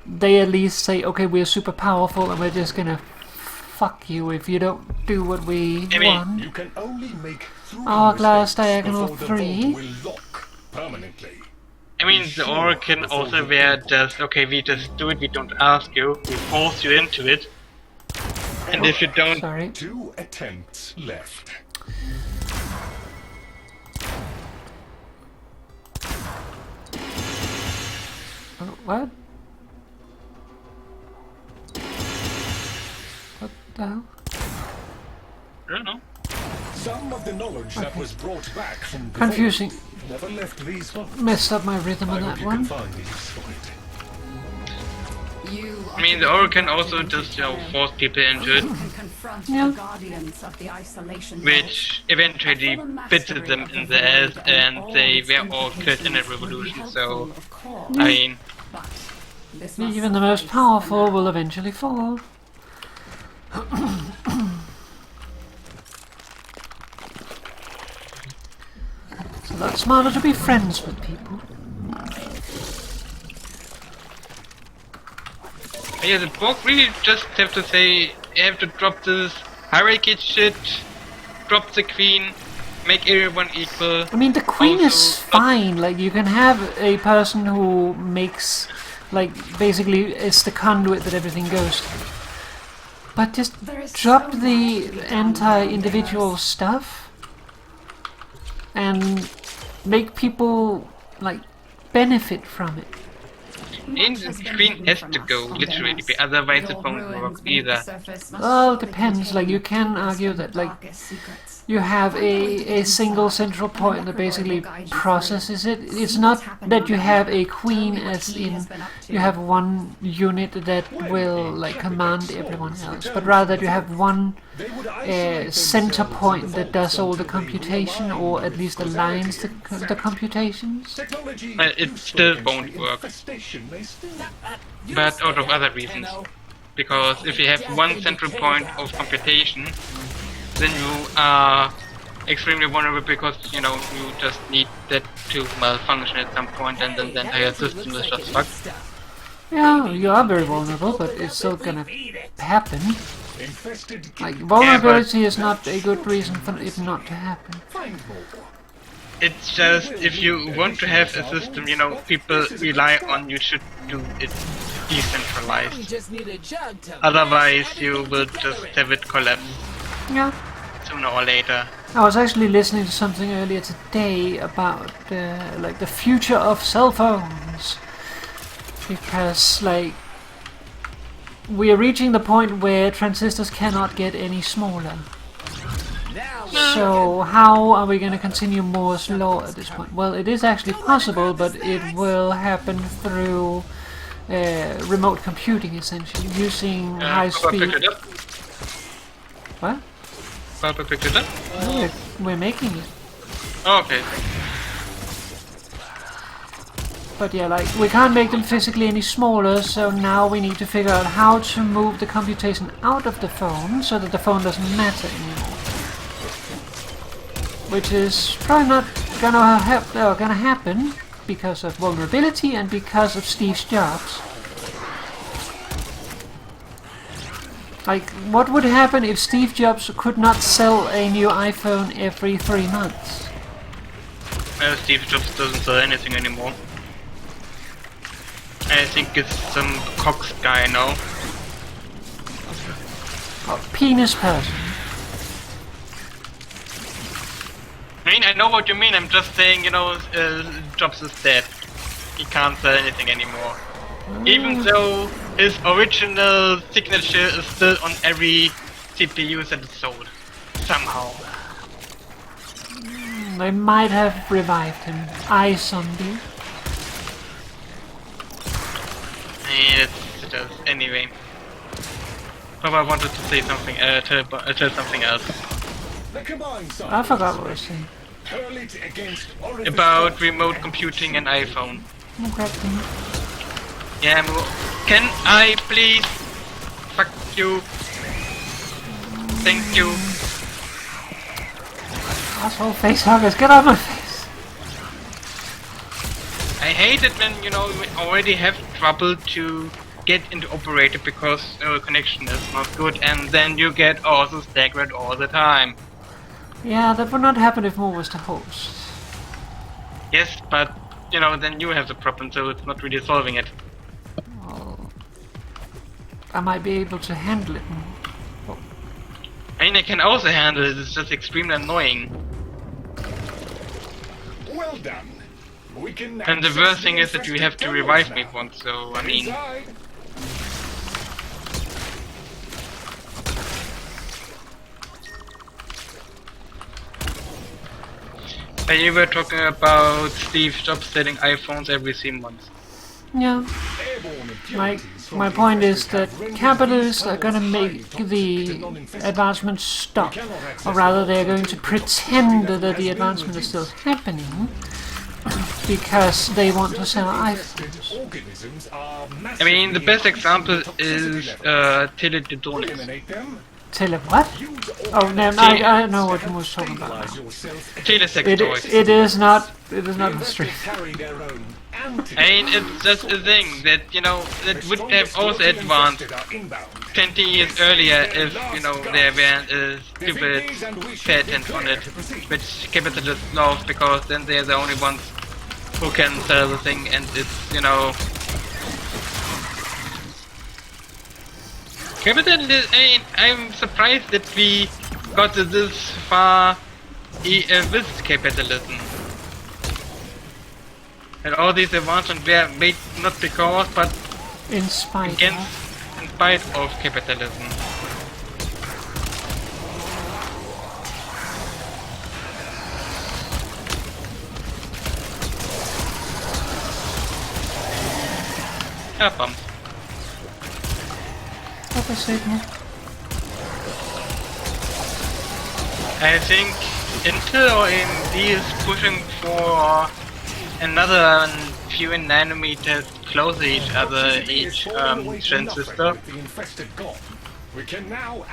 they at least say, okay, we're super powerful and we're just gonna fuck you if you don't do what we want. You can only make Hourglass Diagonal 3. I mean, the Oricon also were just, okay, we just do it, we don't ask you, we force you into it. And if you don't... Sorry. 2 attempts left. What? What the hell? I don't know. Some of the knowledge that was brought back from before Confusing. never left these vaults. Messed up my rhythm on I that hope you can one. find the use for it. You I mean, the Aura can also just, you know, force people into it, can confront Yeah. the guardians of the isolation which eventually bitten them in the ass, and they were all killed in a revolution, so, I mean, But this must Even the most suffice powerful for now. will eventually fall. It's a lot smarter to be friends with people. yeah, the book really just have to say, you have to drop this hierarchy shit, drop the queen, make everyone equal. I mean, the queen is Also, fine. Like, you can have a person who makes, like, basically is the conduit that everything goes through. But just drop the anti-individual stuff and make people, like, benefit from it. the queen has to go, literally, otherwise it won't work either. Well, it depends. Like, you can argue that, like, you have a single central point that basically processes it. It's not that you have a queen as in you have one unit that will, like, command everyone else, but rather that you have one center point that does all the computation, or at least aligns the computations. It still won't work, but out of other reasons. Because if you have one central point of computation, then you are extremely vulnerable, because, you know, you just need that to malfunction at some point, and then the entire system is just fucked. Yeah, you are very vulnerable, but it's still gonna happen. Like, vulnerability is not a good reason for it not to happen. It's just, if you want to have a system, you know, people rely on, you should do it decentralized. Just need a jug to Otherwise, you will just have it collapse Yeah. sooner or later. I was actually listening to something earlier today about like the future of cell phones, because, like, we are reaching the point where transistors cannot get any smaller. So how are we going to continue Moore's law at this point? Well, it is actually possible, but it will happen through remote computing, essentially, using high speed. What? Papa picked it up? No, we're making it. Oh, okay. But yeah, like, we can't make them physically any smaller, so now we need to figure out how to move the computation out of the phone so that the phone doesn't matter anymore. Which is probably not gonna happen because of vulnerability and because of Steve Jobs. Like, what would happen if Steve Jobs could not sell a new iPhone every 3 months? Steve Jobs doesn't sell anything anymore. I think it's some Cox guy now. Oh, penis person. I mean, I know what you mean, I'm just saying, you know, Jobs is dead. He can't sell anything anymore. Even though his original signature is still on every CPU that is sold. Somehow. They might have revived him. iZombie. It's just, anyway. But I wanted to say something, tell something else. I forgot what I was saying. About remote computing and iPhone. Okay. Yeah, can I please? Fuck you. Thank you. Asshole facehuggers, get out of my face! I hate it when, you know, we already have trouble to get into operator because connection is not good, and then you get also staggered all the time. Yeah, that would not happen if Mo was the host. Yes, but, you know, then you have the problem, so it's not really solving it. Well, I might be able to handle it more. Oh. I mean, I can also handle it, it's just extremely annoying. Well done. We can And the worst thing is that you have to revive me once, so, I mean... You were talking about Steve Jobs selling iPhones every 3 months. Yeah. My point is that capitalists are going to make the advancements stop, or rather they're going to pretend that the advancement is still happening because they want to sell iPhones. I mean, the best example is teledildonics. Tele what? Oh no, I know what you was talking about. Telesex toys. It is not the street. I mean, it's just a thing that, you know, that would have also advanced 20 years earlier if, you know, there were a stupid patent on it, which capitalists love, because then they're the only ones who can sell the thing, and it's, you know... Capitalism, I mean, I'm surprised that we got this far with capitalism. And all these advancements were made not because, but in spite of capitalism. Bumps. I think Intel or AMD is pushing for another few nanometers close to each other, each transistor.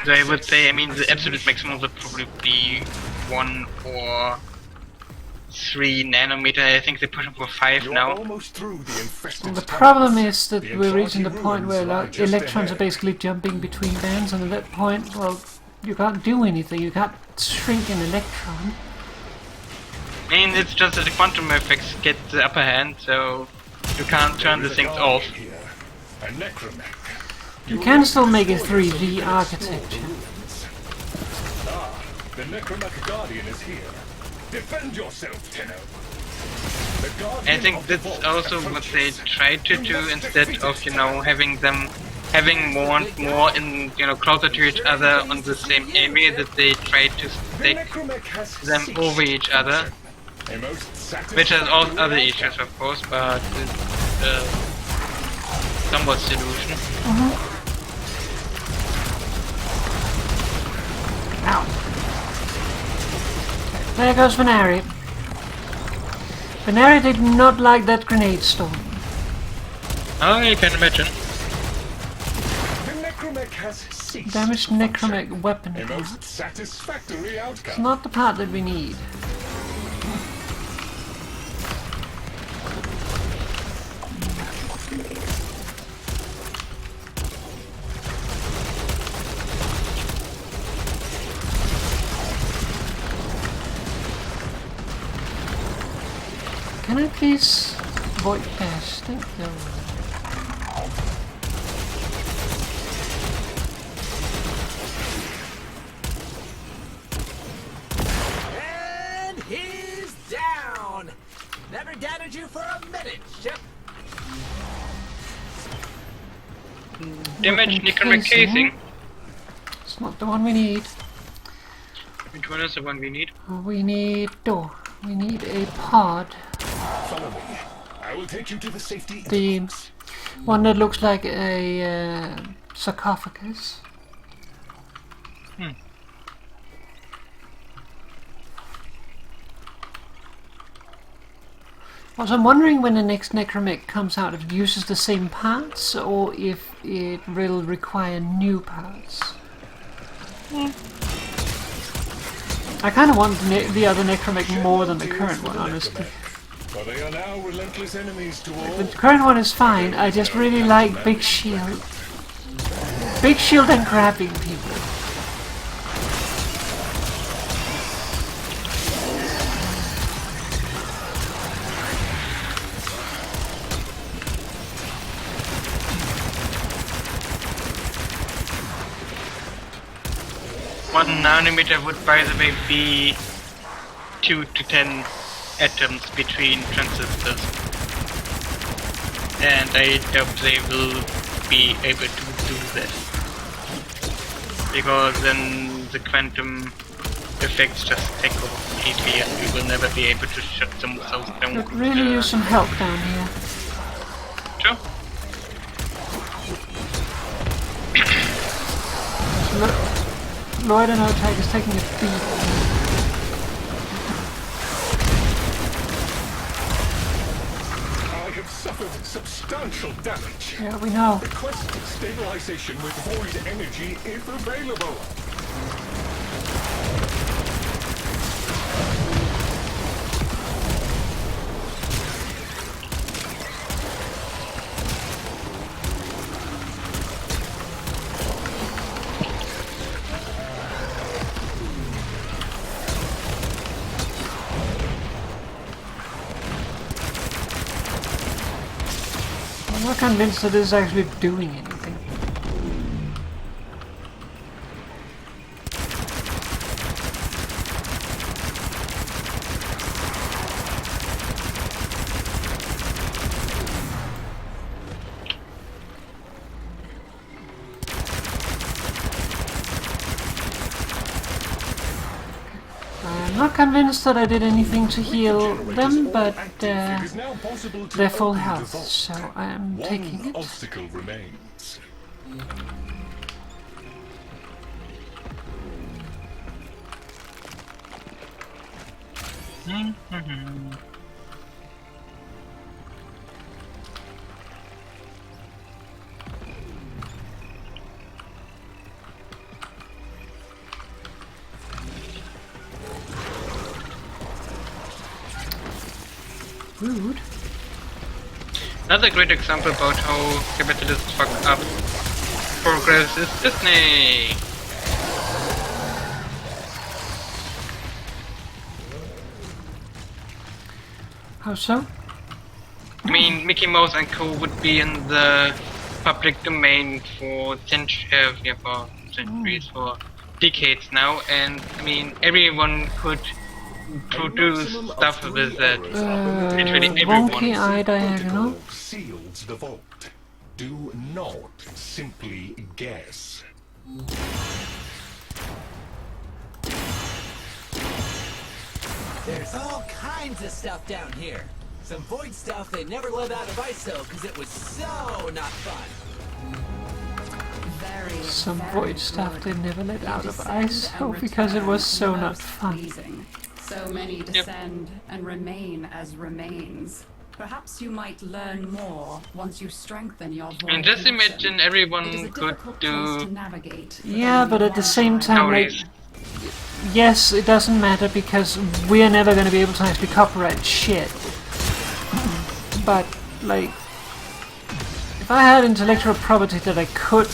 So I would say, I mean, the absolute maximum would probably be 1 or 3 nanometer. I think they're pushing for 5 now. The problem is that we're reaching the point where electrons are basically jumping between bands, and at that point, well, you can't do anything. You can't shrink an electron. I mean, it's just that the quantum effects get the upper hand, so you can't turn the things off. You can still make a 3D architecture. The Necromech Guardian is here. Defend yourself, Tenno. I think that's also what they try to do, instead of, you know, having more and more in, you know, closer to each other on the same area, that they try to stack them over each other. Which has all other issues, of course, but it's somewhat solution. Ow. There goes Venari. Venari did not like that grenade storm. Oh, you can imagine. Damaged Necromech weapon. It's not the part that we need. Can I please void dash? Thank you. And he's down! Never doubted you for a minute, Ship. Damage Necromech casing. It's not the one we need. Which one is the one we need? We need a pod. Follow me. I will take you to the safety. The one that looks like a sarcophagus. Also, I'm wondering when the next Necromech comes out, if it uses the same parts or if it will require new parts. I kind of want the other Necromech more than the current one, honestly. For they are now relentless enemies to all. The current one is fine, I just really like Big Shield. Big Shield and grabbing people. One nanometer would, by the way, be 2 to 10 atoms between transistors. And I doubt they will be able to do that. Because then the quantum effects just take over completely, and we will never be able to shut them those down. Could really use some help down here. Sure. Lloyd and our tag is taking a beat. I have suffered substantial damage. Yeah, we know. Request stabilization with void energy if available. I'm not convinced that this is actually doing anything. I'm not convinced that I did anything to heal them, but they're full health, so I am taking it. Obstacle remains. Rude. Another great example about how capitalists fuck up progress is Disney. How so? I mean, Mickey Mouse and Co. would be in the public domain for centuries, for decades now, and I mean, everyone could produce stuff with it. Literally everyone. Wonky eye diagonal. Seals the vault. Do not simply guess. There's all kinds of stuff down here. Some void stuff they never let out of ISO because it was so not fun. Some void stuff they never let out of ISO because it was so not fun. So many descend and remain as remains. Perhaps you might learn more once you strengthen your void. And just connection. imagine everyone could do. Yeah, but at the same time, like, yes, it doesn't matter because we're never going to be able to actually copyright shit. But, like, if I had intellectual property that I could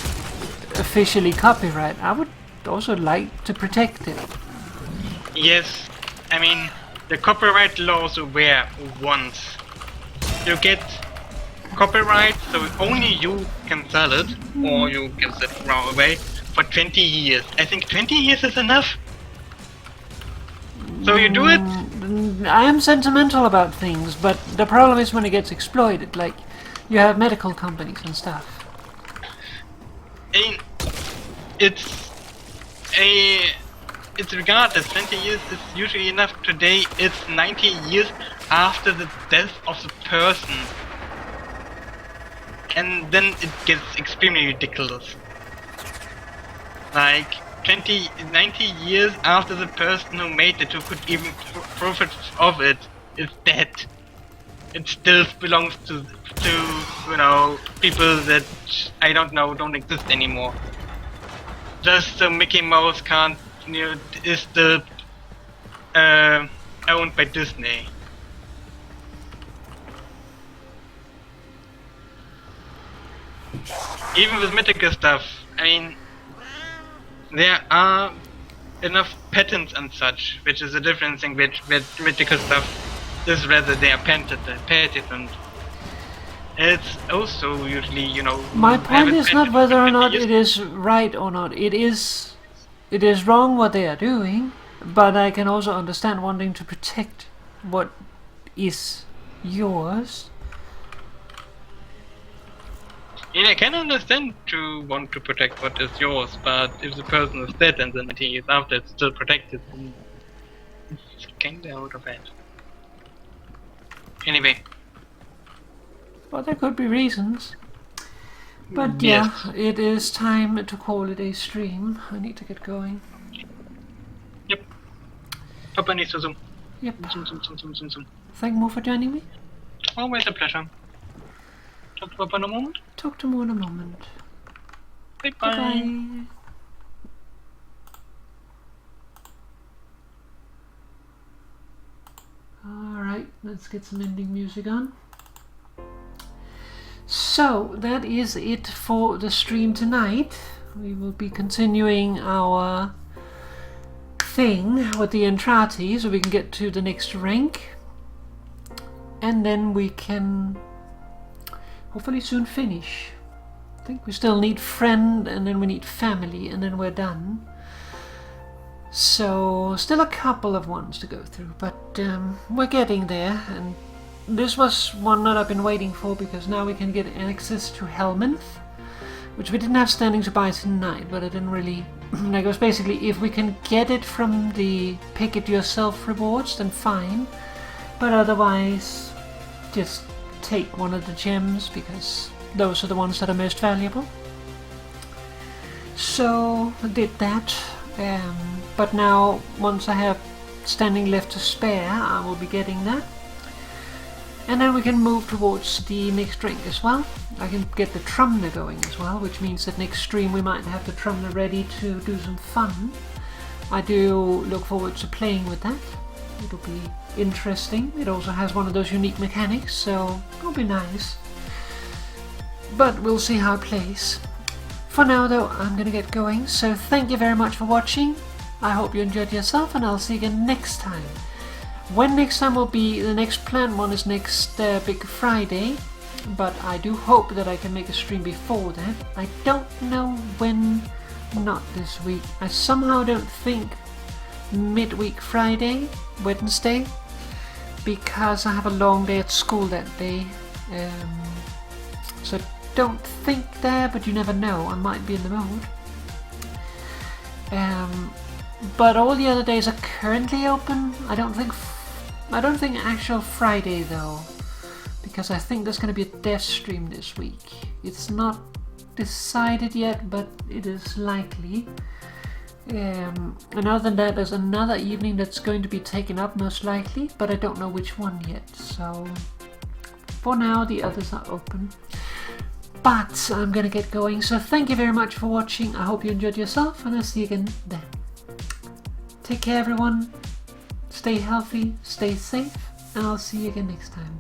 officially copyright, I would also like to protect it. Yes, I mean, the copyright laws were once. You get copyright, so only you can sell it, or you can set it away for 20 years. I think 20 years is enough. So you do it? I am sentimental about things, but the problem is when it gets exploited. Like, you have medical companies and stuff. I mean, it's regardless. 20 years is usually enough. Today, it's 90 years after the death of the person. And then it gets extremely ridiculous. Like, 90 years after the person who made it, who could even profit of it, is dead. It still belongs to you know, people that, I don't know, don't exist anymore. Just so Mickey Mouse can't, you know, is still owned by Disney. Even with mythical stuff, I mean, there are enough patents and such, which is a different thing with mythical stuff. Is rather they are patented. It's also usually, you know. My point is not whether or not it is right or not. It is wrong what they are doing, but I can also understand wanting to protect what is yours. And I can understand to want to protect what is yours, but if the person is dead and then he is after it's still protected, then it's kinda out of hand. Anyway. But there could be reasons. But Yes. yeah, it is time to call it a stream. I need to get going. Yep. Papa needs to zoom. Yep. Zoom. Thank you for joining me. Always a pleasure. Talk to Papa in a moment. Talk to more in a moment. Bye bye. Bye. Alright, let's get some ending music on. So, that is it for the stream tonight. We will be continuing our thing with the Entrati so we can get to the next rank. And then we can hopefully soon finish. I think we still need friend and then we need family and then we're done. So still a couple of ones to go through, but we're getting there. And this was one that I've been waiting for because now we can get access to Helminth, which we didn't have standing to buy tonight, but I didn't really... like, it was basically if we can get it from the pick it yourself rewards, then fine. But otherwise, just take one of the gems because those are the ones that are most valuable. So I did that, but now once I have standing left to spare, I will be getting that. And then we can move towards the next rank as well. I can get the Trumner going as well, which means that next stream we might have the Trumner ready to do some fun. I do look forward to playing with that. It'll be interesting. It also has one of those unique mechanics, so it'll be nice. But we'll see how it plays. For now though, I'm gonna get going, so thank you very much for watching. I hope you enjoyed yourself, and I'll see you again next time. When next time will be, the next planned one is next Big Friday, but I do hope that I can make a stream before that. I don't know when, not this week. I somehow don't think midweek Friday, Wednesday, because I have a long day at school that day. So don't think there, but you never know, I might be in the mood. But all the other days are currently open. I don't think actual Friday though, because I think there's going to be a death stream this week. It's not decided yet, but it is likely. And other than that, there's another evening that's going to be taken up most likely, but I don't know which one yet. So for now, the others are open. But I'm going to get going, so thank you very much for watching. I hope you enjoyed yourself, and I'll see you again then. Take care everyone, stay healthy, stay safe, and I'll see you again next time.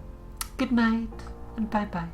Good night, and bye bye.